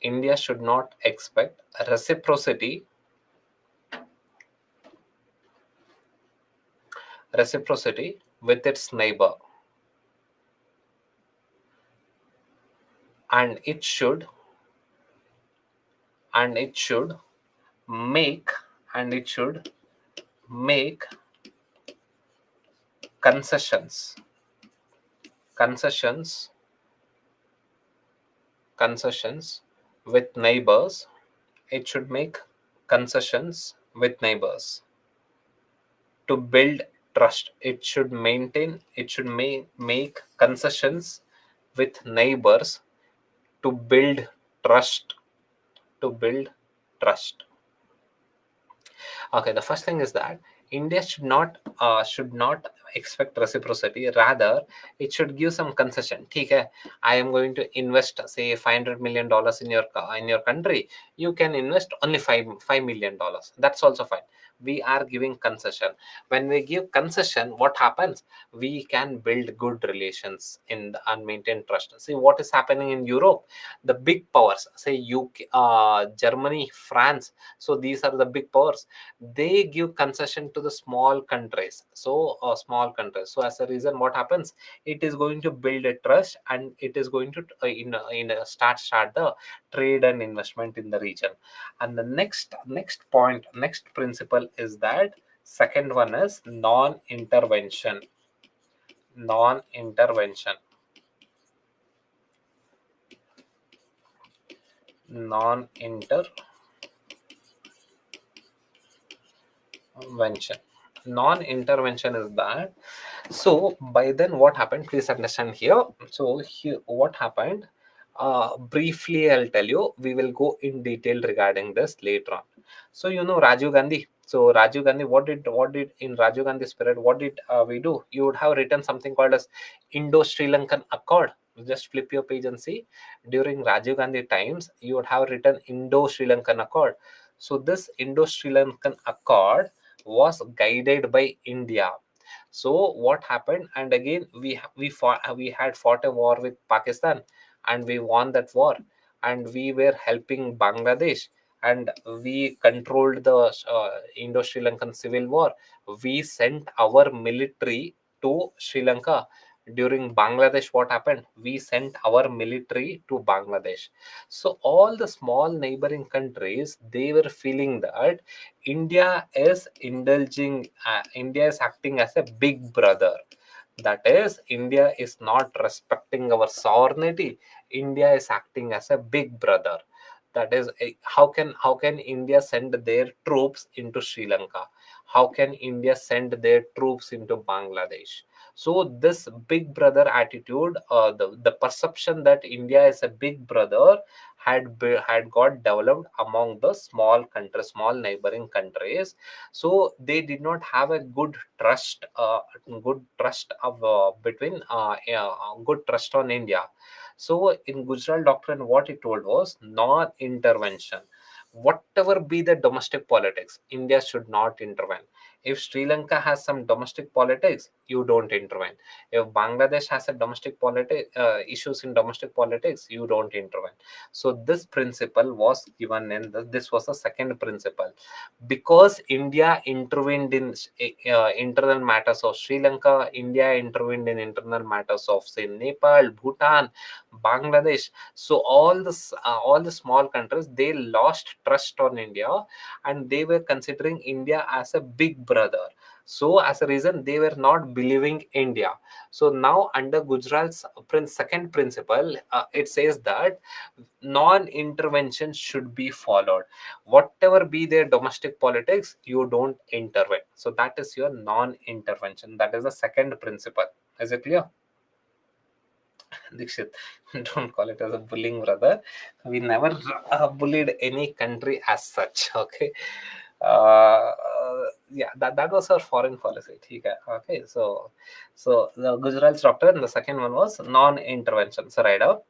India should not expect reciprocity with its neighbor. And it should, and it should make, and it should make concessions, concessions, concessions with neighbors. It should make concessions with neighbors to build trust. It should maintain, it should make concessions with neighbors to build trust, to build trust. Okay, the first thing is that India should not expect reciprocity. Rather, it should give some concession. ठीक है, I am going to invest say $500 million in your country. You can invest only $5 million. That's also fine. We are giving concession. When we give concession, what happens? We can build good relations in the unmaintained trust. See what is happening in Europe. The big powers, say UK, Germany, France. So these are the big powers. They give concession to the small countries. So small countries. So as a reason, what happens? It is going to build a trust, and it is going to start the trade and investment in the region. And the next point, next principle is that second one is non-intervention. Non-intervention. Non-intervention. Non-intervention is that. So by then what happened, please understand here. So here what happened, briefly I'll tell you. We will go in detail regarding this later on. So Rajiv Gandhi. So Rajiv Gandhi, what did in Rajiv Gandhi's period, what did we do? You would have written something called as Indo-Sri Lankan Accord. Just flip your page and see. During Rajiv Gandhi times, you would have written Indo-Sri Lankan Accord. So this Indo-Sri Lankan Accord was guided by India. So what happened? And again, we had fought a war with Pakistan, and we won that war, and we were helping Bangladesh, and we controlled the Indo-Sri Lankan civil war. We sent our military to Sri Lanka. During Bangladesh, what happened? We sent our military to Bangladesh. So all the small neighboring countries, they were feeling that India is indulging, India is acting as a big brother. That is, India is not respecting our sovereignty. India is acting as a big brother. That is, how can India send their troops into Sri Lanka? How can India send their troops into Bangladesh? So this big brother attitude, the perception that India is a big brother had got developed among the small countries, small neighboring countries. So they did not have a good trust of between yeah, good trust on India. So in Gujarat doctrine, what it told was non-intervention. Whatever be the domestic politics, India should not intervene. If Sri Lanka has some domestic politics, you don't intervene. If Bangladesh has a domestic issues in domestic politics, you don't intervene. So this principle was given in this was the second principle. Because India intervened in internal matters of Sri Lanka, India intervened in internal matters of say Nepal, Bhutan, Bangladesh. So all the small countries, they lost trust on India, and they were considering India as a big brother. So as a reason, they were not believing India. So now under Gujarat's second principle, it says that non-intervention should be followed. Whatever be their domestic politics, you don't intervene. So that is your non-intervention. That is the second principle. Is it clear? Dikshit, don't call it as a bullying, brother. We never bullied any country as such. Okay. Yeah, that was our foreign policy. Okay. Okay. So the Gujarat's doctrine, the second one was non-intervention. So right out,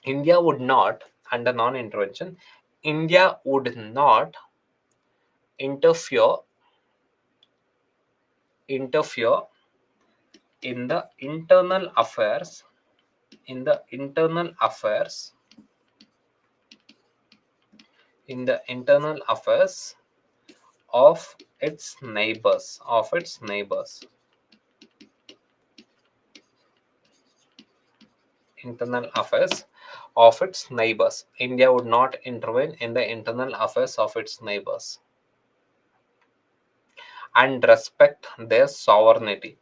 India would not, under non-intervention, India would not interfere interfere in the internal affairs in the internal affairs in the internal affairs of its neighbors. Internal affairs of its neighbors. India would not intervene in the internal affairs of its neighbors and respect their sovereignty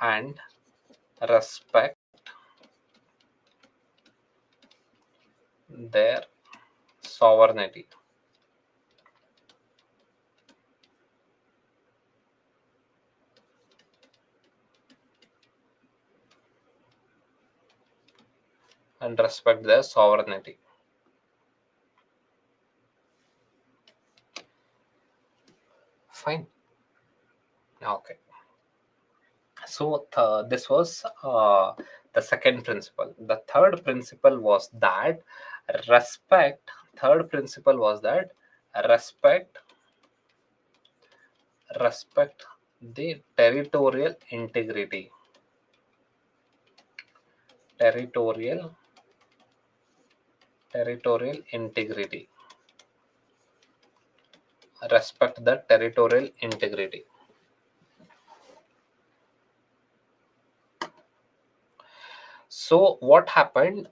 and respect their sovereignty. And respect their sovereignty. Fine. Okay. So this was the second principle. The third principle was that respect. Third principle was that respect respect the territorial territorial integrity. Respect the territorial integrity. So what happened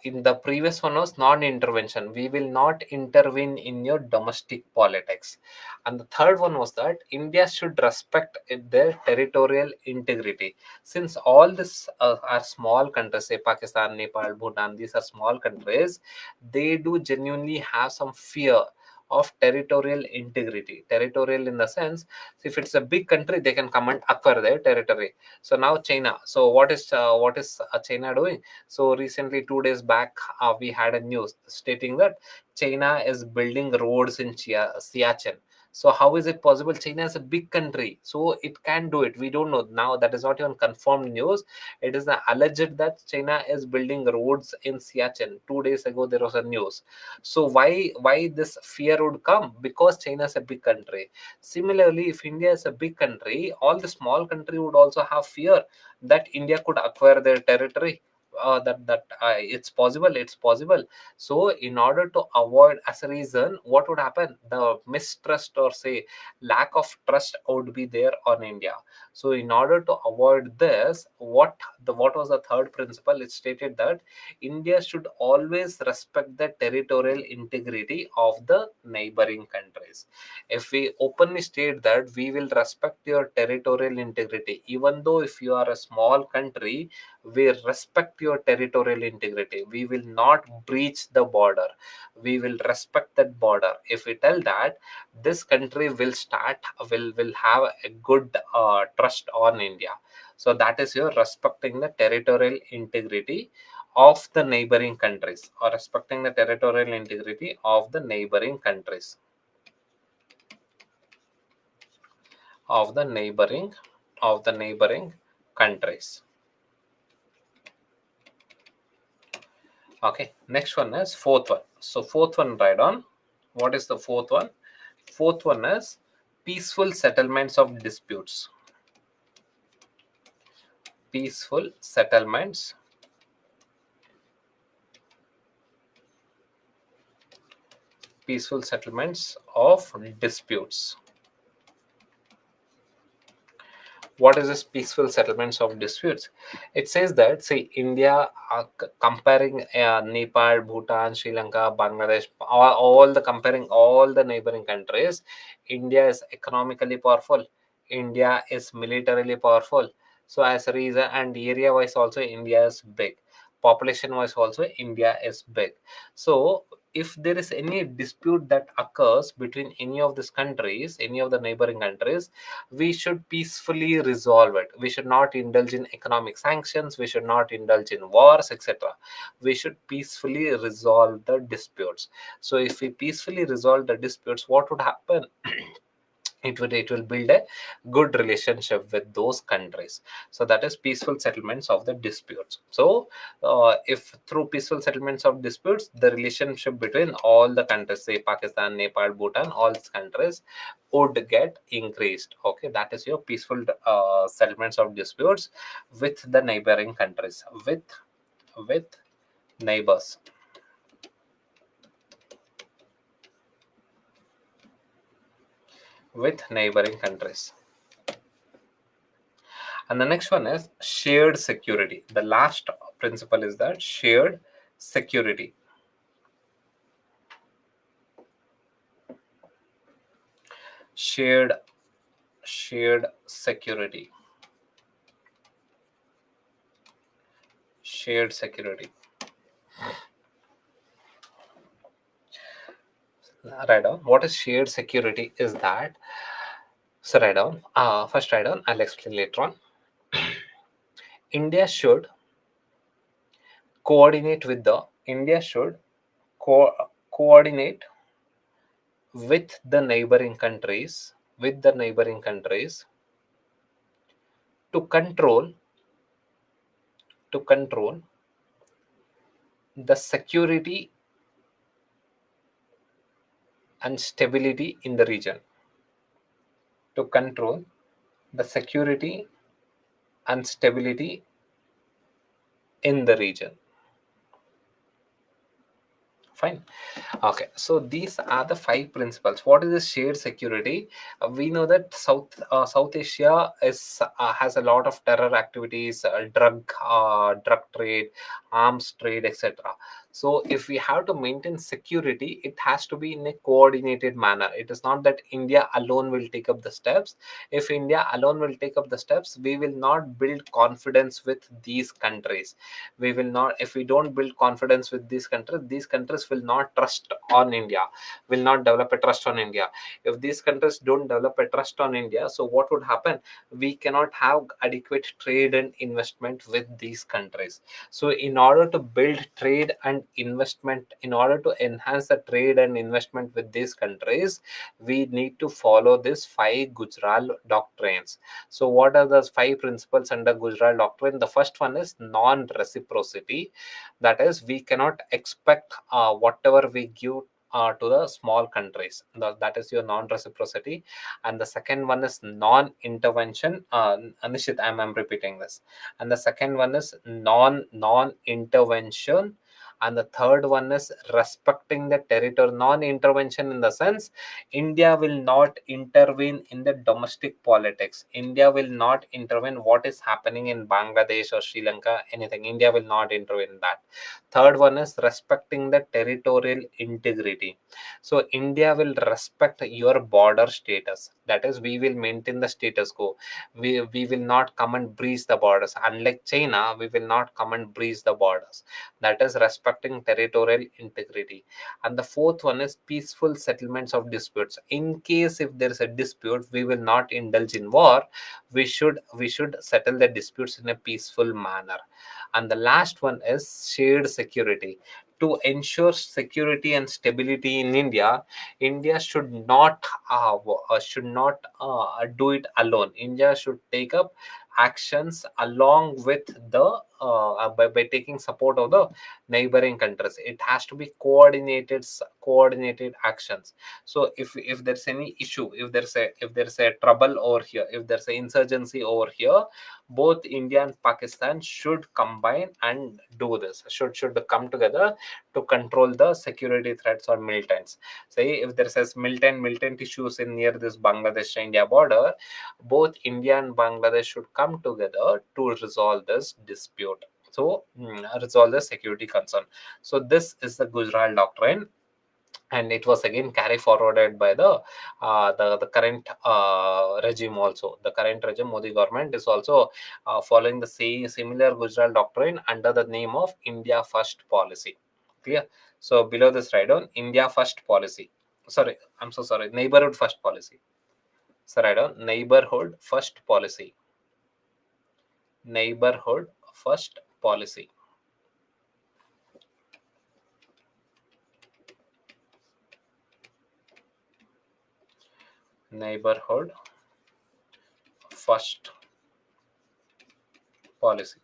in the previous one was non-intervention. We will not intervene in your domestic politics. And the third one was that India should respect their territorial integrity. Since all this are small countries, say Pakistan, Nepal, Bhutan, these are small countries, they do genuinely have some fear of territorial integrity. Territorial in the sense, if it's a big country, they can come and acquire their territory. So now China. So what is China doing? So recently, 2 days back, we had a news stating that China is building roads in Siachen. So how is it possible? China is a big country, so it can do it. We don't know now. That is not even confirmed news. It is alleged that China is building roads in Siachen. 2 days ago, there was a news. So why this fear would come? Because China is a big country. Similarly, if India is a big country, all the small country would also have fear that India could acquire their territory. It's possible. So in order to avoid, as a reason, what would happen? The mistrust, or say lack of trust, would be there on India. So in order to avoid this, what was the third principle? It stated that India should always respect the territorial integrity of the neighboring countries. If we openly state that we will respect your territorial integrity, even though if you are a small country, we respect your territorial integrity. We will not breach the border. We will respect that border. If we tell that, this country will have a good trust on India. So that is your respecting the territorial integrity of the neighboring countries, or respecting the territorial integrity of the neighboring countries, of the neighboring countries. Okay, next one is fourth one. So fourth one, right on. What is the fourth one? Fourth one is peaceful settlements of disputes. Peaceful settlements of disputes. What is this peaceful settlements of disputes? It says that, say, India, comparing Nepal, Bhutan, Sri Lanka, Bangladesh, all the comparing all the neighboring countries, India is economically powerful. India is militarily powerful. So as a reason, and area wise also, India is big. Population wise also, India is big. So if there is any dispute that occurs between any of these countries, any of the neighboring countries, we should peacefully resolve it. We should not indulge in economic sanctions. We should not indulge in wars, etc. We should peacefully resolve the disputes. So if we peacefully resolve the disputes, what would happen? It will build a good relationship with those countries. So that is peaceful settlements of the disputes. So if through peaceful settlements of disputes, the relationship between all the countries, say Pakistan, Nepal, Bhutan, all these countries, would get increased. Okay, that is your peaceful settlements of disputes with the neighboring countries, with neighbors, with neighboring countries. And the next one is shared security. The last principle is that shared security. Shared security. Shared security. Write down. What is shared security is that. So write down. First write down. I'll explain later on. India should coordinate with the India should coordinate with the neighboring countries, with the neighboring countries to control the security and stability in the region. To control the security and stability in the region. Fine. Okay, so these are the five principles. What is the shared security? We know that South Asia is has a lot of terror activities, drug trade, arms trade, etc. So if we have to maintain security, it has to be in a coordinated manner. It is not that India alone will take up the steps. If India alone will take up the steps, we will not build confidence with these countries. We will not, if we don't build confidence with these countries will not trust on India, will not develop a trust on India. If these countries don't develop a trust on India, so what would happen? We cannot have adequate trade and investment with these countries. So in order to build trade and investment, in order to enhance the trade and investment with these countries, we need to follow this five Gujarat doctrines. So what are the five principles under Gujarat doctrine? The first one is non-reciprocity. That is, we cannot expect whatever we give to the small countries. That is your non-reciprocity. And the second one is non-intervention. Nishit, I'm repeating this. And the second one is non-intervention. And the third one is respecting the territory. Non-intervention in the sense, India will not intervene in the domestic politics. India will not intervene what is happening in Bangladesh or Sri Lanka, anything. India will not intervene in that. Third one is respecting the territorial integrity. So India will respect your border status. That is, we will maintain the status quo. We will not come and breach the borders. Unlike China, we will not come and breach the borders. That is respecting territorial integrity. And the fourth one is peaceful settlements of disputes. In case if there is a dispute, we will not indulge in war. We should settle the disputes in a peaceful manner. And the last one is shared security. To ensure security and stability in India, India should not do it alone. India should take up actions along with the by taking support of the neighboring countries. It has to be coordinated actions. So if there's any issue, if there's a trouble over here, if there's an insurgency over here, both India and Pakistan should combine and do this. Should come together to control the security threats or militants. Say if there is militant issues in near this Bangladesh India border, both India and Bangladesh should come together to resolve this dispute. So resolve the security concern. So this is the Gujarat doctrine, and it was again carry forwarded by the current regime also. The current regime, Modi government, is also following the same similar Gujarat doctrine under the name of India First policy. Clear? So below this, write down India First policy. Sorry, I'm so sorry. Neighborhood First policy. So write down Neighborhood First policy. Neighborhood First policy. Neighborhood First policy.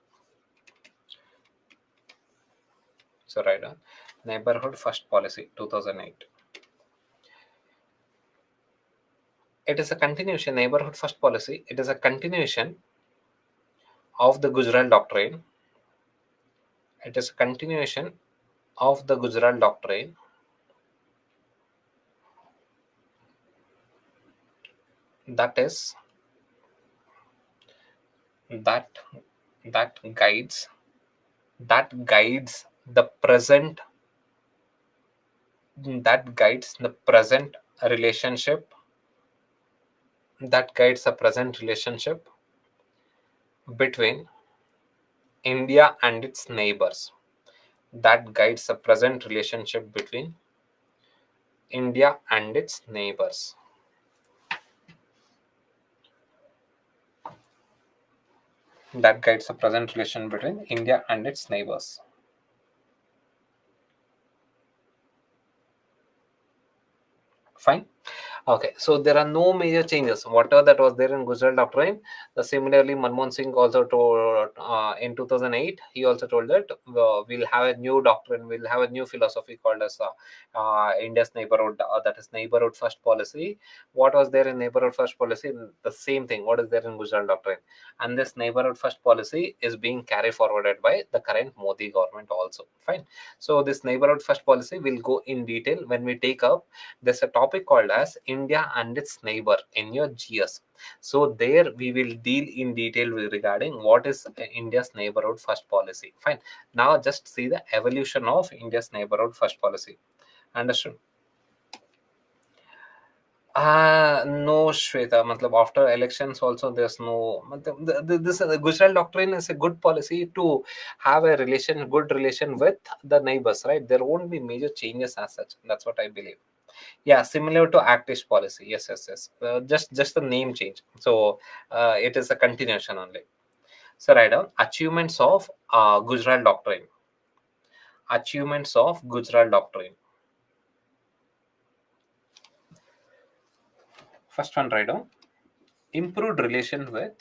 So write down Neighborhood First policy 2008. It is a continuation. Neighborhood First policy, it is a continuation of the Gujarat doctrine. It is a continuation of the Gujarat doctrine that is that that guides the present relationship, that guides the present relationship between India and its neighbors. That guides the present relationship between India and its neighbors. That guides the present relation between India and its neighbors. Fine. Okay, so there are no major changes. Whatever that was there in Gujarat doctrine, similarly Manmohan Singh also told in 2008. He also told that we'll have a new doctrine, we'll have a new philosophy called as India's neighborhood. That is neighborhood first policy. What was there in neighborhood first policy? The same thing. What is there in Gujarat doctrine? And this neighborhood first policy is being carried forwarded by the current Modi government also. Fine. So this neighborhood first policy will go in detail when we take up. There's a topic called as India and its neighbor in your GS. So there we will deal in detail regarding what is India's neighborhood first policy. Fine. Now just see the evolution of India's neighborhood first policy. Understood? No, Shweta. Matlab after elections also there's no. This Gujarat doctrine is a good policy to have a good relation with the neighbors, right? There won't be major changes as such. That's what I believe. Yeah, similar to Actish policy. Yes, yes, yes. Just the name change. So it is a continuation only. So write down achievements of Gujarat doctrine. Achievements of Gujarat doctrine. First one, write down improved relation with.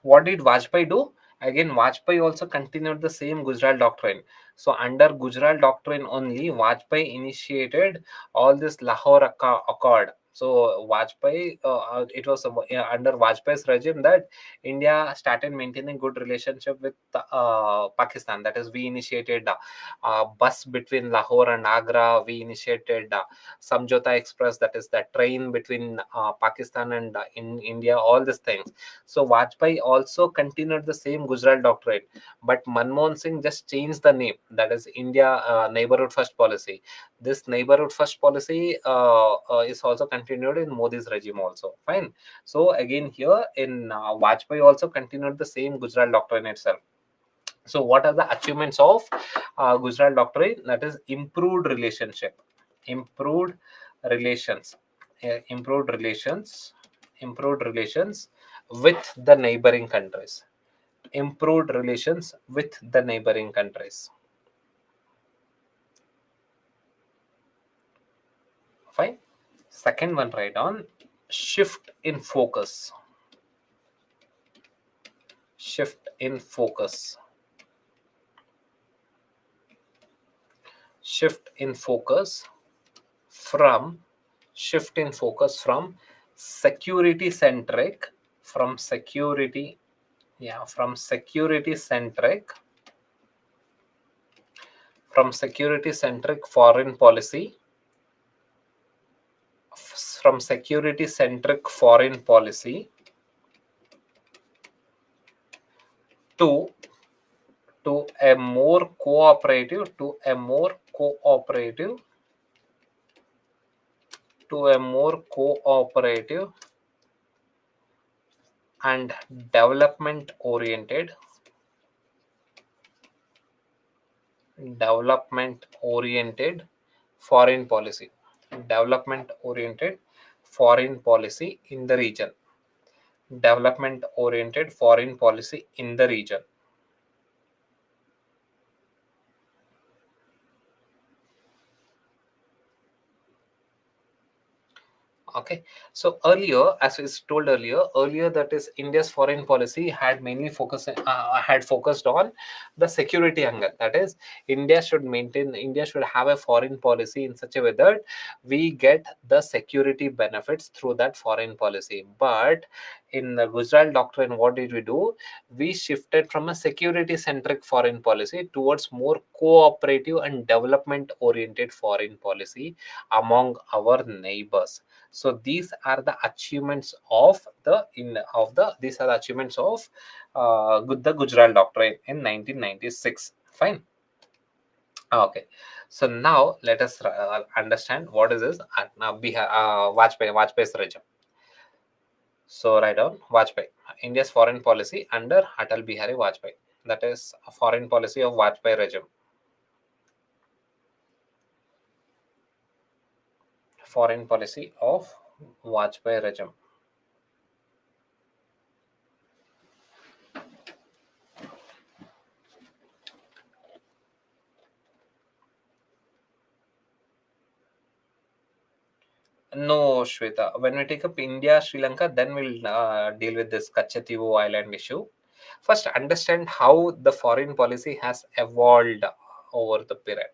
What did Vajpayee do? Again, Vajpayee also continued the same Gujarat doctrine. So, under Gujarat doctrine only, Vajpayee initiated all this Lahore Accord. So, Vajpayee, it was under Vajpayee's regime that India started maintaining good relationship with Pakistan. That is, we initiated bus between Lahore and Agra. We initiated Samjhota Express. That is the train between Pakistan and in India. All these things. So Vajpayee also continued the same Gujarat doctrine, but Manmohan Singh just changed the name. That is India Neighborhood First policy. This Neighborhood First policy is also continued in Modi's regime also. Fine. So again here in Vajpayee also continued the same Gujarat doctrine itself. So what are the achievements of Gujarat doctrine? That is improved relationship, improved relations, improved relations, improved relations with the neighboring countries, improved relations with the neighboring countries. Fine. Second one, write on shift in focus, shift in focus, shift in focus from shift in focus from security centric, from security, yeah, from security centric foreign policy, from security centric foreign policy to a more cooperative, to a more cooperative and development oriented foreign policy, development oriented foreign policy in the region, development oriented foreign policy in the region. Okay, so earlier, as I told earlier that is India's foreign policy had mainly focused on the security angle. That is, India should have a foreign policy in such a way that we get the security benefits through that foreign policy. But in the Gujarat doctrine, what did we do? We shifted from a security centric foreign policy towards more cooperative and development oriented foreign policy among our neighbors. So these are the achievements of these are the achievements of the Gujarat doctrine in 1996. Fine. Okay. So now let us understand what is this Vajpayee's regime. So write down Vajpayee, India's foreign policy under Atal Bihari Vajpayee. That is a foreign policy of Vajpayee regime. Foreign policy of Vajpayee regime. No, Shweta. When we take up India, Sri Lanka, then we'll deal with this Kachativu Island issue. First, understand how the foreign policy has evolved over the period.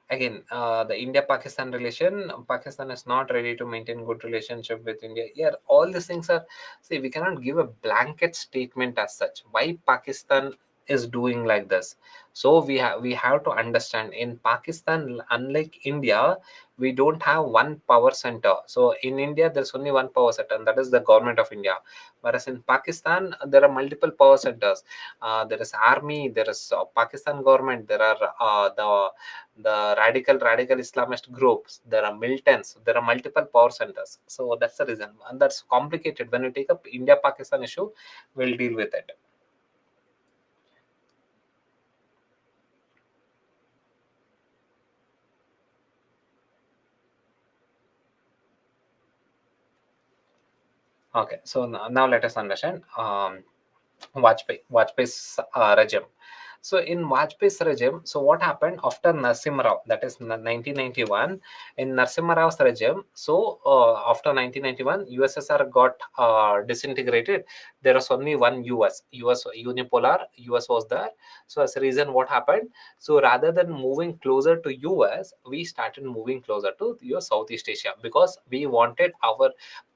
Again, the India-Pakistan relation, Pakistan is not ready to maintain good relationship with India. Yeah, all these things are, see, we cannot give a blanket statement as such. Why Pakistan is doing like this? So we have to understand, in Pakistan, unlike India, we don't have one power center. So in India, there's only one power center, and that is the government of India. Whereas in Pakistan, there are multiple power centers. There is army, there is Pakistan government, there are the radical Islamist groups, there are militants, there are multiple power centers. So that's the reason, and that's complicated. When we take up India Pakistan issue, we'll deal with it. Okay, so now let us understand Vajpayee's regime. So in Vajpayee's regime, so what happened after Narasimha Rao, that is 1991, in Narasimha Rao's regime, so after 1991, USSR got disintegrated. There was only one US unipolar, US was there. So as a reason, what happened? So rather than moving closer to US, we started moving closer to US Southeast Asia, because we wanted our,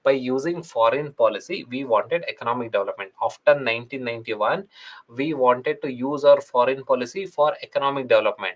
by using foreign policy, we wanted economic development. After 1991, we wanted to use our foreign policy for economic development.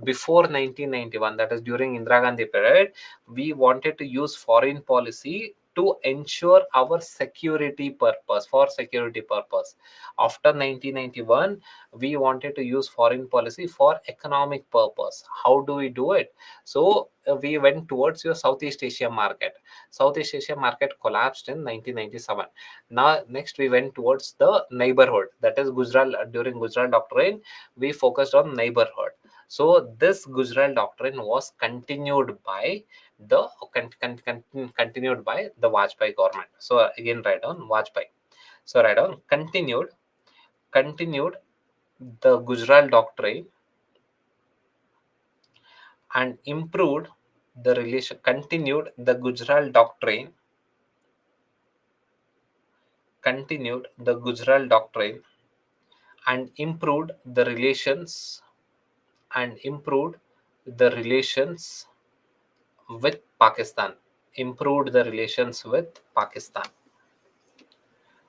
Before 1991, that is during Indira Gandhi period, we wanted to use foreign policy to ensure our security purpose, for security purpose. After 1991, we wanted to use foreign policy for economic purpose. How do we do it? So we went towards your Southeast Asia market. Southeast Asia market collapsed in 1997. Now, next we went towards the neighborhood. That is Gujarat. During Gujarat doctrine, we focused on neighborhood. So this Gujarat doctrine was continued by the continued by the Vajpayee government. So again, write down Vajpayee. So write down continued the Gujarat doctrine and improved the relation. Continued the Gujarat doctrine continued the Gujarat doctrine and improved the relations with Pakistan. Improved the relations with Pakistan.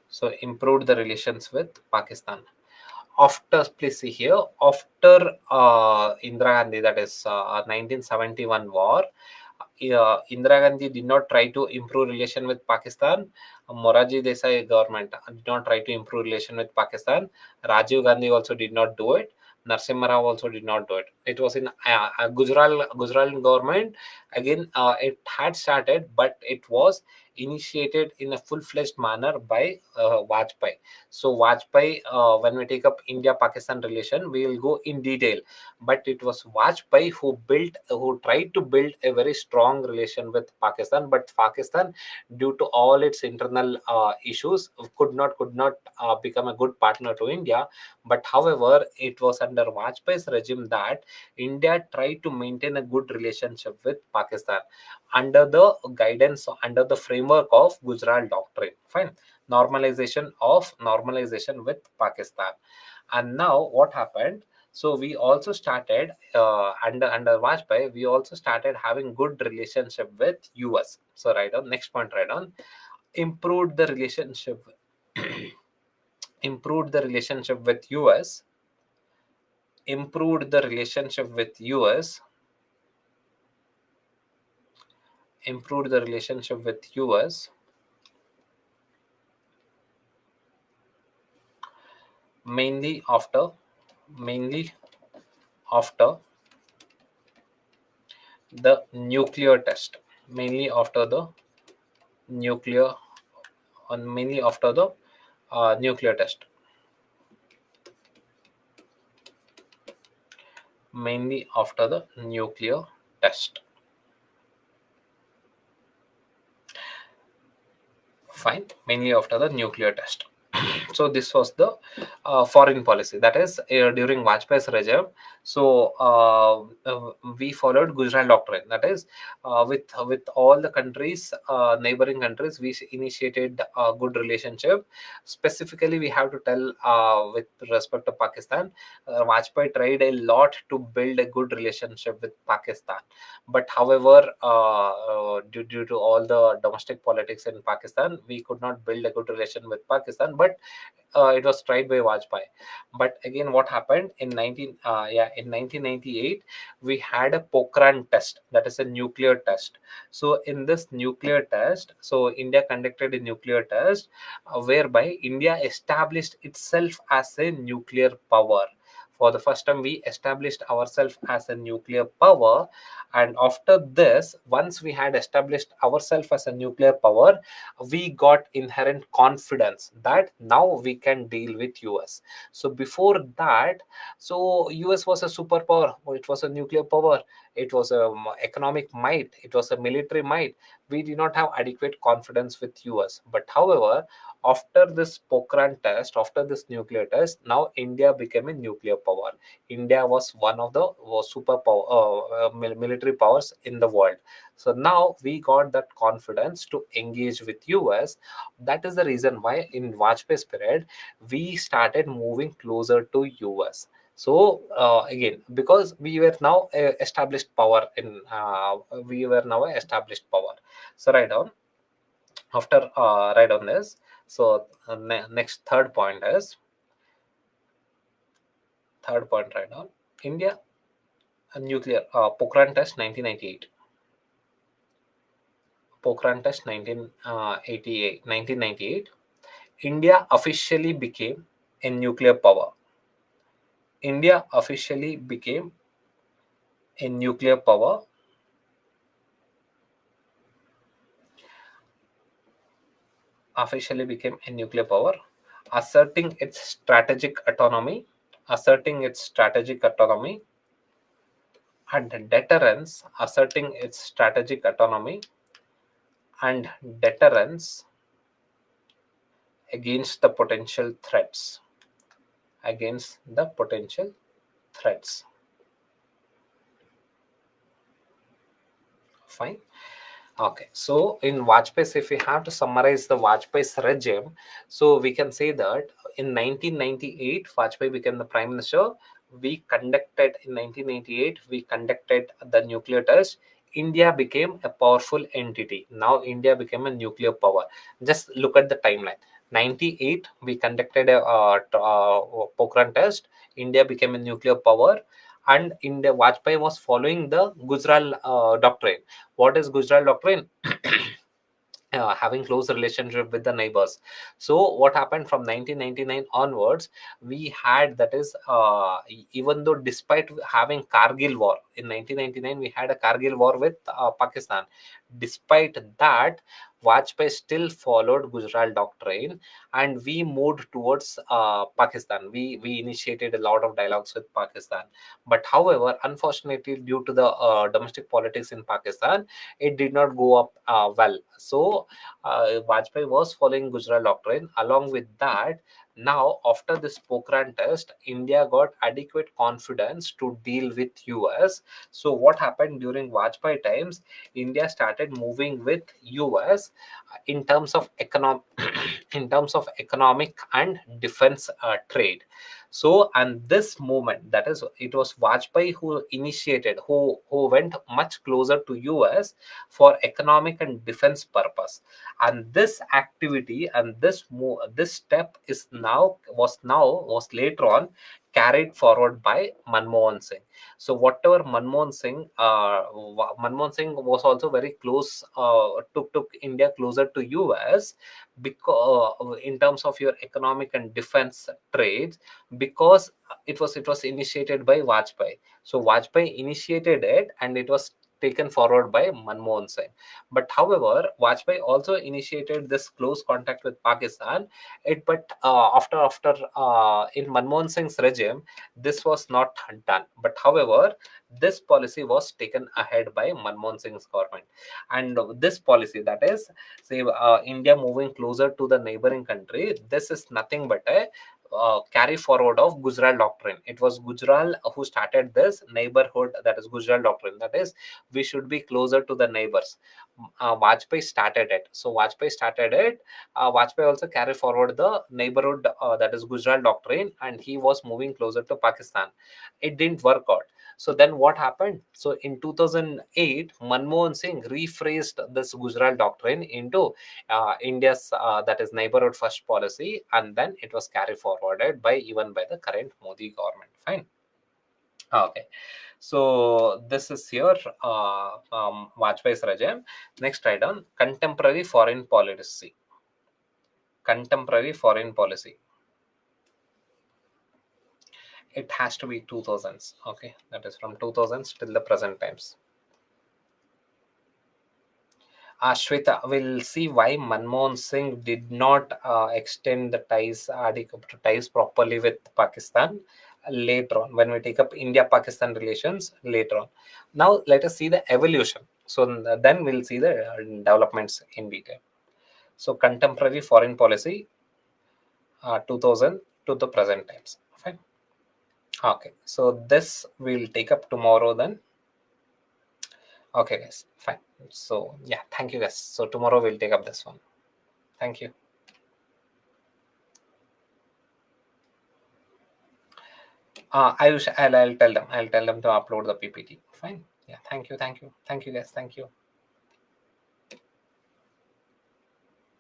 So improved the relations with Pakistan. After, please see here, after Indira Gandhi, that is 1971 war, Indira Gandhi did not try to improve relation with Pakistan. Moraji Desai government did not try to improve relation with Pakistan. Rajiv Gandhi also did not do it. Narasimha Rao also did not do it. It was in Gujarat government. Again, it had started, but it was initiated in a full-fledged manner by Vajpayee. So Vajpayee, when we take up India-Pakistan relation, we will go in detail. But it was Vajpayee who tried to build a very strong relation with Pakistan. But Pakistan, due to all its internal issues, could not become a good partner to India. But however, it was under Vajpayee's regime that India tried to maintain a good relationship with Pakistan under the guidance, under the framework of Gujarat doctrine. Fine. Normalization with Pakistan. And now what happened? So we also started under Vajpayee, we also started having good relationship with US. So write down next point, write down improved the relationship improved the relationship with US, improved the relationship with US, improved the relationship with US, mainly mainly after the nuclear test, mainly after the nuclear mainly after the nuclear test, mainly after the nuclear test. Fine, mainly after the nuclear test. So this was the foreign policy, that is during Vajpayee's regime. So we followed Gujarat Doctrine. That is, with all the countries, neighboring countries, we initiated a good relationship. Specifically, we have to tell with respect to Pakistan, Vajpayee tried a lot to build a good relationship with Pakistan. But however, due to all the domestic politics in Pakistan, we could not build a good relation with Pakistan. But it was tried by Vajpayee. But again, what happened in 1998, we had a Pokhran test, that is a nuclear test. So in this nuclear test, so India conducted a nuclear test whereby India established itself as a nuclear power. For the first time, we established ourselves as a nuclear power. And after this, once we had established ourselves as a nuclear power, we got inherent confidence that now we can deal with US. So before that, so US was a superpower, it was a nuclear power, it was a economic might, it was a military might. We did not have adequate confidence with US. But however, after this Pokhran test, after this nuclear test, now India became a nuclear power. India was one of the superpower military powers in the world. So now we got that confidence to engage with US. That is the reason why in Vajpayee's period we started moving closer to US. So again, because we were now a established power in we were now a established power. So right on after right on this. So next third point right on India nuclear Pokhran test 1998. Pokhran test 1998. India officially became a nuclear power. India officially became a nuclear power. Officially became a nuclear power, asserting its strategic autonomy, asserting its strategic autonomy and deterrence, asserting its strategic autonomy and deterrence against the potential threats. Against the potential threats. Fine. Okay, so in Vajpayee's, if we have to summarize the Vajpayee's regime, so we can say that in 1998, Vajpayee became the prime minister. We conducted in 1998, we conducted the nuclear test. India became a powerful entity. Now India became a nuclear power. Just look at the timeline. 98, we conducted a Pokhran test. India became a nuclear power, and India Vajpayee was following the Gujarat doctrine. What is Gujarat doctrine? Having close relationship with the neighbors. So what happened from 1999 onwards, we had that is even though despite having Kargil war in 1999, we had a Kargil war with Pakistan. Despite that, Vajpayee still followed Gujarat doctrine, and we moved towards Pakistan. We initiated a lot of dialogues with Pakistan, but however, unfortunately, due to the domestic politics in Pakistan, it did not go up well. So Vajpayee was following Gujarat doctrine. Along with that, now after this Pokhran test, India got adequate confidence to deal with US. So what happened during Vajpayee times? India started moving with US in terms of in terms of economic and defense trade. So, and this movement, that is, it was Vajpayee who initiated, who went much closer to US for economic and defense purpose. And this activity and this move, this step is was later on carried forward by Manmohan Singh. So whatever Manmohan Singh was also very close, took India closer to US, because in terms of your economic and defense trades, because it was initiated by Vajpayee. So Vajpayee initiated it, and it was taken forward by Manmohan Singh. But however, Vajpayee also initiated this close contact with Pakistan. But after in Manmohan Singh's regime, this was not done. But however, this policy was taken ahead by Manmohan Singh's government, and this policy, that is, say India moving closer to the neighboring country, this is nothing but a carry forward of Gujral doctrine. It was Gujral who started this neighborhood, that is Gujral doctrine. That is, we should be closer to the neighbors. Vajpayee started it. So Vajpayee started it. Vajpayee also carried forward the neighborhood, that is Gujral doctrine, and he was moving closer to Pakistan. It didn't work out. So then what happened? So in 2008, Manmohan Singh rephrased this Gujral doctrine into India's, that is neighborhood first policy, and then it was carried forwarded by even by the current Modi government. Fine. Okay. So this is your Vajpayee's regime. Next, write down contemporary foreign policy. Contemporary foreign policy. It has to be 2000s. Okay, that is from 2000s till the present times. Shweta, will see why Manmohan Singh did not extend the ties properly with Pakistan later on when we take up India-Pakistan relations later on. Now, let us see the evolution. So then we'll see the developments in detail. So contemporary foreign policy, 2000 to the present times. Fine. Okay. So this we'll take up tomorrow then. Okay, guys. Fine. So yeah, thank you, guys. So tomorrow we'll take up this one. Thank you. I'll tell them. I'll tell them to upload the PPT. Fine. Yeah. Thank you. Thank you. Thank you, guys. Thank you.